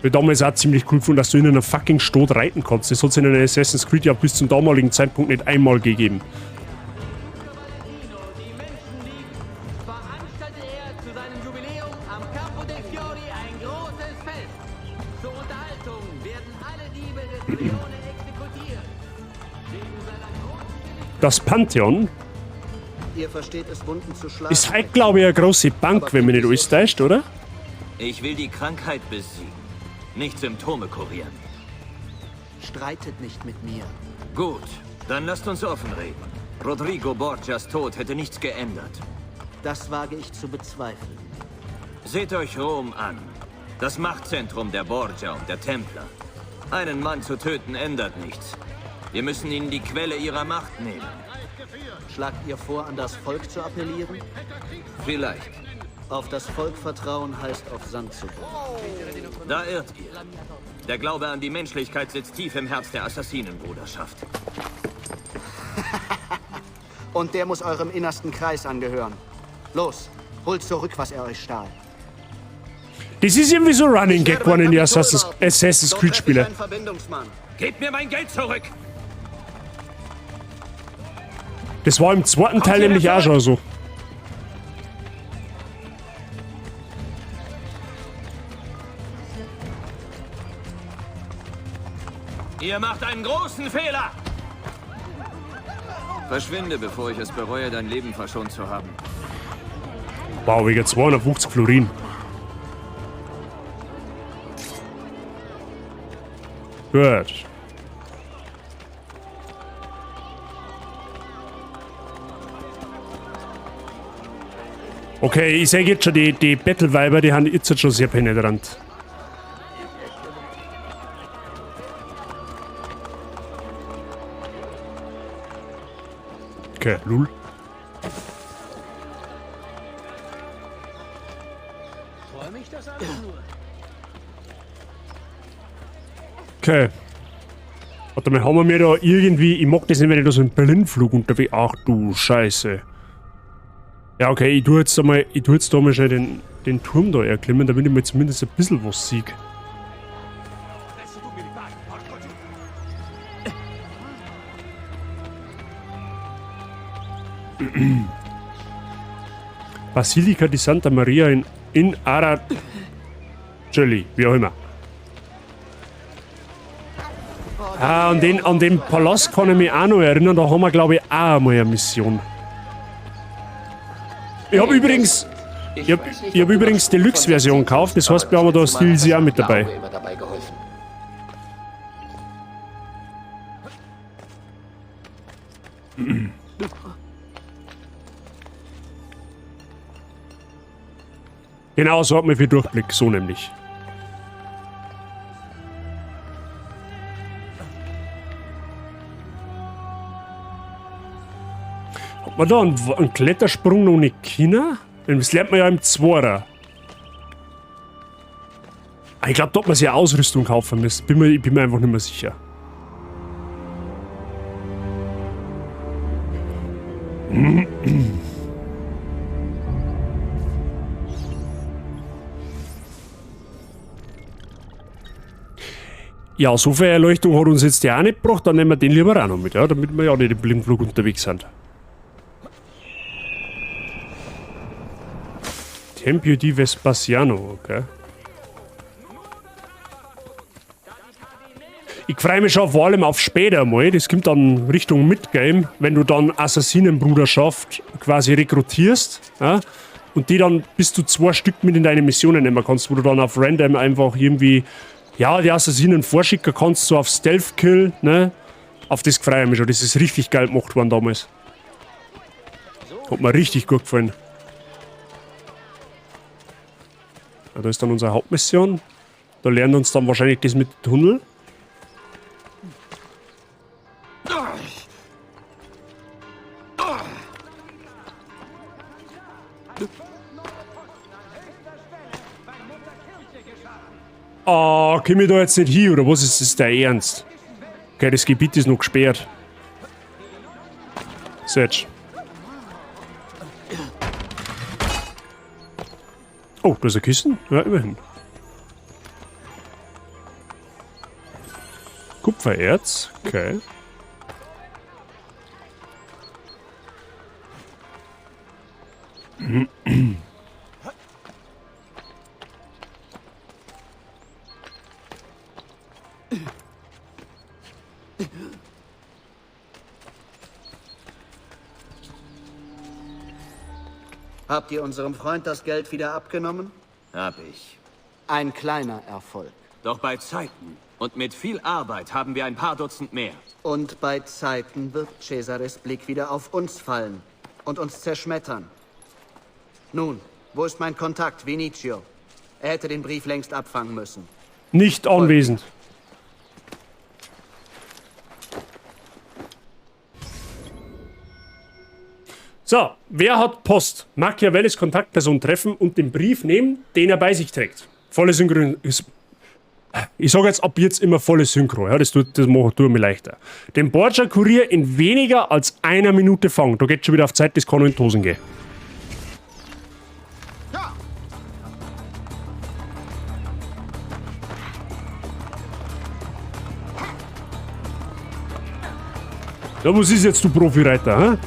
Ich damals auch ziemlich cool gefunden, dass du in einer fucking Stadt reiten kannst. Das hat es in einer Assassin's Creed ja bis zum damaligen Zeitpunkt nicht einmal gegeben. Das Pantheon Ihr versteht es, Wunden zu schlagen. ist halt, glaube ich, eine große Bank, wenn man nicht alles täuscht, oder? Ich will die Krankheit besiegen, nicht Symptome kurieren. Streitet nicht mit mir. Gut, dann lasst uns offen reden. Rodrigo Borgias Tod hätte nichts geändert. Das wage ich zu bezweifeln. Seht euch Rom an. Das Machtzentrum der Borgia und der Templer. Einen Mann zu töten ändert nichts. Wir müssen ihnen die Quelle ihrer Macht nehmen. Schlagt ihr vor, an das Volk zu appellieren? Vielleicht. Auf das Volk vertrauen heißt auf Sand zu gehen. Da irrt ihr. Der Glaube an die Menschlichkeit sitzt tief im Herz der Assassinenbruderschaft. Und der muss eurem innersten Kreis angehören. Los, holt zurück, was er euch stahl. Das ist irgendwie so Running Gag geworden in die Assassin's Creed Spiele. Gebt mir mein Geld zurück! Das war im zweiten Teil nämlich auch schon so. Ihr macht einen großen Fehler! Verschwinde, bevor ich es bereue, dein Leben verschont zu haben. Wow, wegen 250 Florin. Gut. Okay, ich sehe jetzt schon, die Battle-Weiber, die haben jetzt schon sehr penetrant. Okay, lul. Okay. Warte mal, haben wir da irgendwie... Ich mag das nicht, wenn ich da so einen Blindflug unterwegs... Ach du Scheiße. Ja, okay, ich tue jetzt da mal schnell den Turm da erklimmen, damit ich mir zumindest ein bisschen was sieg. Basilika di Santa Maria in Araceli, wie auch immer. Ah, an den Palast kann ich mich auch noch erinnern, da haben wir, glaube ich, auch einmal eine Mission. Ich habe übrigens die Deluxe-Version gekauft, das heißt, wir haben da Stilsi auch mit dabei. Genau, so hat man viel Durchblick, so nämlich. Hat man da einen Klettersprung noch nicht China? Das lernt man ja im Zwarer. Ich glaube, da hat man sich Ausrüstung kaufen müssen. Ich bin mir einfach nicht mehr sicher. Ja, so viel Erleuchtung hat uns jetzt ja auch nicht gebracht, dann nehmen wir den lieber auch noch mit, ja, damit wir ja nicht im Blindflug unterwegs sind. Tempio di Vespasiano, okay. Ich freue mich schon vor allem auf später mal, das kommt dann Richtung Midgame, wenn du dann Assassinenbruderschaft quasi rekrutierst, ja, und die dann bis zu 2 Stück mit in deine Missionen nehmen kannst, wo du dann auf Random einfach irgendwie, ja, die Assassinen vorschicken kannst, so auf Stealth-Kill, ne, auf das freue ich mich schon, das ist richtig geil gemacht worden damals. Hat mir richtig gut gefallen. Ja, da ist dann unsere Hauptmission. Da lernen wir uns dann wahrscheinlich das mit dem Tunnel. Ah, komm ich da jetzt nicht hin, oder was ist das der Ernst? Okay, das Gebiet ist noch gesperrt. So jetzt. Oh, da ist ein Kissen? Ja, immerhin. Kupfererz, okay. Habt ihr unserem Freund das Geld wieder abgenommen? Hab ich. Ein kleiner Erfolg. Doch bei Zeiten und mit viel Arbeit haben wir ein paar Dutzend mehr. Und bei Zeiten wird Cesares Blick wieder auf uns fallen und uns zerschmettern. Nun, wo ist mein Kontakt, Vinicio? Er hätte den Brief längst abfangen müssen. Nicht anwesend. So, wer hat Post? Machiavellis Kontaktperson treffen und den Brief nehmen, den er bei sich trägt. Volle Synchron... Ich sage jetzt ab jetzt immer volle Synchro, ja, das tut mir leichter. Den Borgia-Kurier in weniger als 1 Minute fangen. Da geht schon wieder auf Zeit, das kann noch in die Hosen gehen. Ja, was ist jetzt, du Profireiter, hä?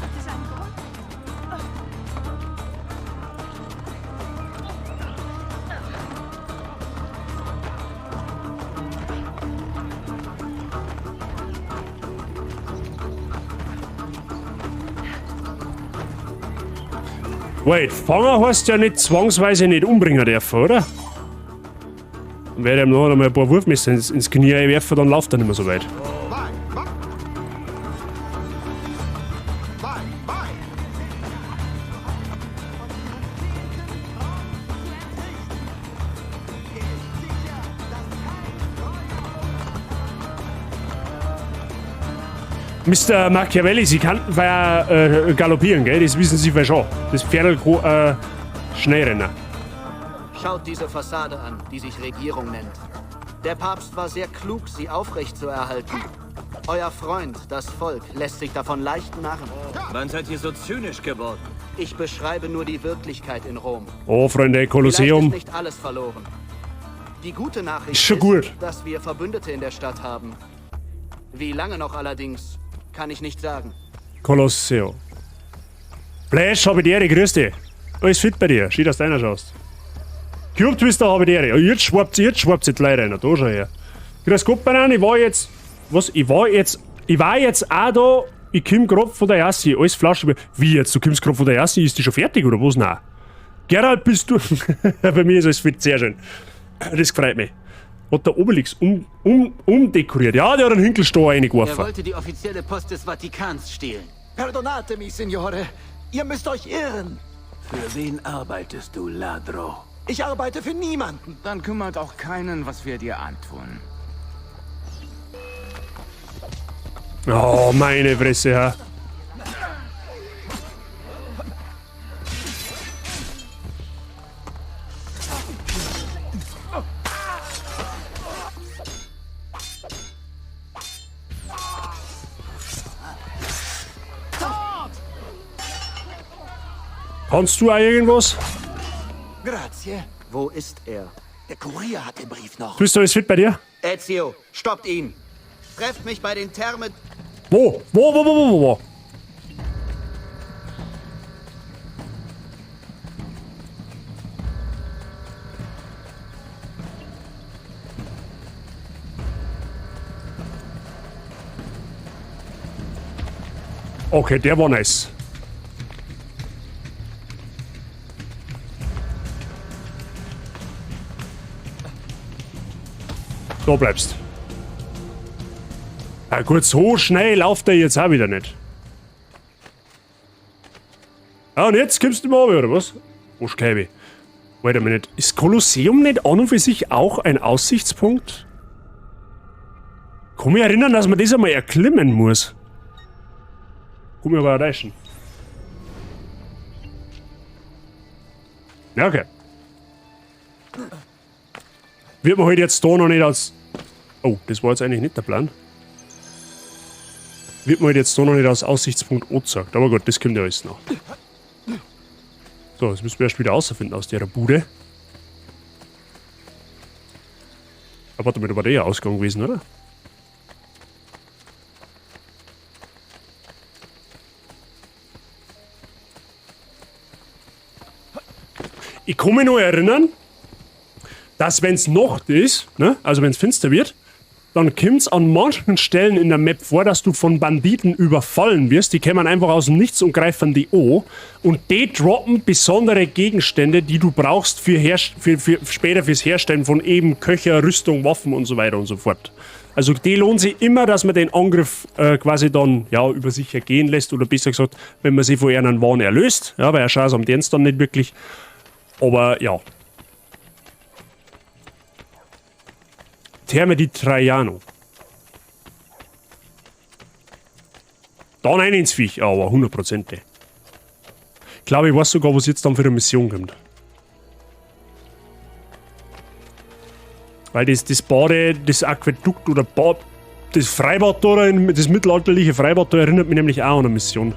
Wait, fangen heißt ja nicht zwangsweise nicht umbringen dürfen, oder? Dann werde ich ihm noch einmal ein paar Wurfmesser ins Knie werfen, dann läuft er nicht mehr so weit. Mr. Machiavelli, Sie kann galoppieren, gell? Das wissen Sie vielleicht schon. Das Pferd Schnellrenner. Schaut diese Fassade an, die sich Regierung nennt. Der Papst war sehr klug, sie aufrechtzuerhalten. Euer Freund, das Volk, lässt sich davon leicht narren. Wann seid ihr so zynisch geworden? Ich beschreibe nur die Wirklichkeit in Rom. Oh, Freunde, Kolosseum. Vielleicht ist nicht alles verloren. Die gute Nachricht ist schon gut, dass wir Verbündete in der Stadt haben. Wie lange noch allerdings, kann ich nicht sagen. Kolosseum. Flash, habe ich die Ehre, grüß dich. Alles fit bei dir, schön, dass du einer schaust. Cube Twister, habe ich die Ehre. Jetzt schwappt die Leute rein, da schon her. Grüß Gott, ich war jetzt... Was? Ich war jetzt auch da. Ich komm gerade von der Jassi. Alles Flaschen. Wie jetzt? Du kommst gerade von der Jassi? Ist die schon fertig oder was? Nein. Gerald, bist du... Bei mir ist alles fit. Sehr schön. Das freut mich. Hat der Obelix umdekoriert. Ja, der hat einen Hinkelstau reingeworfen. Er wollte die offizielle Post des Vatikans stehlen. Perdonatemi, Signore. Ihr müsst euch irren. Für wen arbeitest du, Ladro? Ich arbeite für niemanden. Dann kümmert auch keinen, was wir dir antun. Oh, meine Fresse, ja. Kannst du auch irgendwas? Grazie. Wo ist er? Der Kurier hat den Brief noch. Bist du alles fit bei dir? Ezio, stoppt ihn. Trefft mich bei den Thermen... Wo? Okay, der war nice. Da bleibst. Ja gut, so schnell lauft er jetzt auch wieder nicht. Ah, und jetzt kommst du mal runter, oder was? Wo Scheibe? Wait a minute. Ist Kolosseum nicht an und für sich auch ein Aussichtspunkt? Kann mich erinnern, dass man das einmal erklimmen muss. Kann mich aber erreichen. Ja, okay. Wird man halt jetzt da noch nicht als... Oh, das war jetzt eigentlich nicht der Plan. Wird man halt jetzt da noch nicht als Aussichtspunkt angezeigt. Aber gut, das kommt ja alles noch. So, jetzt müssen wir erst wieder rausfinden aus der Bude. Aber warte mal, da war der ja Ausgang gewesen, oder? Ich kann mich noch erinnern, dass wenn es Nacht ist, ne, also wenn es finster wird, dann kommt es an manchen Stellen in der Map vor, dass du von Banditen überfallen wirst. Die kommen einfach aus dem Nichts und greifen die an. Und die droppen besondere Gegenstände, die du brauchst für später fürs Herstellen von eben Köcher, Rüstung, Waffen und so weiter und so fort. Also die lohnt sich immer, dass man den Angriff quasi dann ja über sich ergehen lässt. Oder besser gesagt, wenn man sich von ihren Wahn erlöst. Ja, weil er Chance am Dienst dann nicht wirklich. Aber ja. Terme di Traiano. Dann rein ins Viech, aber 100%. Ich glaube, ich weiß sogar, was jetzt dann für eine Mission kommt. Weil das Aquädukt oder das Freibad da, das mittelalterliche Freibad da erinnert mich nämlich auch an eine Mission.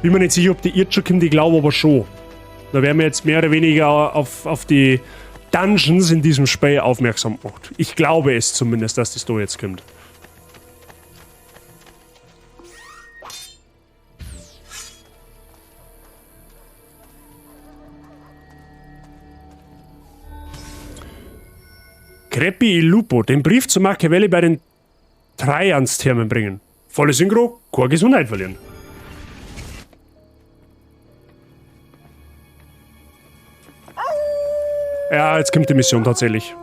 Bin mir nicht sicher, ob die jetzt schon kommt, ich glaube aber schon. Da werden wir jetzt mehr oder weniger auf die Dungeons in diesem Spiel aufmerksam gemacht. Ich glaube es zumindest, dass das da jetzt kommt. Crepi il Lupo, den Brief zu Machiavelli bei den Traiansthermen bringen. Volle Synchro, keine Gesundheit verlieren. Ja, jetzt kommt die Mission tatsächlich.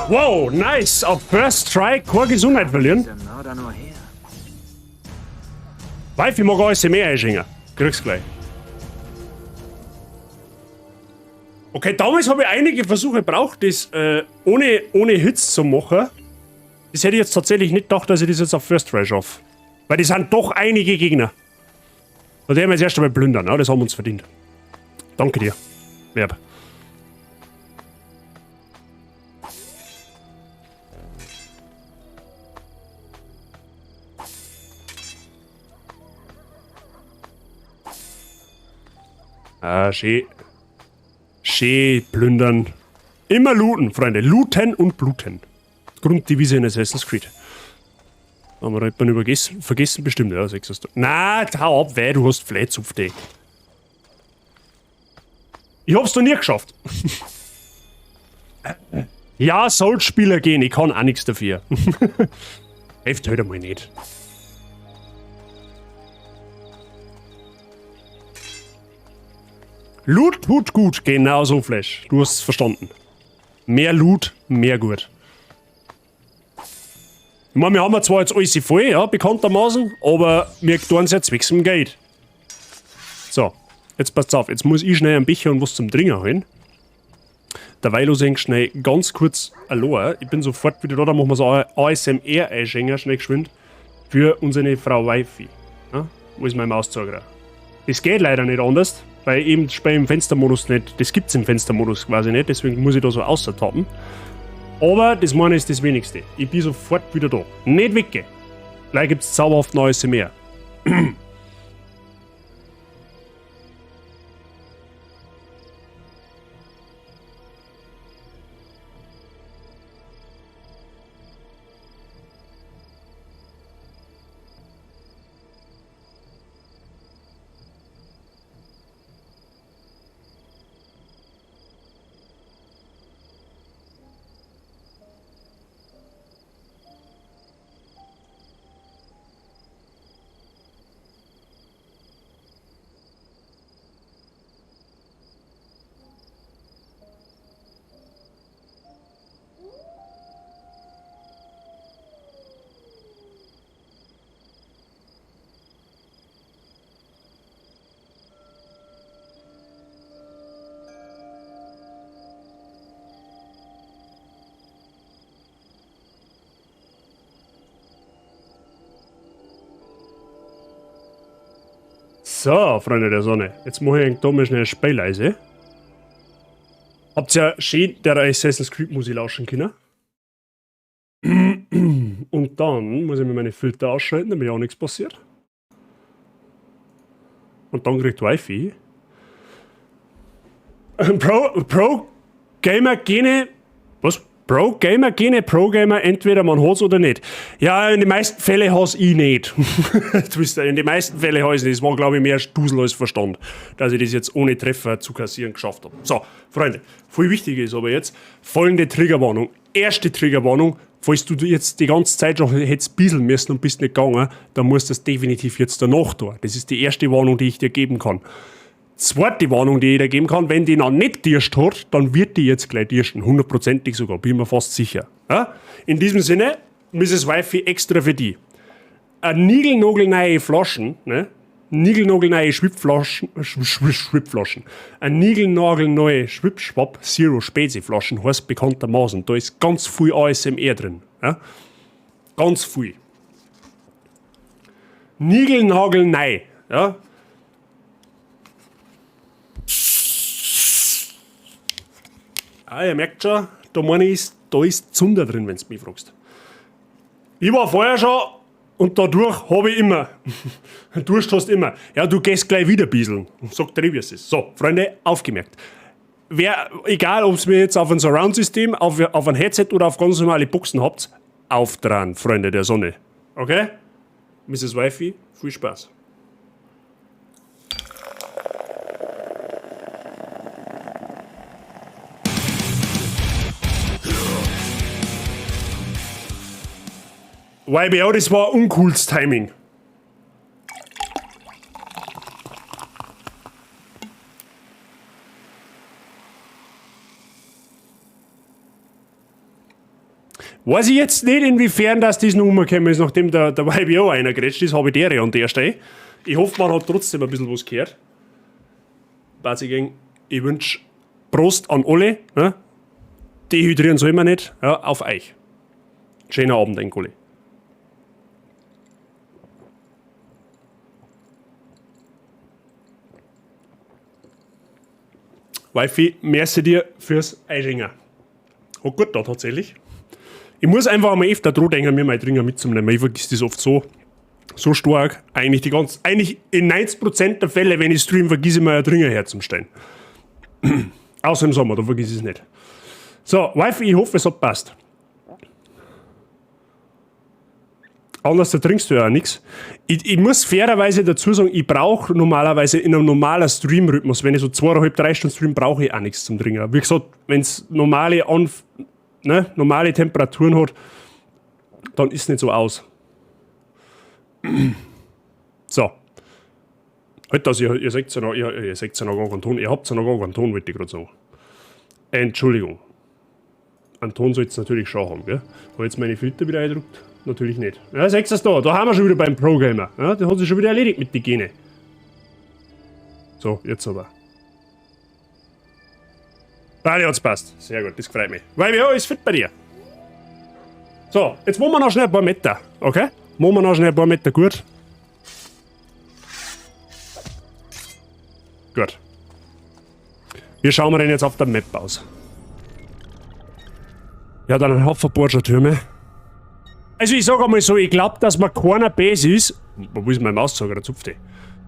Wow, nice. Auf First Try keine Gesundheit verlieren. Wifi mag alles mehr einschenken. Krieg's gleich. Okay, damals habe ich einige Versuche gebraucht, das ohne Hits zu machen. Das hätte ich jetzt tatsächlich nicht gedacht, dass ich das jetzt auf First Try schaffe. Weil das sind doch einige Gegner. Und die haben wir jetzt erst einmal plündern, ja? Das haben wir uns verdient. Danke dir, Verb. Ah, schön. Schön plündern. Immer looten, Freunde. Looten und bluten. Grunddevise in Assassin's Creed. Haben wir jemanden vergessen? Bestimmt, ja, 6. Na, hau ab, weh, du hast Flats auf dich. Ich hab's noch nie geschafft. Ja, soll Spieler gehen, ich kann auch nichts dafür. Hilft halt einmal nicht. Loot tut gut, genau so, Flash. Du hast es verstanden. Mehr Loot, mehr gut. Ich meine, wir haben ja zwar jetzt alles voll, ja, bekanntermaßen, aber wir tun es jetzt wegen dem Geld. So, jetzt passt auf, jetzt muss ich schnell ein Becher und was zum Trinken holen. Derweil ich schnell ganz kurz allein. Ich bin sofort wieder da, dann machen wir so ASMR-Einschenker, schnell geschwind, für unsere Frau Wifi. Ja, wo ist mein Mauszeiger? Das geht leider nicht anders, weil eben im Fenstermodus nicht, das gibt's im Fenstermodus quasi nicht, deswegen muss ich da so außertappen. Aber das meine ist das Wenigste. Ich bin sofort wieder da. Nicht weggehen. Gleich gibt's zauberhaft neues mehr. So, Freunde der Sonne. Jetzt mache ich da mal schnell eine Spielleise. Habt ihr ja schön der Assassin's Creed Musik lauschen können. Und dann muss ich mir meine Filter ausschalten, damit auch nichts passiert. Und dann kriegt Wifi. Pro Gamer Gene. Was? Pro Gamer Gene, Pro Gamer, entweder man hat's oder nicht. Ja, in den meisten Fällen has ich nicht. In den meisten Fällen has ich nicht. Das war, glaube ich, mehr Dusel als Verstand, dass ich das jetzt ohne Treffer zu kassieren geschafft habe. So, Freunde, viel wichtiger ist aber jetzt folgende Triggerwarnung. Erste Triggerwarnung, falls du jetzt die ganze Zeit schon hättest bieseln müssen und bist nicht gegangen, dann musst du das definitiv jetzt danach tun. Das ist die erste Warnung, die ich dir geben kann. Zweite Warnung, die ich dir geben kann, wenn die noch nicht dirscht hat, dann wird die jetzt gleich dirschen. 100%ig sogar, bin mir fast sicher. Ja? In diesem Sinne, Mrs. Wifi, extra für die. Eine niegelnagelneue Flaschen, ne? Niegelnagelneue Schwipflaschen, eine niegelnagelneue Schwipschwapp Zero Spezi Flaschen, heißt bekanntermaßen. Da ist ganz viel ASMR drin. Ja? Ganz viel. Niegelnagelneu, ja? Ah, ihr merkt schon, da ist Zunder drin, wenn du mich fragst. Ich war vorher schon und dadurch habe ich immer. Durst hast immer. Ja, du gehst gleich wieder bieseln. Sagt der, wie es ist. So, Freunde, aufgemerkt. Egal, ob ihr jetzt auf ein Surround-System, auf ein Headset oder auf ganz normale Boxen habt, auf dran, Freunde der Sonne. Okay? Mrs. Wifey, viel Spaß. YBO, das war uncooles Timing. Weiß ich jetzt nicht, inwiefern das noch umgekommen ist, nachdem der YBO reingerätscht ist, habe ich der an der Stelle. Ich hoffe, man hat trotzdem ein bisschen was gehört. Bazigang, ich wünsche Prost an alle. Ne? Dehydrieren soll man nicht. Ja, auf euch. Schöner Abend, ein Kollege. Wifi, merci dir fürs Einschenken. Hat gut da tatsächlich. Ich muss einfach einmal öfter dran denken, mir mal Dringer mitzunehmen. Ich vergiss das oft so stark. Eigentlich in 90% der Fälle, wenn ich stream, vergiss ich mal einen Dringer herzustellen. Außer im Sommer, da vergiss ich es nicht. So, Wifi, ich hoffe, es hat passt. Anders da trinkst du ja auch nichts. Ich muss fairerweise dazu sagen, ich brauche normalerweise in einem normalen Stream-Rhythmus, wenn ich so 2,5-3 Stunden stream, brauche ich auch nichts zum Trinken. Wie gesagt, wenn es normale Temperaturen hat, dann ist es nicht so aus. So. Halt das, ihr seht ja noch, ihr seht ja noch gar keinen Ton. Ihr habt ja noch gar keinen Ton, wollte ich gerade sagen. Entschuldigung. Einen Ton soll es natürlich schon haben, gell? Habe jetzt meine Filter wieder eingedruckt? Natürlich nicht. Ja, seht ihr da haben wir schon wieder beim Pro-Gamer. Ja, der hat sich schon wieder erledigt mit den Gene. So, jetzt aber. Beide hat's passt. Sehr gut, das freut mich. Weil ja, ist fit bei dir. So, jetzt machen wir noch schnell ein paar Meter, okay? Machen wir noch schnell ein paar Meter, gut. Gut. Wie schauen wir denn jetzt auf der Map aus? Ja, dann ein Haufen Borgia-Türme. Also ich sag einmal so, ich glaube, dass man keiner Base ist. Wo ist mein Mauszeiger, der zupft die?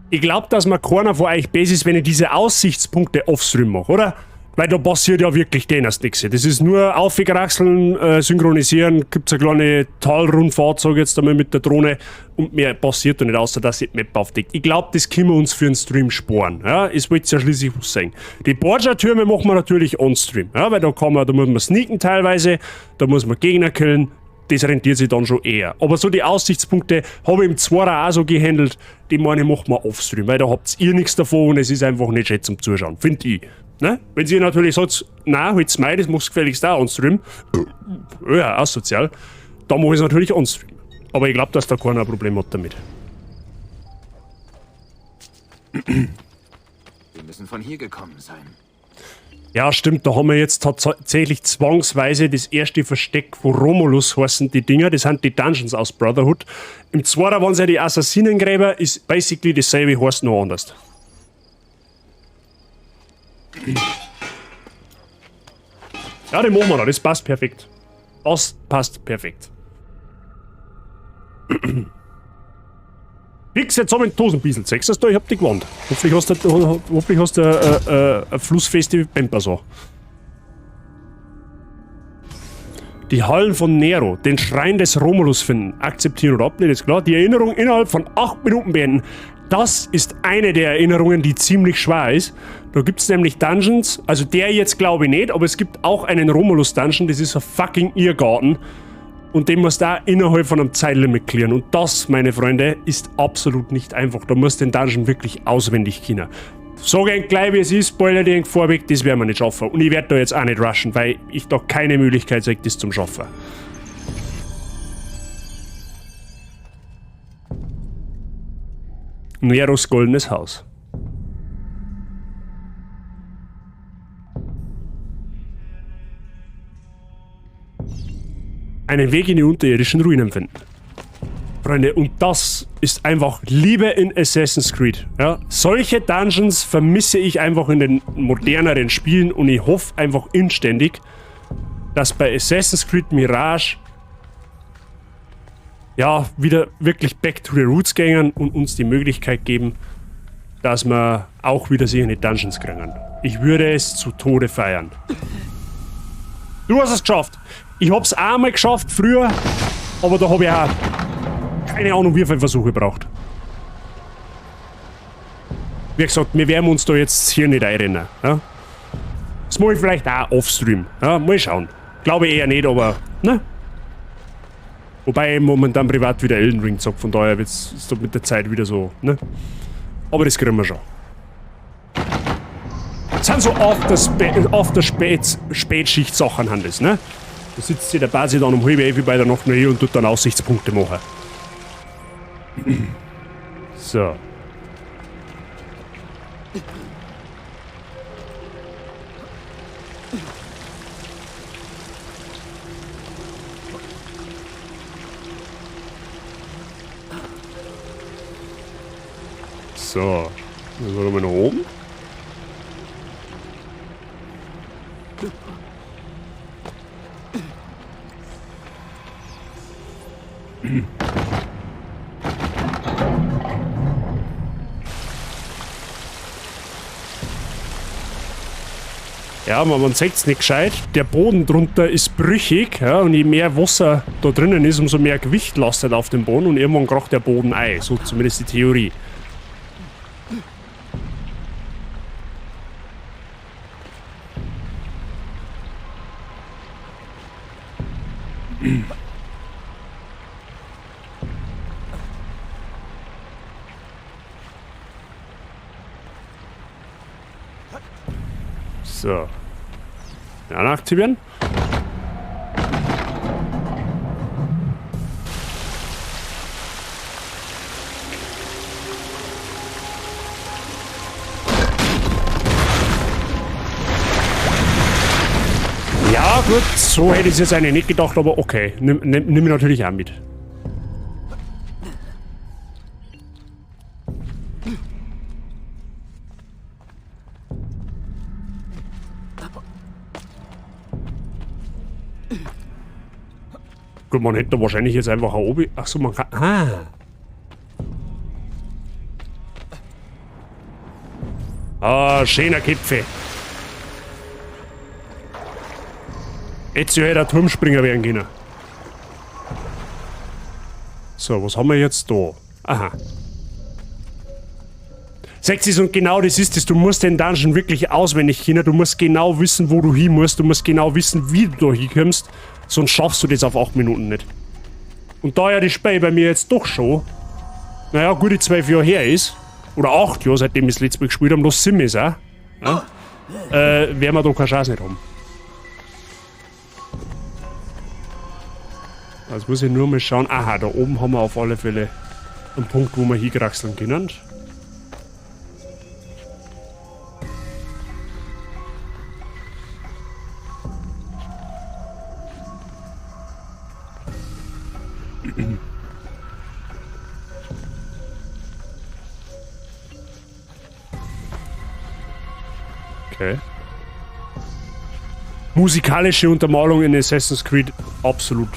Ich glaube, dass man keiner von euch Base ist, wenn ich diese Aussichtspunkte offstream mache, oder? Weil da passiert ja wirklich denen nichts. Das ist nur aufgekraxeln, synchronisieren, gibt es eine kleine Talrundfahrt, sag ich jetzt einmal mit der Drohne, und mehr passiert da nicht, außer dass sie die Map aufdeckt. Ich glaube, das können wir uns für einen Stream sparen. Ja, es wollte ja schließlich was sein. Die Borgia-Türme machen wir natürlich on-stream, ja, weil da muss man sneaken teilweise, da muss man Gegner killen, das rentiert sich dann schon eher. Aber so die Aussichtspunkte habe ich im 2er auch so gehandelt, die meine macht man off-stream, weil da habt ihr nichts davon und es ist einfach nicht schön zum Zuschauen, finde ich. Ne? Wenn sie natürlich sagt, nein, halt's mal, das machst du gefälligst auch on-stream, ja, asozial, dann mache ich es natürlich on-stream. Aber ich glaube, dass da keiner ein Problem hat damit. Wir müssen von hier gekommen sein. Ja, stimmt, da haben wir jetzt tatsächlich zwangsweise das erste Versteck von Romulus heißen die Dinger, das sind die Dungeons aus Brotherhood. Im 2er waren es ja die Assassinengräber, ist basically dasselbe, heißt noch anders. Ja, den machen wir da, das passt perfekt. Das passt perfekt. Fix, jetzt haben wir in Dosenbiesel. Sechs hast du, ich hab dich gewarnt. Hoffentlich hast du eine flussfeste Bemper so. Die Hallen von Nero, den Schrein des Romulus finden, akzeptieren oder ablehnen, ist klar. Die Erinnerung innerhalb von 8 Minuten beenden. Das ist eine der Erinnerungen, die ziemlich schwer ist. Da gibt es nämlich Dungeons, also der jetzt glaube ich nicht, aber es gibt auch einen Romulus-Dungeon, das ist ein fucking Irrgarten. Und den musst du auch innerhalb von einem Zeitlimit clearen. Und das, meine Freunde, ist absolut nicht einfach. Da musst du den Dungeon wirklich auswendig kennen. Sag ich gleich, wie es ist, spoiler dir vorweg, das werden wir nicht schaffen. Und ich werde da jetzt auch nicht rushen, weil ich da keine Möglichkeit sehe, das zum Schaffen. Neros goldenes Haus. Einen Weg in die unterirdischen Ruinen finden. Freunde, und das ist einfach Liebe in Assassin's Creed. Ja? Solche Dungeons vermisse ich einfach in den moderneren Spielen und ich hoffe einfach inständig, dass bei Assassin's Creed Mirage ja, wieder wirklich back to the roots gehen und uns die Möglichkeit geben, dass wir auch wieder sicher in die Dungeons kriegen. Ich würde es zu Tode feiern. Du hast es geschafft. Ich hab's einmal geschafft früher, aber da habe ich auch keine Ahnung, wie viele Versuche gebraucht. Wie gesagt, wir werden uns da jetzt hier nicht einrennen. Ja? Das mache ich vielleicht auch offstream. Ja, mal schauen. Glaube eher nicht, aber ne? Wobei ich momentan privat wieder Elden Ring zocke, von daher wird es mit der Zeit wieder so, ne? Aber das kriegen wir schon. Das sind so Spätschicht-Sachen, Handes, ne? Da sitzt sich der Basi dann um halb 11 bei der Nacht noch hier und tut dann Aussichtspunkte machen. So. So, dann sollen wir nach oben. Ja, man sieht es nicht gescheit. Der Boden drunter ist brüchig, ja, und je mehr Wasser da drinnen ist, umso mehr Gewicht lastet auf dem Boden und irgendwann kracht der Boden ein. So zumindest die Theorie. So. Ja, aktivieren. Ja, gut, so hätte ich es jetzt eigentlich nicht gedacht, aber okay. Nimm ich natürlich auch mit. Gut, man hätte wahrscheinlich jetzt einfach ein Obi. Achso, man kann. Schöner Gipfel. Jetzt hätte ein Turmspringer werden können. So, was haben wir jetzt da? Aha. Sexys und genau das ist es. Du musst den Dungeon wirklich auswendig kennen. Du musst genau wissen, wo du hin musst. Du musst genau wissen, wie du da hinkommst. Sonst schaffst du das auf 8 Minuten nicht. Und da ja das Spiel bei mir jetzt doch schon, naja, gute 12 Jahre her ist, oder 8 Jahre, seitdem wir das letzte Mal gespielt haben, das sind wir es auch, ja, werden wir da keine Chance nicht haben. Jetzt muss ich nur mal schauen. Aha, da oben haben wir auf alle Fälle einen Punkt, wo wir hinkraxeln können. Okay. Musikalische Untermalung in Assassin's Creed, absolut.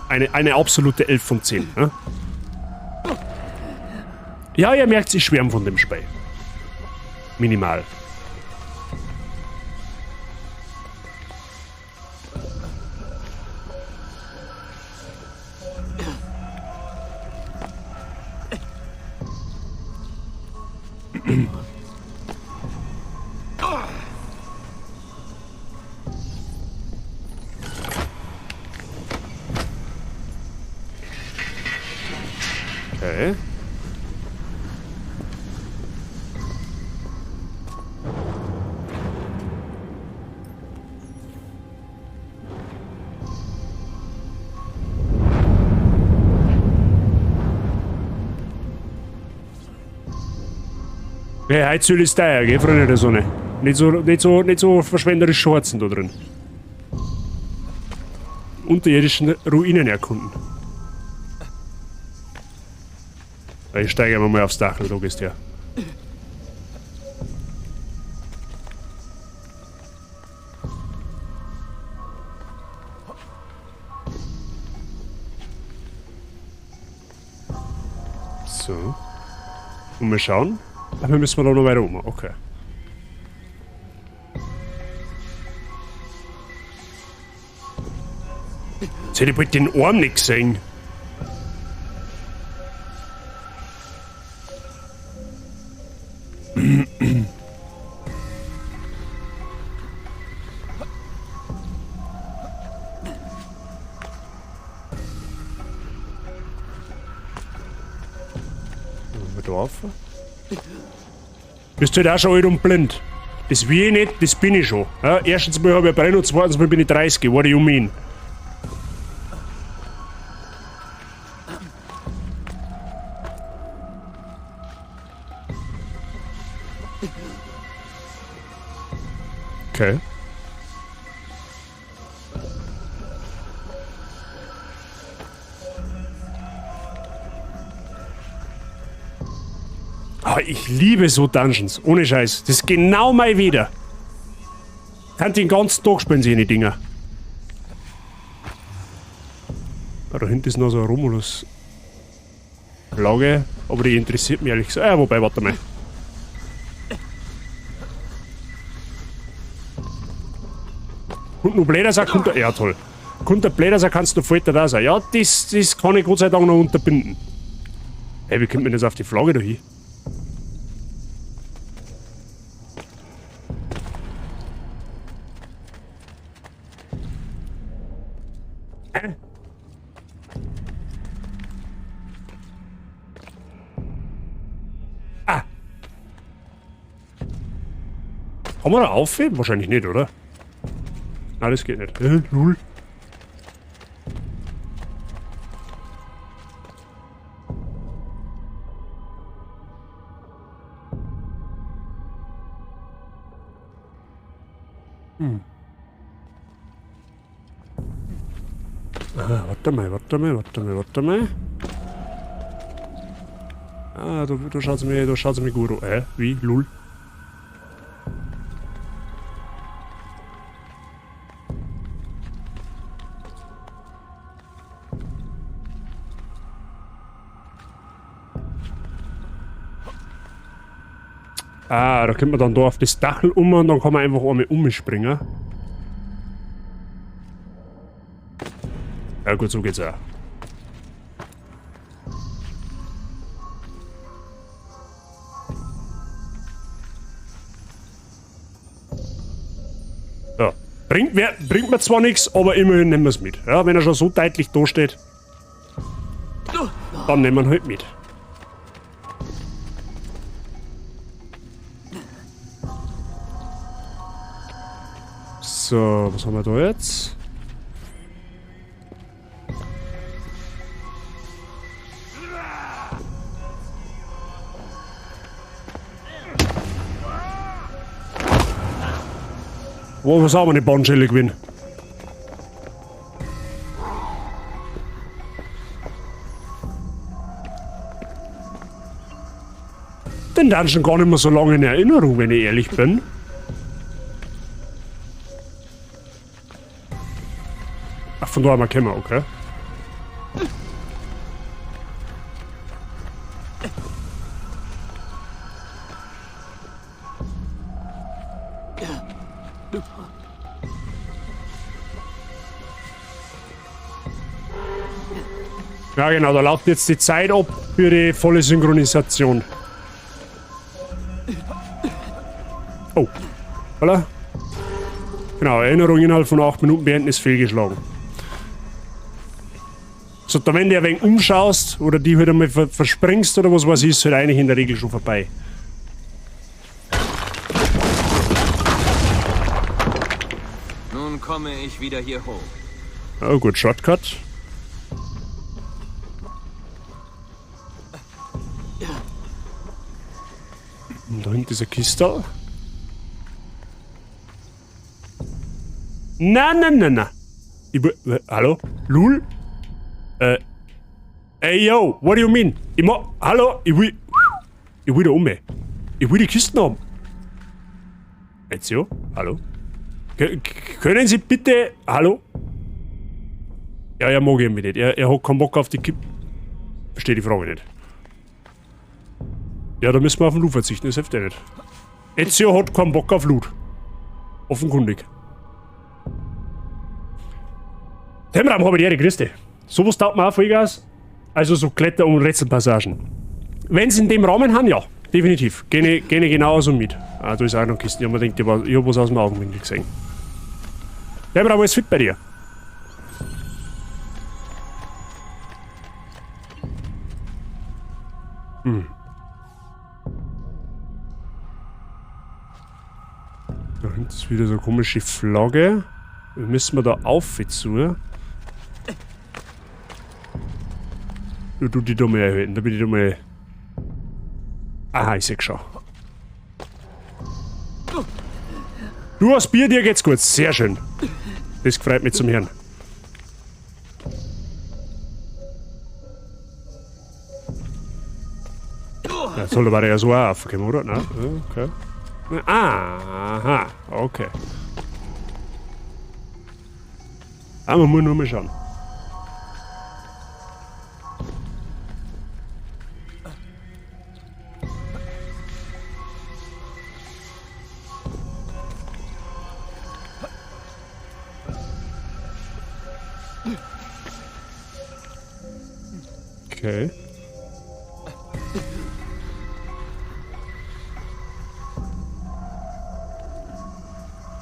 Eine absolute 11 von 10. Ne? Ja, ihr merkt, ich schwärme von dem Spiel. Minimal. Okay. Ja, Heizöl ist teuer, gell, Freunde der Sonne. Nicht so verschwenderisch schwarzen da drin. Unterirdischen Ruinen erkunden. Ich steige mal aufs Dach, da gehst du her. So. Und mal schauen. Aber müssen wir da noch weiter um. Okay. Jetzt hätte ich bald den Arm nicht gesehen. Bist du halt auch schon alt und blind? Das will ich nicht, das bin ich schon. Ja, erstens mal habe ich eine Brille und zweitens mal bin ich 30. What do you mean? Okay. Oh, ich liebe so Dungeons. Ohne Scheiß. Das ist genau mein wieder. Kann den ganzen Tag spielen, sie die Dinger. Ah, da hinten ist noch so eine Romulus-Flagge. Aber die interessiert mich ehrlich gesagt. Wobei, warte mal. Und noch Blädersack kommt da. Ja, toll. Kommt der Blädersack, kannst du fällt da sein. Ja, das kann ich Gott sei Dank noch unterbinden. Hey, wie kommt man jetzt auf die Flagge da hin? Kann man da aufheben? Wahrscheinlich nicht, oder? Nein, das geht nicht. Null. Warte mal. Ah, da schaut's mir gut aus. Wie? Lull. Ah, da kommt man dann da auf das Dach um und dann kann man einfach einmal umspringen. Ja gut, so geht's auch. Ja. Bringt mir zwar nichts, aber immerhin nehmen wir es mit. Ja, wenn er schon so deutlich da steht, dann nehmen wir ihn halt mit. So, was haben wir da jetzt? Wo was haben wir eine Bandschelle gewinnen? Den Dungeon gar nicht mehr so lange in Erinnerung, wenn ich ehrlich bin. Ach, von da haben wir kennen, okay. Ja genau, da läuft jetzt die Zeit ab für die volle Synchronisation. Oh, voilà. Genau, Erinnerung innerhalb von 8 Minuten beenden ist fehlgeschlagen. So, da wenn du ein wenig umschaust oder die halt einmal verspringst oder was weiß ich, ist halt eigentlich in der Regel schon vorbei. Nun komme ich wieder hier hoch. Oh gut, Shortcut. Und da hinten ist eine Kiste. Na. Hallo? Lul? Ey, yo, what do you mean? Hallo? Ich will da um. Ich will die Kisten haben. Ezio? Hallo? Können Sie bitte... Hallo? Ja, er mag ihn nicht. Er hat keinen Bock auf die Verstehe die Frage nicht. Ja, da müssen wir auf den Loot verzichten, das hilft ja nicht. Ezio hat keinen Bock auf Loot. Offenkundig. Hemmraum habe ich die Christi. Sowas taugt mir auch Vollgas. Also so Kletter- und Rätselpassagen. Wenn sie in dem Rahmen haben, ja. Definitiv. Gehen ich genauso mit. Ah, da ist auch noch Kisten. Ich hab mir gedacht, ich hab was aus dem Augenwinkel gesehen. Hemmraum, alles fit bei dir? Hm. Da hinten ist wieder so eine komische Flagge. Müssen wir da auf zu? Du die da mal erhöhen, da bin ich da mal. Aha, ich seh schon. Du hast Bier, dir geht's gut. Sehr schön. Das freut mich zum Hören. Ja, soll aber ja so auch aufkommen, oder? Nein? Okay. Aha, okay. Aber man muss nur mal schauen. Okay.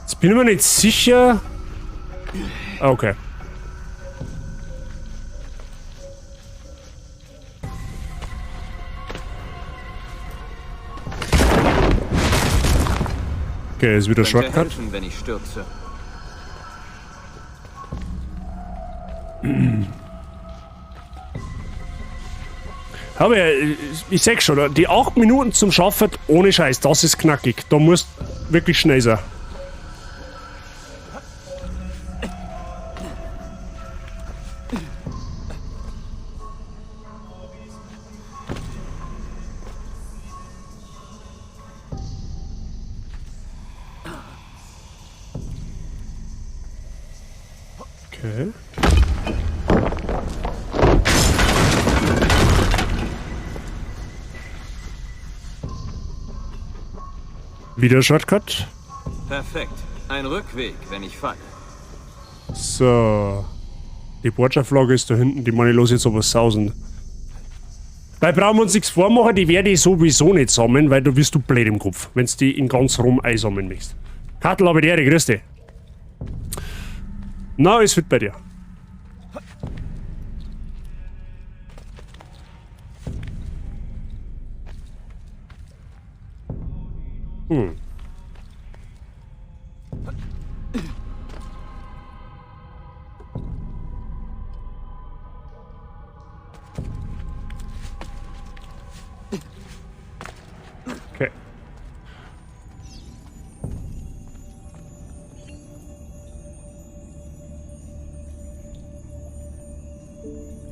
Jetzt bin ich mir nicht sicher. Okay. Okay, ist wieder Shortcut. Helfen, wenn ich stürze. Aber ich sag schon, die 8 Minuten zum Schaffen, ohne Scheiß, das ist knackig. Da musst wirklich schnell sein. Okay. Wieder Shortcut. Perfekt. Ein Rückweg, wenn ich falle. So. Die Botschaftflagge ist da hinten, die meine ich los jetzt aber sausen. Weil brauchen wir uns nichts vormachen, die werde ich sowieso nicht sammeln, weil du wirst du blöd im Kopf, wenn du die in ganz Rom einsammeln möchtest. Kattel, aber die Ehre, grüß dich. Na, ist fit bei dir. Hm. Okay.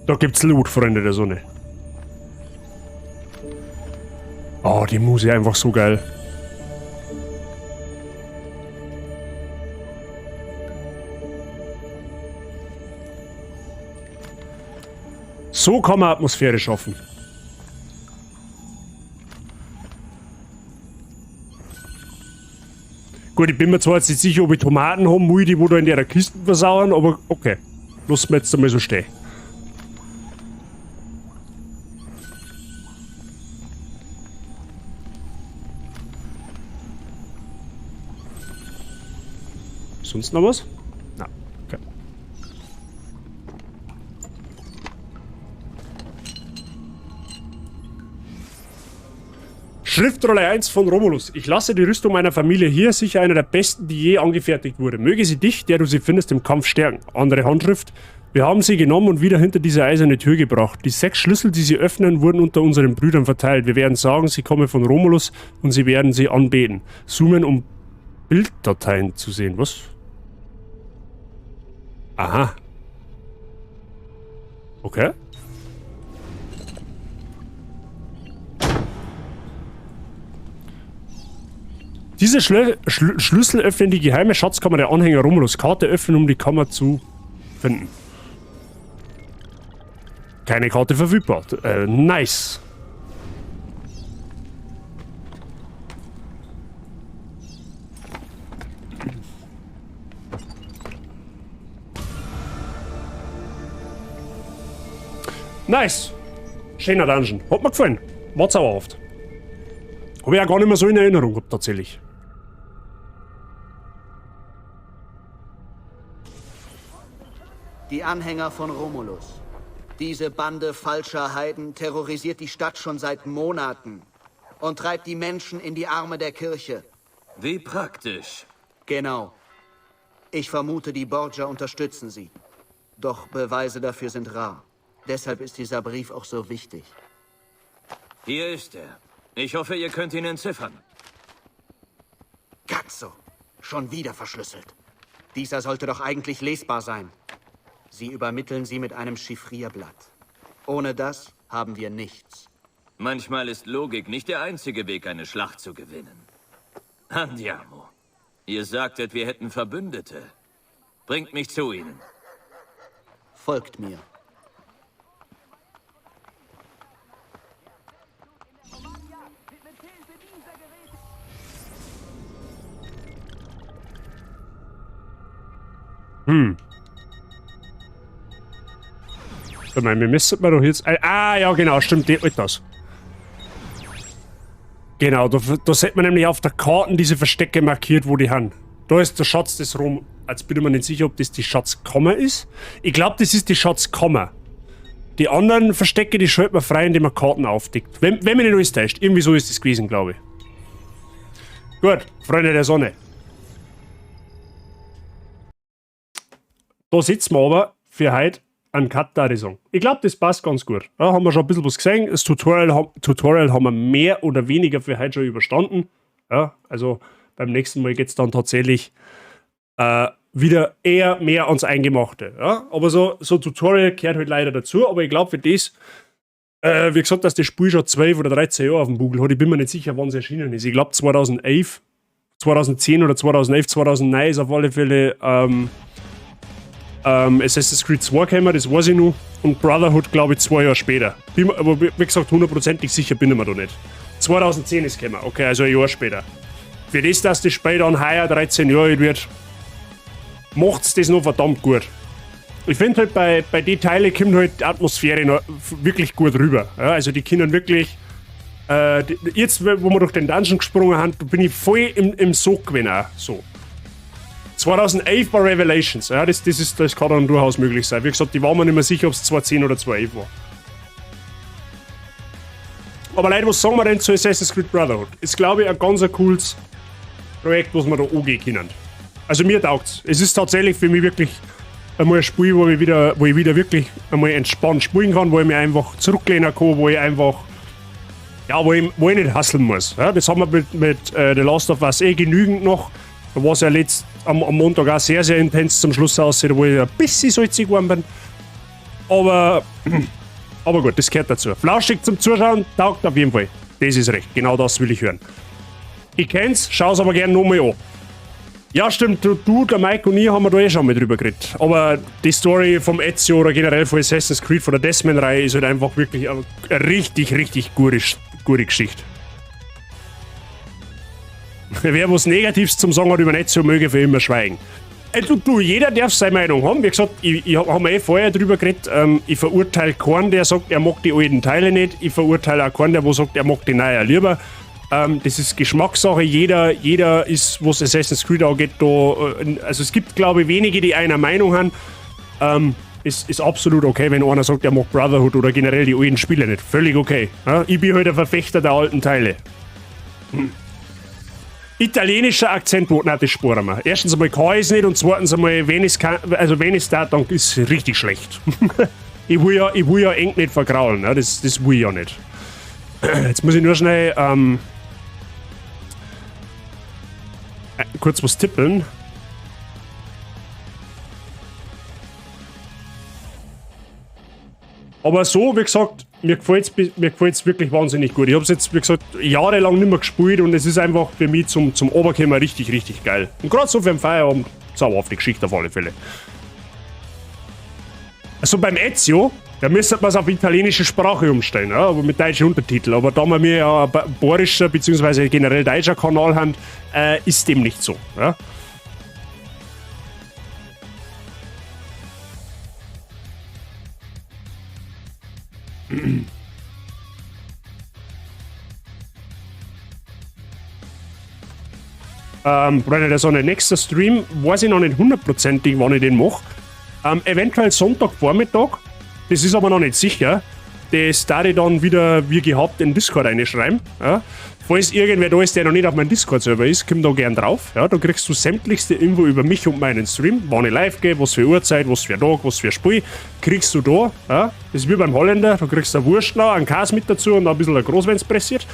Da gibt's Loot, Freunde der Sonne. Oh, die Musik einfach so geil. So kann man Atmosphäre schaffen. Gut, ich bin mir zwar jetzt nicht sicher, ob ich Tomaten haben muss, die da in der Kiste versauern, aber okay. Lassen wir jetzt einmal so stehen. Sonst noch was? Na, okay. Schriftrolle 1 von Romulus. Ich lasse die Rüstung meiner Familie hier, sicher einer der besten, die je angefertigt wurde. Möge sie dich, der du sie findest, im Kampf stärken. Andere Handschrift. Wir haben sie genommen und wieder hinter diese eiserne Tür gebracht. Die 6 Schlüssel, die sie öffnen, wurden unter unseren Brüdern verteilt. Wir werden sagen, sie kommen von Romulus und sie werden sie anbeten. Zoomen, um Bilddateien zu sehen. Was? Aha. Okay. Diese Schlüssel öffnen die geheime Schatzkammer der Anhänger Romulus. Karte öffnen, um die Kammer zu finden. Keine Karte verfügbar. Nice. Nice. Schöner Dungeon. Hat mir gefallen. War zauberhaft. Habe ich auch gar nicht mehr so in Erinnerung gehabt, tatsächlich. Die Anhänger von Romulus. Diese Bande falscher Heiden terrorisiert die Stadt schon seit Monaten und treibt die Menschen in die Arme der Kirche. Wie praktisch. Genau. Ich vermute, die Borgia unterstützen sie. Doch Beweise dafür sind rar. Deshalb ist dieser Brief auch so wichtig. Hier ist er. Ich hoffe, ihr könnt ihn entziffern. Katzo. Schon wieder verschlüsselt. Dieser sollte doch eigentlich lesbar sein. Sie übermitteln sie mit einem Chiffrierblatt. Ohne das haben wir nichts. Manchmal ist Logik nicht der einzige Weg, eine Schlacht zu gewinnen. Andiamo. Ihr sagtet, wir hätten Verbündete. Bringt mich zu ihnen. Folgt mir. Ich meine, wir müssen doch jetzt... ja genau, stimmt, das. Genau, da sieht man nämlich auf der Karte diese Verstecke markiert, wo die haben. Da ist der Schatz des Rom. Jetzt bin ich mir nicht sicher, ob das die Schatzkammer ist. Ich glaube, das ist die Schatzkammer. Die anderen Verstecke, die schaltet man frei, indem man Karten aufdeckt. Wenn man nicht alles täuscht. Irgendwie so ist das gewesen, glaube ich. Gut, Freunde der Sonne. Da sitzen wir aber für heute einen Cut da, ich sagen. Ich glaube, das passt ganz gut. Ja, haben wir schon ein bisschen was gesehen. Das Tutorial haben wir mehr oder weniger für heute schon überstanden. Ja, also beim nächsten Mal geht es dann tatsächlich wieder eher mehr ans Eingemachte. Ja? Aber so Tutorial gehört halt leider dazu. Aber ich glaube, für das, wie gesagt, dass das Spiel schon 12 oder 13 Jahre auf dem Buckel hat, ich bin mir nicht sicher, wann es erschienen ist. Ich glaube 2011, 2010 oder 2011, 2009 ist auf alle Fälle Assassin's Creed 2 gekommen, das weiß ich noch. Und Brotherhood, glaube ich, 2 Jahre später. Aber wie gesagt, hundertprozentig sicher bin ich mir da nicht. 2010 ist gekommen, okay, also ein Jahr später. Für das, dass das Spiel dann heuer 13 Jahre alt wird, macht's das noch verdammt gut. Ich finde halt, bei den Teilen kommt halt die Atmosphäre noch wirklich gut rüber. Ja, also die können wirklich... jetzt, wo wir durch den Dungeon gesprungen haben, bin ich voll im Sog gewesen auch, so. 2011 war Revelations, ja, das kann dann durchaus möglich sein. Wie gesagt, die waren mir nicht mehr sicher, ob es 2010 oder 2011 war. Aber Leute, was sagen wir denn zu Assassin's Creed Brotherhood? Ist, glaube ich, ein ganz cooles Projekt, was wir da angehen können. Also mir taugt's. Es ist tatsächlich für mich wirklich einmal ein Spiel, wo ich wieder wirklich einmal entspannt spielen kann, wo ich mich einfach zurücklehnen kann, wo ich einfach, ja, wo ich nicht hustlen muss. Ja, das haben wir mit The Last of Us genügend noch. Da war es ja am Montag auch sehr, sehr intens zum Schluss aussieht, wo ich ein bisschen salzig geworden bin. Aber gut, das gehört dazu. Flauschig zum Zuschauen, taugt auf jeden Fall. Das ist recht, genau das will ich hören. Ich kenn's, schau's aber gerne nochmal an. Ja, stimmt, du, der Mike und ich haben wir da schon mal drüber geredet. Aber die Story vom Ezio oder generell von Assassin's Creed, von der Desmond-Reihe, ist halt einfach wirklich eine richtig, richtig gute Geschichte. Wer was Negatives zum Sagen hat über Ezio, möge für immer schweigen. Jeder darf seine Meinung haben. Wie gesagt, ich habe vorher drüber geredet. Ich verurteile keinen, der sagt, er mag die alten Teile nicht. Ich verurteile auch keinen, der sagt, er mag die neuen lieber. Das ist Geschmackssache. Jeder ist, was Assassin's Creed angeht, da. Also es gibt, glaube ich, wenige, die einer Meinung haben. Ist absolut okay, wenn einer sagt, er mag Brotherhood oder generell die alten Spiele nicht. Völlig okay. Ja? Ich bin halt ein Verfechter der alten Teile. Italienischer Akzent, das sparen wir. Erstens einmal kann ich es nicht und zweitens einmal, wenn ich es da, dann ist es richtig schlecht. ich will ja eng nicht vergraulen, ne? Das will ich ja nicht. Jetzt muss ich nur schnell kurz was tippeln. Aber so, wie gesagt, mir gefällt's wirklich wahnsinnig gut. Ich habe es jetzt, wie gesagt, jahrelang nicht mehr gespielt und es ist einfach für mich zum Oberkämmer richtig, richtig geil. Und gerade so für den Feierabend, sauerhafte Geschichte auf alle Fälle. Also beim Ezio, da müsste man es auf italienische Sprache umstellen, ja, aber mit deutschen Untertiteln. Aber da wir ja ein bayerischer bzw. generell deutscher Kanal haben, ist dem nicht so. Ja. Freunde der Sonne, nächster Stream, weiß ich noch nicht hundertprozentig, wann ich den mache. Eventuell Sonntagvormittag, das ist aber noch nicht sicher. Das darf ich dann wieder wie gehabt in Discord reinschreiben. Ja. Falls irgendwer da ist, der noch nicht auf meinem Discord-Server ist, komm da gern drauf. Ja. Da kriegst du sämtlichste Info über mich und meinen Stream. Wann ich live gehe, was für Uhrzeit, was für Tag, was für Spiel, kriegst du da. Ja. Das ist wie beim Holländer, da kriegst du einen Wurstler, einen Käse mit dazu und ein bisschen ein Groß, wenn es pressiert.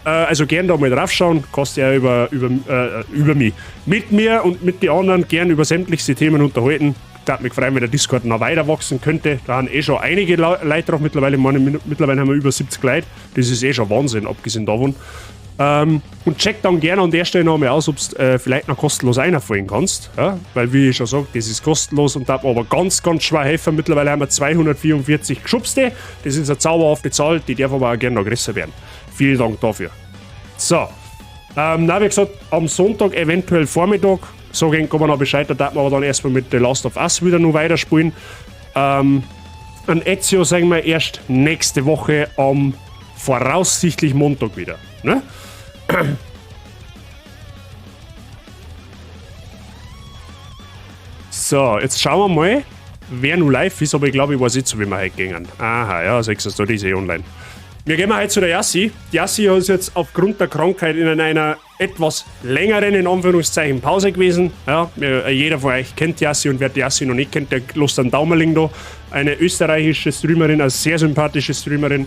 Also gern da mal draufschauen, kostet ja über mich. Mit mir und mit den anderen gern über sämtlichste Themen unterhalten. Ich mich freuen, wenn der Discord noch weiter wachsen könnte. Da haben schon einige Leute drauf mittlerweile. Mittlerweile haben wir über 70 Leute. Das ist schon Wahnsinn, abgesehen davon. Und check dann gerne an der Stelle noch mal aus, ob du vielleicht noch kostenlos einfolgen kannst. Ja? Weil, wie ich schon sage, das ist kostenlos und darf aber ganz, ganz schwer helfen. Mittlerweile haben wir 244 Geschubste. Das ist eine zauberhafte Zahl, die darf aber auch gerne noch größer werden. Vielen Dank dafür. So. Wie gesagt, am Sonntag, eventuell Vormittag, sage ich aber noch Bescheid, da darf man aber dann erstmal mit The Last of Us wieder noch weiterspielen. An Ezio sagen wir erst nächste Woche am voraussichtlich Montag wieder. Ne? So, jetzt schauen wir mal, wer nun live ist, aber ich glaube, ich weiß jetzt, wie wir heute gehen. Aha, ja, sechs da, die ist online. Wir gehen heute zu der Yassi. Die Yassi ist jetzt aufgrund der Krankheit in einer etwas längeren, in Anführungszeichen, Pause gewesen. Ja, jeder von euch kennt Yassi und wer die Yassi noch nicht kennt, der lässt einen Daumenling da. Eine österreichische Streamerin, eine sehr sympathische Streamerin.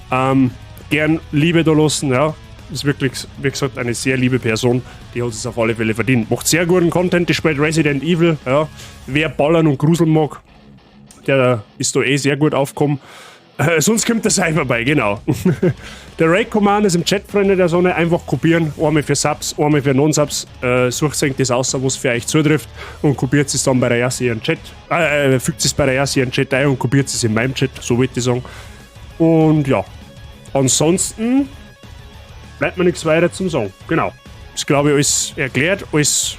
Gern Liebe da lassen, ja. Ist wirklich, wie gesagt, eine sehr liebe Person. Die hat es auf alle Fälle verdient. Macht sehr guten Content, die spielt Resident Evil. Ja. Wer ballern und gruseln mag, der ist da sehr gut aufgekommen. Sonst kommt der Cypher bei, genau. Der Raid-Command ist im Chat, Freunde der Sonne. Einfach kopieren. Einmal für Subs, einmal für Non-Subs. Sucht euch das aus, was für euch zutrifft. Und kopiert es dann bei der Yassi in den Chat. Fügt es bei der Yassi in den Chat ein und kopiert es in meinem Chat. So würde ich sagen. Und ja. Ansonsten bleibt mir nichts weiter zum Sagen. Genau. Ist, glaube ich, alles erklärt. Alles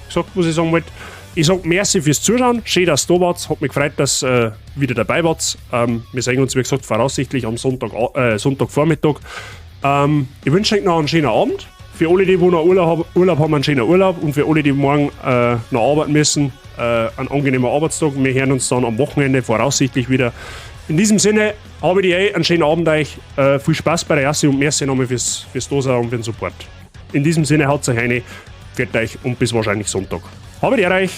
gesagt, was ich sagen wollte. Ich sage merci fürs Zuschauen. Schön, dass ihr da wart. Hat mich gefreut, dass ihr wieder dabei wart. Wir sehen uns, wie gesagt, voraussichtlich am Sonntagvormittag. Ich wünsche euch noch einen schönen Abend. Für alle, die noch Urlaub haben, einen schönen Urlaub. Und für alle, die morgen noch arbeiten müssen, einen angenehmen Arbeitstag. Wir hören uns dann am Wochenende voraussichtlich wieder. In diesem Sinne habe ich einen schönen Abend euch. Viel Spaß bei der Yassi und merci nochmal fürs Dasein und für den Support. In diesem Sinne haut euch rein. Für euch und bis wahrscheinlich Sonntag. Habe ich euch.